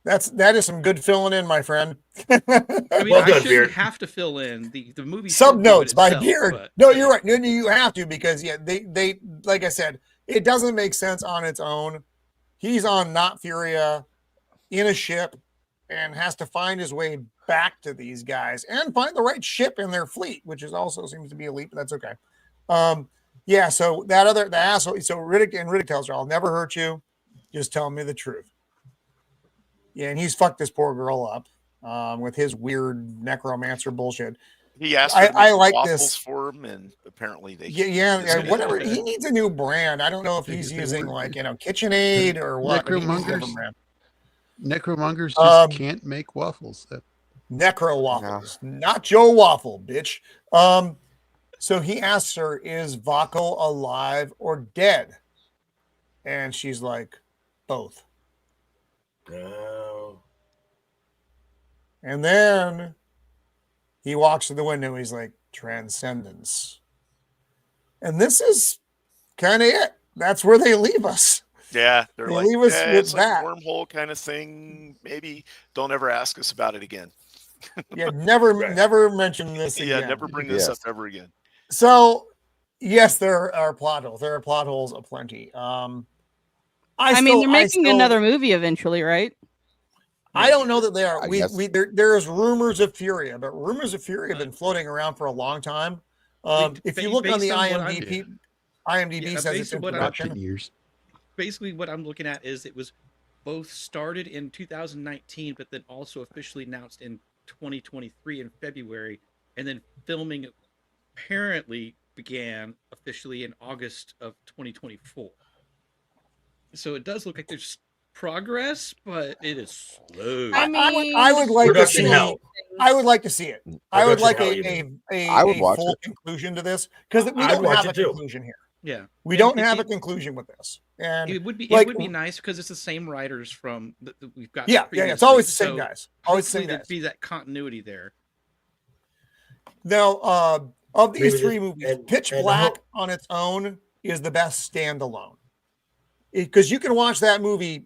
That is some good filling in, my friend. I mean, Well I done, shouldn't Beard. have to fill in the movie. Sub notes by itself, Beard. but- No, you're right. No, you have to, because they like I said, it doesn't make sense on its own. He's on not Furia in a ship and has to find his way back to these guys and find the right ship in their fleet, which is also seems to be elite, but that's okay. Yeah, so the asshole, so Riddick tells her, "I'll never hurt you. Just tell me the truth." Yeah, and he's fucked this poor girl up with his weird necromancer bullshit. He asked her to I make like waffles this. for him, and apparently they Whatever. He needs a new brand. I don't know if he's using like KitchenAid or what. but he needs a different brand. Necromongers just can't make waffles. Necro waffles, not Joe Waffle, bitch. So he asks her, "Is Vaco alive or dead?" And she's like, "Both." No. And then he walks to the window. He's like, "Transcendence." And this is kind of it. That's where they leave us. Yeah, they're They like, leave us yeah, with it's like that. a wormhole kind of thing. Maybe don't ever ask us about it again. Yeah, never Right. mention this again. Yeah, never bring this up ever again. So, yes, there are plot holes. There are plot holes aplenty. I mean, they're making another movie eventually, right? I don't know that they are. I guess. There's rumors of Furia, but rumors of Furia have been floating around for a long time. If you look on the IMDb, IMDb says it's in production. Years. Basically, what I'm looking at is it was both started in 2019, but then also officially announced in 2023 in February, and then filming apparently began officially in August of 2024. So it does look like there's progress, but it is slow. I would like to Production see. hell. I would like to see it. I would like Production hell, you I would a watch full it. conclusion to this because we I'd don't watch have a it too. conclusion here. Yeah, We and don't have a conclusion with this, and it would be nice because it's the same writers from that we've got. Yeah. It's always the previously, same so guys. Always the hopefully same there'd guys. be that continuity there. Now, of these Maybe three this- movies, and- Pitch and Black how- on its own is the best standalone because you can watch that movie.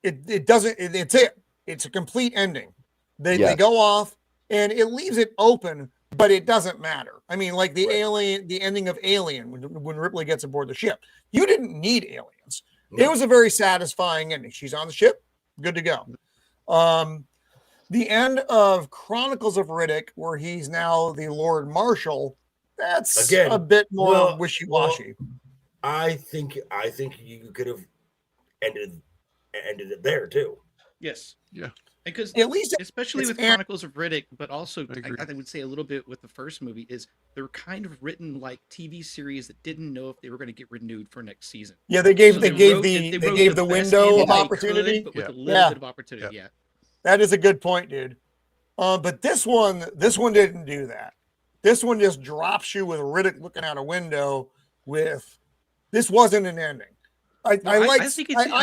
It doesn't. It's it. It's a complete ending. They Yes. go off and it leaves it open, but it doesn't matter. I mean, like the Alien, the ending of Alien when Ripley gets aboard the ship. You didn't need aliens. No. It was a very satisfying ending. She's on the ship, good to go. The end of Chronicles of Riddick, where he's now the Lord Marshal, that's Again, a bit more well, wishy-washy. I think you could have ended it there too. Yes. Yeah. Because At least especially it's with an- Chronicles of Riddick, but also I agree. I would say a little bit with the first movie is they're kind of written like TV series that didn't know if they were going to get renewed for next season. Yeah, they gave So they wrote- gave they the wrote window best of ending they could, opportunity. but with Yeah. a little Yeah. bit of opportunity. Yeah. That is a good point, dude. But this one didn't do that. This one just drops you with Riddick looking out a window. This wasn't an ending. I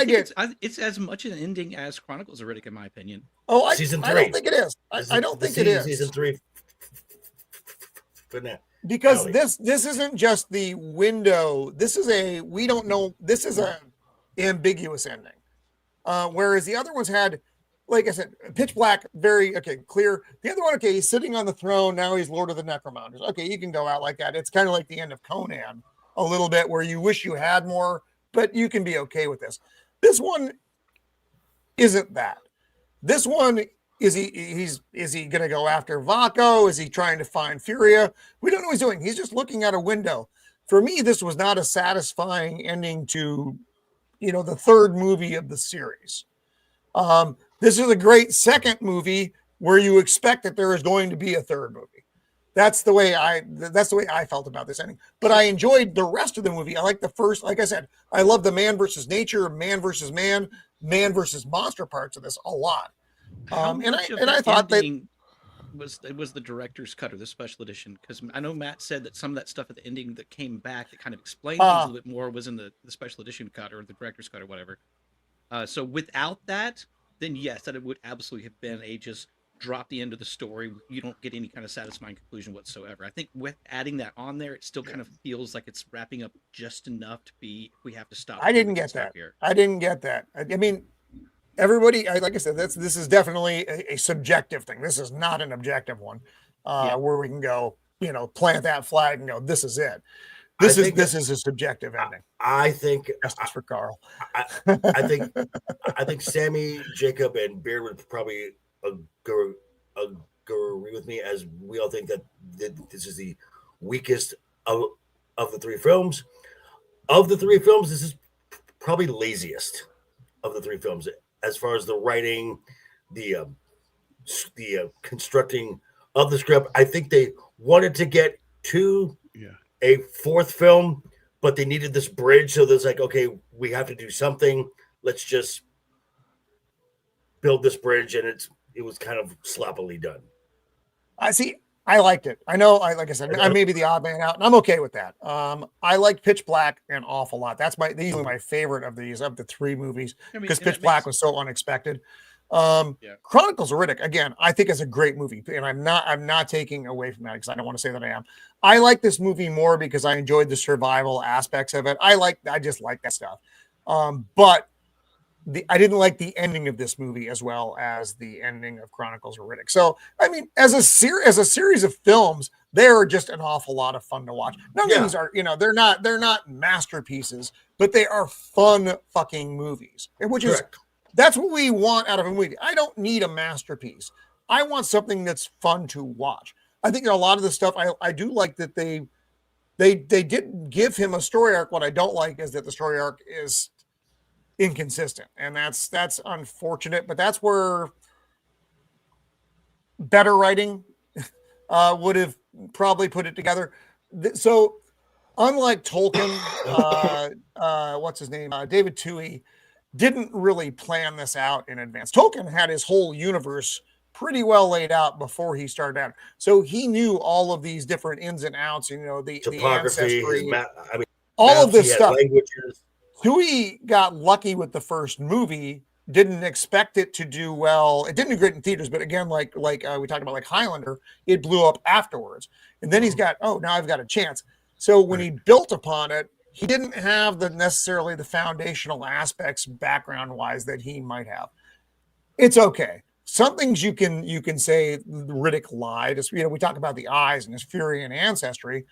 get. It's as much an ending as Chronicles of Riddick, in my opinion. Oh, I Season I don't 3. think it is. I don't think it is. Season 3. Because Alley. this isn't just the window. This is a we don't know. This is a ambiguous ending. Whereas the other ones had, like I said, Pitch Black, very clear. The other one, he's sitting on the throne now. He's Lord of the Necromongers. Okay, you can go out like that. It's kind of like the end of Conan a little bit, where you wish you had more, but you can be okay with this. This one isn't that. This one is he going to go after Vaco? Is he trying to find Furia? We don't know what he's doing. He's just looking out a window. For me, this was not a satisfying ending to, the third movie of the series. This is a great second movie where you expect that there is going to be a third movie. That's the way I felt about this ending. But I enjoyed the rest of the movie. I like the first, like I said, I love the man versus nature, man versus man, man versus monster parts of this a lot. And I thought that was the director's cut or the special edition, because I know Matt said that some of that stuff at the ending that came back that kind of explained things a little bit more was in the special edition cut or the director's cut or whatever. So without that, then yes, that it would absolutely have been a just drop the end of the story. You don't get any kind of satisfying conclusion whatsoever. I think with adding that on there, it still kind of feels like it's wrapping up just enough to be, we have to stop. I didn't get that. Here. I didn't get that. I mean, everybody, like I said, this is definitely a subjective thing. This is not an objective one where we can go, plant that flag and go, this is it. This is a subjective ending. I think justice for Carl. I think Sammy, Jacob, and Beard would probably agree with me, as we all think that this is the weakest of the three films. Of the three films, this is probably the laziest of the three films as far as the writing, the constructing of the script. I think they wanted to get to a fourth film, but they needed this bridge, so there's like, okay, we have to do something. Let's just build this bridge, and it was kind of sloppily done. I liked it. I know, like I said, I may be the odd man out, and I'm okay with that. I like Pitch Black an awful lot. That's easily my favorite of the three movies, because Pitch Black was so unexpected. Chronicles of Riddick, again, I think is a great movie, and I'm not taking away from that, because I don't want to say that I am. I like this movie more because I enjoyed the survival aspects of it. I just like that stuff. But I didn't like the ending of this movie as well as the ending of Chronicles of Riddick. So, I mean, as a series of films, they are just an awful lot of fun to watch. None of these are, they're not masterpieces, but they are fun fucking movies, which is that's what we want out of a movie. I don't need a masterpiece. I want something that's fun to watch. I think a lot of the stuff I do like that they didn't give him a story arc. What I don't like is that the story arc is inconsistent, and that's unfortunate, but that's where better writing would have probably put it together. So unlike Tolkien, what's his name? David Toohey didn't really plan this out in advance. Tolkien had his whole universe pretty well laid out before he started out. So he knew all of these different ins and outs, the topography, ancestry, all of this stuff. Languages. Toohey got lucky with the first movie, didn't expect it to do well. It didn't do great in theaters, but again, like we talked about, like Highlander, it blew up afterwards. And then he's got, now I've got a chance. So when he built upon it, he didn't have necessarily the foundational aspects background wise that he might have. It's okay. Some things you can say Riddick lied. We talk about the eyes and his fury and ancestry.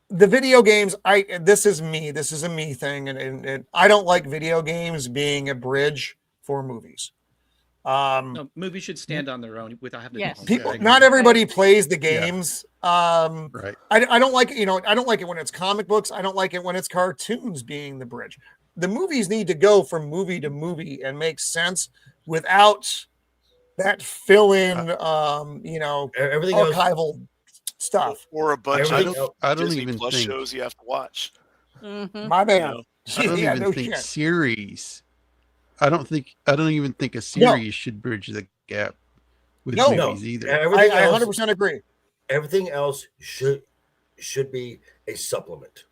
The video games, this is a me thing, and I don't like video games being a bridge for movies. No, movies should stand on their own without having to not everybody plays the games. Right. I don't like it, I don't like it when it's comic books. I don't like it when it's cartoons being the bridge. The movies need to go from movie to movie and make sense without that fill-in everything archival stuff. Or a bunch of I don't Disney even Plus think shows you have to watch. My man. I don't even think series. I don't even think a series should bridge the gap with movies either. I 100% agree. Everything else should be a supplement,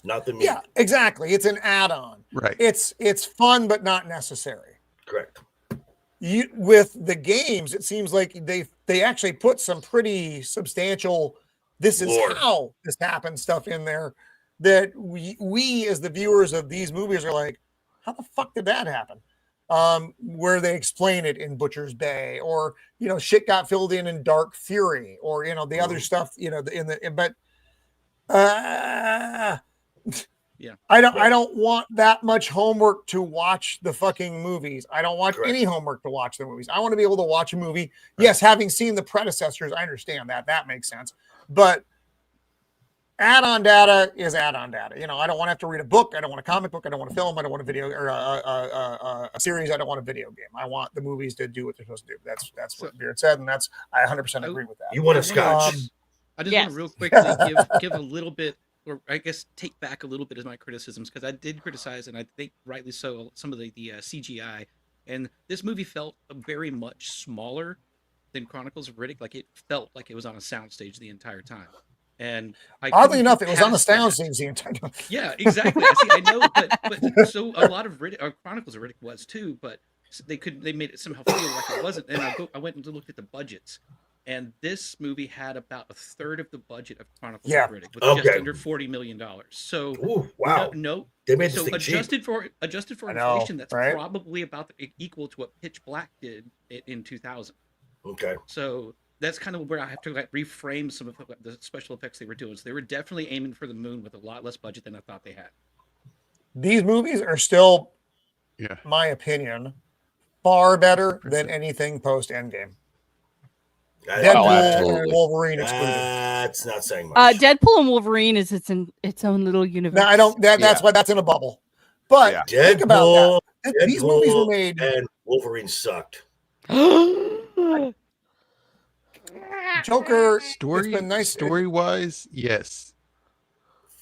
not the movie. Yeah, exactly. It's an add-on. Right. It's fun but not necessary. Correct. With the games, it seems like they actually put some pretty substantial this is Lord. How this happened stuff in there that we as the viewers of these movies are like, how the fuck did that happen? Where they explain it in Butcher's Bay, or shit got filled in Dark Fury, or the other stuff, yeah. I don't want that much homework to watch the fucking movies. I don't want any homework to watch the movies. I want to be able to watch a movie. Yes, having seen the predecessors, I understand that makes sense. But add-on data is add-on data. I don't want to have to read a book. I don't want a comic book. I don't want a film. I don't want a video or a series. I don't want a video game. I want the movies to do what they're supposed to do. That's what Beard said, and I 100% agree with that. You want a scotch? I just want to real quickly give a little bit, or I guess take back a little bit of my criticisms, because I did criticize, and I think rightly so, some of the CGI. And this movie felt very much smaller than Chronicles of Riddick. Like, it felt like it was on a soundstage the entire time. And oddly enough, it was on the soundstage the entire time. Yeah, exactly. I know, but so a lot of Chronicles of Riddick was too, but they made it somehow feel like it wasn't. And I went and looked at the budgets, and this movie had about a third of the budget of Chronicles of Riddick, with just under $40 million. So wow, no, they made so adjusted for inflation, that's probably about equal to what Pitch Black did in 2000. Okay, so that's kind of where I have to reframe some of the special effects they were doing. So they were definitely aiming for the moon with a lot less budget than I thought they had. These movies are still, my opinion, far better than anything post Endgame. Deadpool and Wolverine excluded. That's not saying much. Deadpool and Wolverine is its own little universe. No, I don't. That's why that's in a bubble. But think about that. These movies were made, and Wolverine sucked. Joker story wise, yes.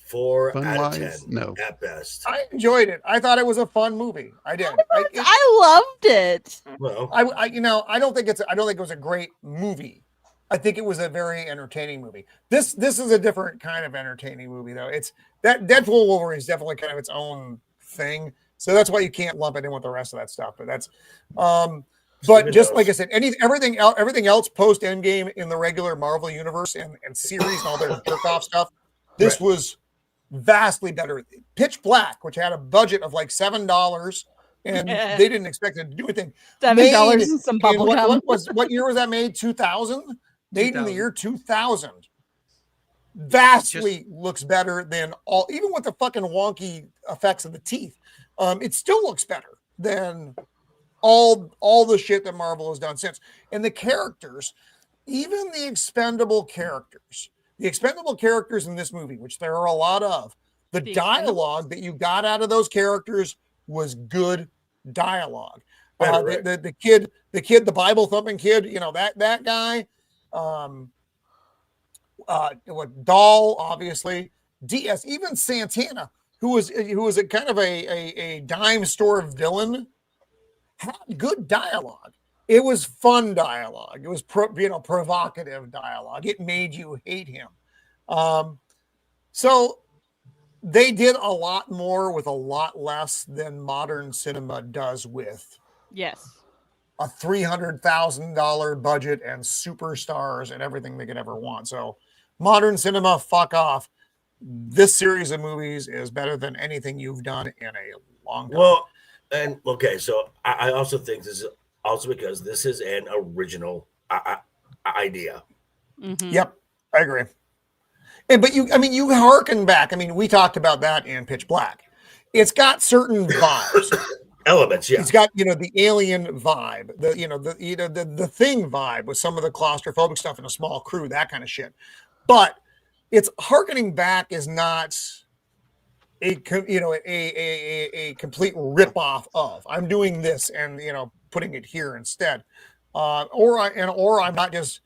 4 Fun out of wise, 10 no. at best. I enjoyed it. I thought it was a fun movie. I did. I loved it. Well, I don't think it was a great movie. I think it was a very entertaining movie. This is a different kind of entertaining movie, though. It's that Deadpool Wolverine is definitely kind of its own thing. So that's why you can't lump it in with the rest of that stuff. But that's but just like I said, everything else post Endgame in the regular Marvel universe and series and all their jerk off stuff, this was vastly better. Pitch Black, which had a budget of like $7, and they didn't expect it to do anything. $7 and some bubble gum. What year was that made? 2000? Made in the year 2000. Vastly looks better than even with the fucking wonky effects of the teeth. It still looks better than all the shit that Marvel has done since. And the characters, even the expendable characters in this movie, which there are a lot of, the dialogue that you got out of those characters was good dialogue. The kid, the Bible thumping kid, that guy, Dahl, obviously, DS, even Santana, who was a kind of a dime store villain, had good dialogue. It was fun dialogue. It was provocative dialogue. It made you hate him. So they did a lot more with a lot less than modern cinema does with Yes. a $300,000 budget and superstars and everything they could ever want. So modern cinema, fuck off. This series of movies is better than anything you've done in a long time. Well, and okay, so I also think this is also because this is an original idea. Mhm. Yep, I agree. But you harken back. I mean, we talked about that in Pitch Black. It's got certain vibes. Elements, yeah. It's got the alien vibe, the thing vibe with some of the claustrophobic stuff in a small crew, that kind of shit. But it's harkening back is not a complete ripoff of. I'm doing this and putting it here instead, or I'm not just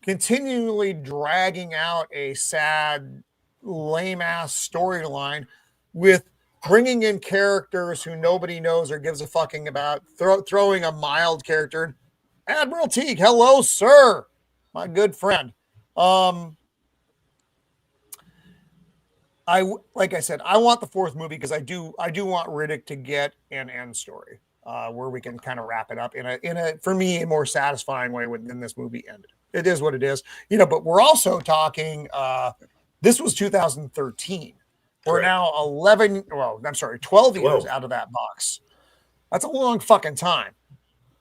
continually dragging out a sad, lame ass storyline with bringing in characters who nobody knows or gives a fucking about, throwing a mild character. Admiral Teague, hello, sir, my good friend. Like I said, I want the fourth movie because I do want Riddick to get an end story where we can kind of wrap it up in a for me a more satisfying way than this movie ended. It is what it is, but we're also talking. This was 2013. We're now 12 years out of that box. That's a long fucking time.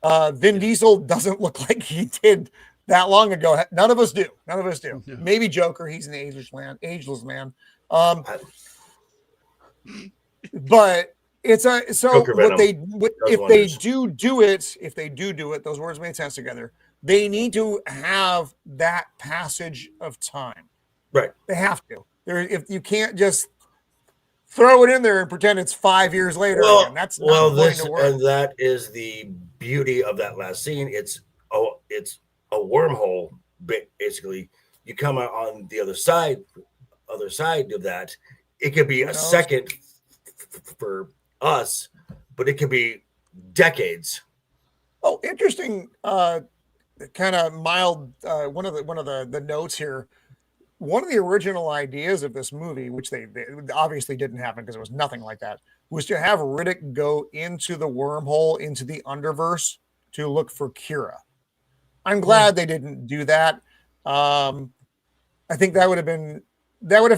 Vin Diesel doesn't look like he did that long ago. None of us do. No. Maybe Joker. He's an ageless man. But it's if they do it, those words made sense together. They need to have that passage of time. Right. They have to. If you can't just throw it in there and pretend it's 5 years later again. That's not going to work. And that is the beauty of that last scene. It's a wormhole. Basically, you come out on the other side of that. It could be a second for us, but it could be decades. Oh, interesting. Kind of mild. One of the notes here. One of the original ideas of this movie, which they obviously didn't happen because it was nothing like that, was to have Riddick go into the wormhole, into the underverse to look for Kira. I'm glad they didn't do that. I think that would have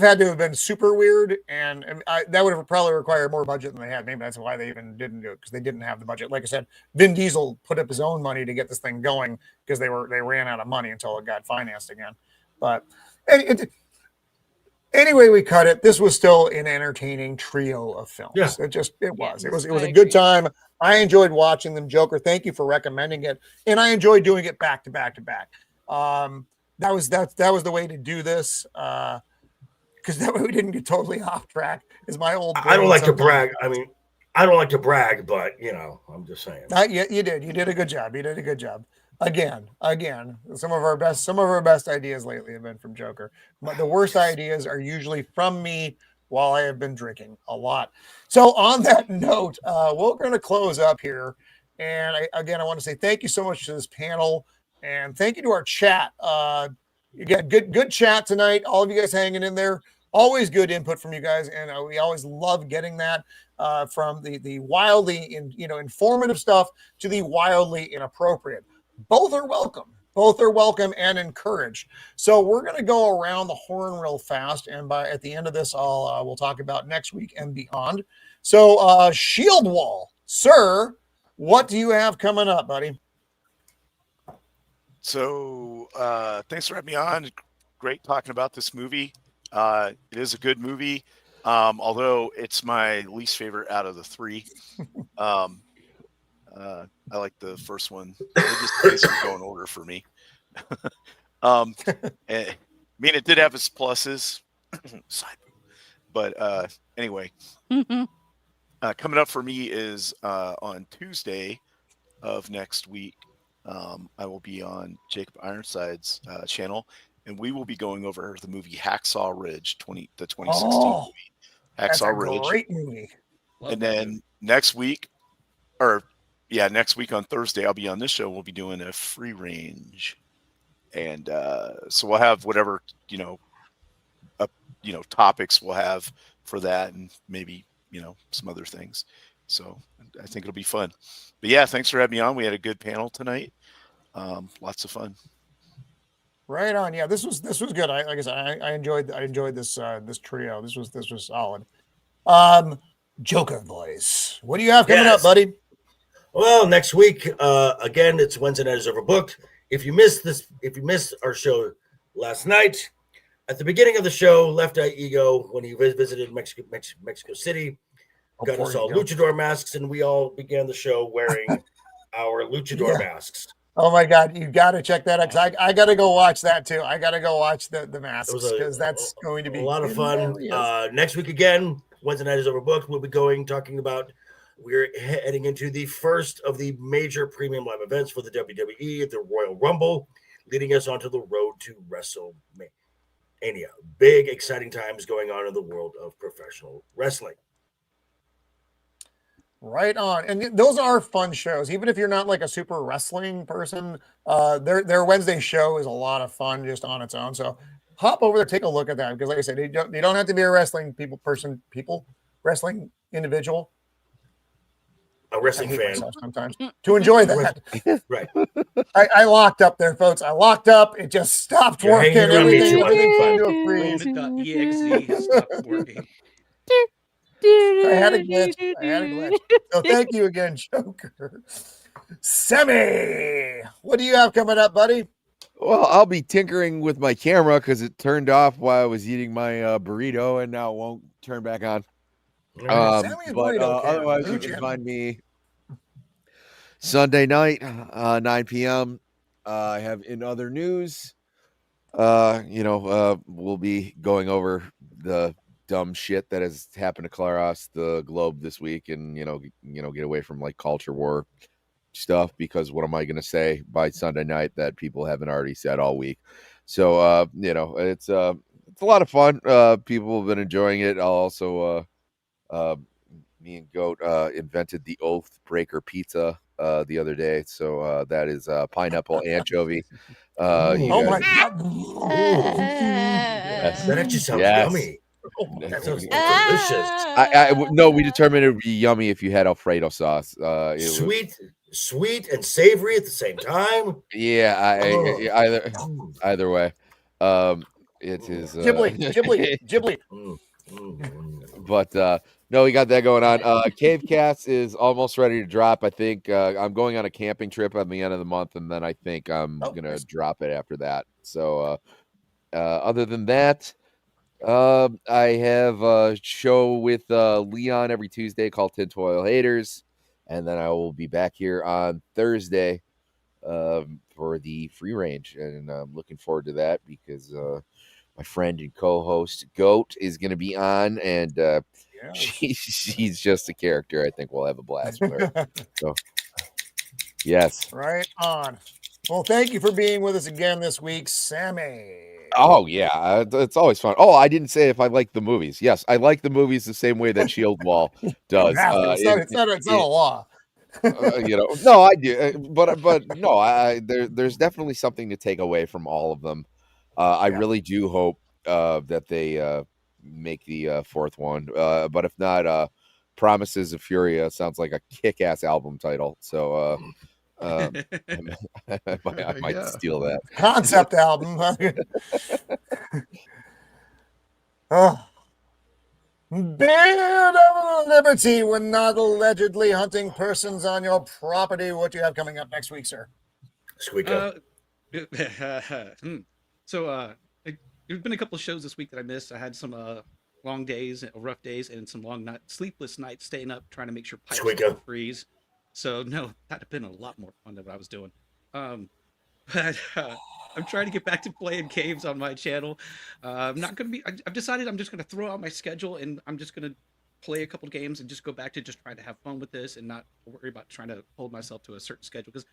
had to have been super weird, and that would have probably required more budget than they had. Maybe that's why they even didn't do it, because they didn't have the budget. Like I said, Vin Diesel put up his own money to get this thing going because they ran out of money until it got financed again. But anyway, we cut it. This was still an entertaining trio of films. Yeah. It was a good time. I enjoyed watching them. Joker, thank you for recommending it, and I enjoyed doing it back to back to back. That was the way to do this. Because that way we didn't get totally off track. Is my old. I don't like to brag. I mean, I don't like to brag, but I'm just saying. You did. You did a good job. Again. Some of our best ideas lately have been from Joker. The worst ideas are usually from me while I have been drinking a lot. So on that note, we're going to close up here. And I want to say thank you so much to this panel, and thank you to our chat. Again, good chat tonight. All of you guys hanging in there. Always good input from you guys, and we always love getting that from the wildly informative stuff to the wildly inappropriate. Both are welcome and encouraged. So we're going to go around the horn real fast, and at the end of this, we'll talk about next week and beyond. So Shieldwall, sir, what do you have coming up, buddy? So thanks for having me on. Great talking about this movie. It is a good movie, although it's my least favorite out of the three. I like the first one. They just basically go in order for me. I mean, it did have its pluses, but anyway, coming up for me is on Tuesday of next week. I will be on Jacob Ironside's channel, and we will be going over the movie Hacksaw Ridge, the 2016 movie That's a Hacksaw Ridge. great movie. And then next week on Thursday, I'll be on this show. We'll be doing a free range, and so we'll have whatever topics we'll have for that, and maybe some other things. So I think it'll be fun. But yeah, thanks for having me on. We had a good panel tonight. Lots of fun. Right on. Yeah, this was good. Like I said, I enjoyed this this trio. This was solid. Joker Voice. What do you have coming up, buddy? Well, next week, again, it's Wednesday Night is Overbooked. If you missed our show last night, at the beginning of the show, Left Eye Ego, when he visited Mexico City, got us all luchador masks, and we all began the show wearing our luchador masks. Oh my God, you got to check that out. I got to go watch that too. I got to go watch the masks because that's going to be a lot of fun. Next week again, Wednesday Night is Overbooked. We'll be talking about. We're heading into the first of the major premium live events for the WWE, the Royal Rumble, leading us onto the road to WrestleMania. Big, exciting times going on in the world of professional wrestling. Right on. And those are fun shows. Even if you're not like a super wrestling person, their Wednesday show is a lot of fun just on its own. So hop over there, take a look at that. Because like I said, you don't have to be a wrestling wrestling individual. A wrestling fan sometimes to enjoy that. Right. I locked up there, folks. I locked up. It just stopped working. Everything .exe stopped working. I had a glitch. So thank you again, Joker. Semi, what do you have coming up, buddy? Well, I'll be tinkering with my camera because it turned off while I was eating my burrito, and now it won't turn back on. But otherwise, you can find me Sunday night, 9 p.m. I have in other news. We'll be going over the dumb shit that has happened across the globe this week, and get away from like culture war stuff, because what am I going to say by Sunday night that people haven't already said all week? So it's a lot of fun. People have been enjoying it. I'll also me and Goat invented the Oath Breaker pizza the other day, so that is pineapple anchovy. Oh my God! That actually sounds yummy. That sounds delicious. No, we determined it would be yummy if you had Alfredo sauce. Sweet and savory at the same time. Yeah, either way, it is Ghibli. But no, we got that going on. Cave Cats is almost ready to drop. I think I'm going on a camping trip at the end of the month, and then I think I'm gonna drop it after that. So other than that, I have a show with Leon every Tuesday called Tinfoil Haters, and then I will be back here on Thursday for the free range, and I'm looking forward to that because my friend and co-host Goat is going to be on, and she's just a character. I think we'll have a blast with her. So, yes. Right on. Well, thank you for being with us again this week, Sammy. Oh, yeah. It's always fun. Oh, I didn't say if I like the movies. Yes, I like the movies the same way that Shieldwall does. It's not a law. No, I do. But no, there's definitely something to take away from all of them. I really do hope that they make the fourth one. But if not, Promises of Furia sounds like a kick-ass album title. So I might steal that concept album. Oh. Band of Liberty when not allegedly hunting persons on your property. What do you have coming up next week, sir? Squeako. So there's been a couple of shows this week that I missed. I had some long days, rough days, and some sleepless nights staying up trying to make sure pipes don't freeze. So no, that'd have been a lot more fun than what I was doing. But I'm trying to get back to playing caves on my channel. I'm not going to be. I've decided I'm just going to throw out my schedule and I'm just going to play a couple games and just go back to just trying to have fun with this and not worry about trying to hold myself to a certain schedule, because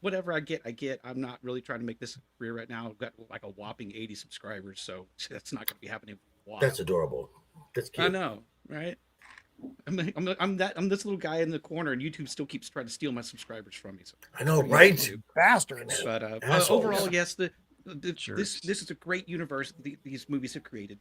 whatever I get, I get. I'm not really trying to make this a career right now. I've got like a whopping 80 subscribers, so that's not going to be happening for a while. That's adorable. That's cute. I know, right? I'm this little guy in the corner, and YouTube still keeps trying to steal my subscribers from me. So I know, right? Bastards. But Assholes. overall, yes, this Jerks. is a great universe these movies have created.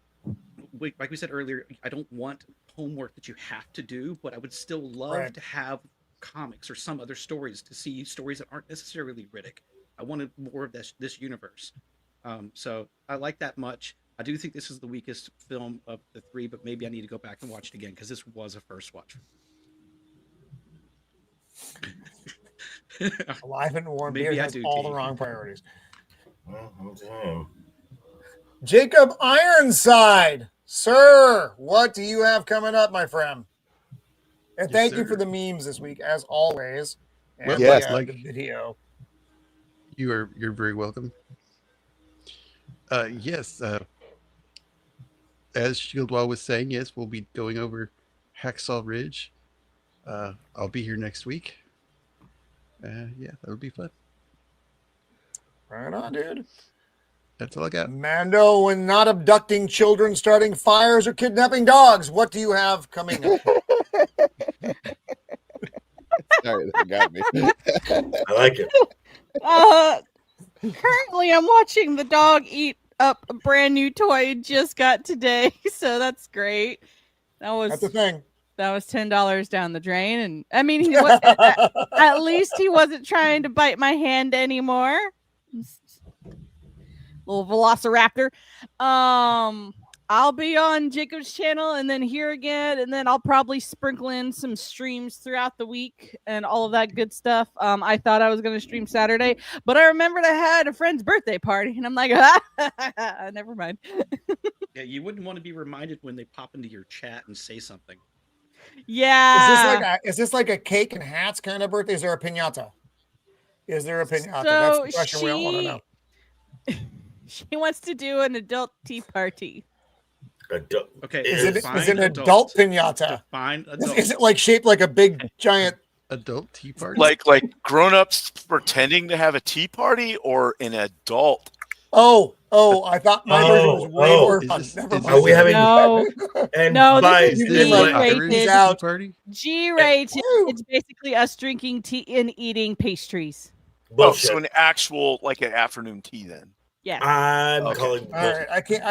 Like we said earlier, I don't want homework that you have to do, but I would still love to have comics or some other stories to see stories that aren't necessarily Riddick. I wanted more of this universe. So I like that much. I do think this is the weakest film of the three, but maybe I need to go back and watch it again because this was a first watch. Alive and Warm Maybe Beer I has do, all T. the wrong priorities. Damn. Jacob Ironside, sir, what do you have coming up, my friend? And Yes, thank you sir. for the memes this week, as always. And Well, yes, the video. You're very welcome. Yes, as Shieldwall was saying, yes, we'll be going over Hacksaw Ridge. I'll be here next week. Yeah, that'll be fun. Right on, dude. That's all I got. Mando, when not abducting children, starting fires, or kidnapping dogs, what do you have coming up? Sorry, that got me. I like it. Currently, I'm watching the dog eat up a brand new toy it just got today, so that's great. That's the thing. That was $10 down the drain, and I mean, he was, at least he wasn't trying to bite my hand anymore. Little velociraptor. I'll be on Jacob's channel and then here again, and then I'll probably sprinkle in some streams throughout the week and all of that good stuff. I thought I was going to stream Saturday, but I remembered I had a friend's birthday party, and I'm like, never mind. Yeah, you wouldn't want to be reminded when they pop into your chat and say something. Yeah. Is this like a cake and hats kind of birthday? Is there a piñata? Is there a piñata? So That's the question we all want to know. She wants to do an adult tea party. Okay, Is it define an adult piñata? Define adult. Is it like shaped like a big giant adult tea party? Like grown-ups pretending to have a tea party, or an adult? Oh, I thought my version was way more fun. Never mind. Are we having No, and no, by this is Is this like G-rated. Irish tea party? G-rated. It's basically us drinking tea and eating pastries. bullshit? So an actual like an afternoon tea then. Yeah. I'm Okay. calling All right, I can't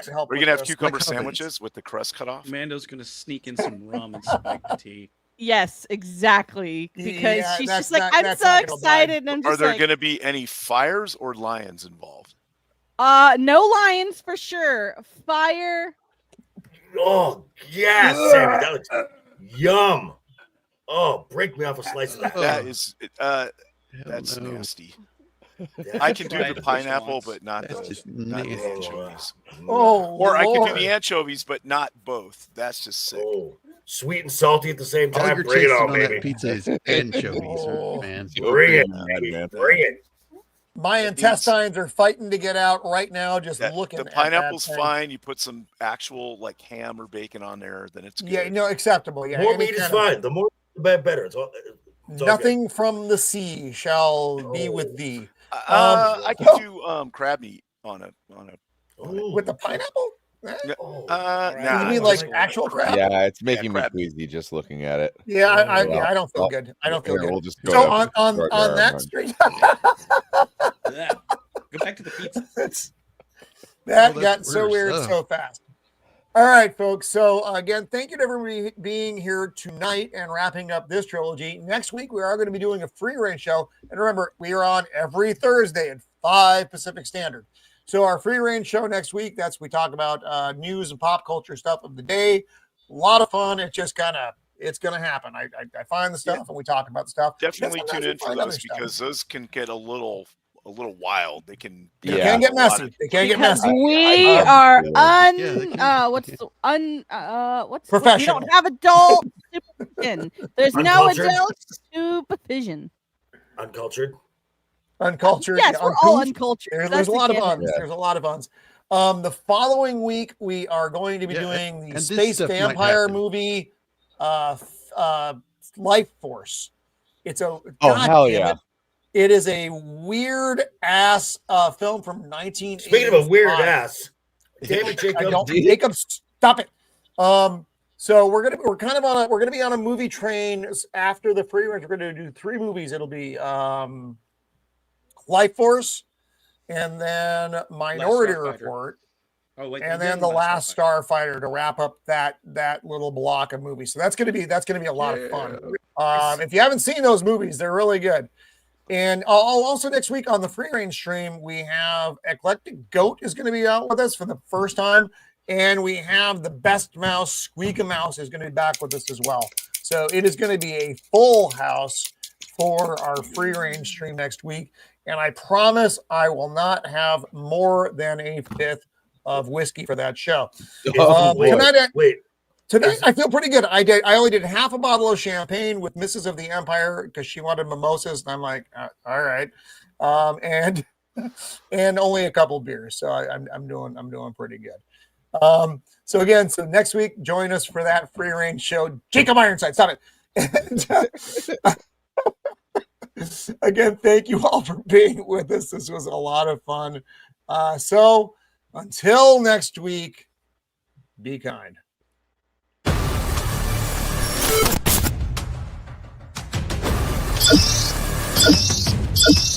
help. We're with gonna have this. cucumber Like sandwiches with the crust cut off. Mando's gonna sneak in some rum and spike the tea. Yes, exactly. Because Yeah, she's that's just like, not- I'm that's so not gonna excited. And I'm Are just there like, going to be any fires or lions involved? no lions for sure. Fire. Oh yes, Sammy, that looks yum. Oh, break me off a slice of that. That is, Hell that's no. nasty. That's I can do Right, the the fish pineapple, ones. but not That's the just not the nasty. anchovies. Oh, Or I can do Lord. the anchovies, but not both. That's just sick. Oh, sweet and salty at the same All time. you're Bring it tasting on, on that baby. pizza is anchovies, Oh. man. Bring it, Bad baby. man. Bring it. My It needs- intestines are fighting to get out right now. Just looking. The at pineapple's that thing. fine. You put some actual like ham or bacon on there, then it's good. Yeah, no, acceptable. Yeah, More any meat is kind of- fine. The more, the better. It's all Nothing from the sea shall be with thee. I can do crab meat on a. Ooh. With the pineapple? Oh, Nah, You mean like actual crab? Yeah, it's making me crab. queasy just looking at it. Yeah, I Well, don't feel well, good. I don't feel Here, good. we'll just go So to on short that run. street, Yeah. Go back to the pizza. that Oh, got that's so worse. weird Oh. so fast. All right, folks. So again, thank you to everybody being here tonight and wrapping up this trilogy. Next week, we are going to be doing a free range show. And remember, we are on every Thursday at 5 Pacific Standard. So our free range show next week, we talk about news and pop culture stuff of the day. A lot of fun. It's just it's going to happen. I find the stuff and we talk about the stuff. Definitely Then tune sometimes we in for find other those stuff. because those can get a little wild. They can. They Yeah. can get a lot messy. of- They can get Because messy. we I- are Yeah, they can. what's Professional. we don't have adult supervision. There's no Uncultured? adult supervision. uncultured. Uncultured. Yes, yeah, we're all uncouth. uncultured. There's That's a lot of the uns. Yeah. There's a lot of uns. The following week, we are going to be Yeah, doing the and this space stuff might vampire happen. movie, Life Force. It's a Oh, God hell damn yeah. it. It is a weird ass film from 1985. Speaking of a weird ass, damn it, Jacob. Jacob, stop it. So we're gonna be on a movie train after the free range. We're gonna do 3 movies. It'll be Life Force, and then Minority Report, and then The Last Starfighter to wrap up that little block of movies. So that's gonna be a lot of fun. If you haven't seen those movies, they're really good. And also next week on the free range stream, we have Eclectic Goat is going to be out with us for the first time. And we have the Best Mouse, Squeak a Mouse, is going to be back with us as well. So it is going to be a full house for our free range stream next week. And I promise I will not have more than a fifth of whiskey for that show. Tonight I feel pretty good. I only did half a bottle of champagne with Mrs. of the Empire because she wanted mimosas, and I'm like, all right, and only a couple beers, so I'm doing pretty good. So next week, join us for that free range show. Jacob Ironside, stop it. And, again, thank you all for being with us. This was a lot of fun. So until next week, be kind. You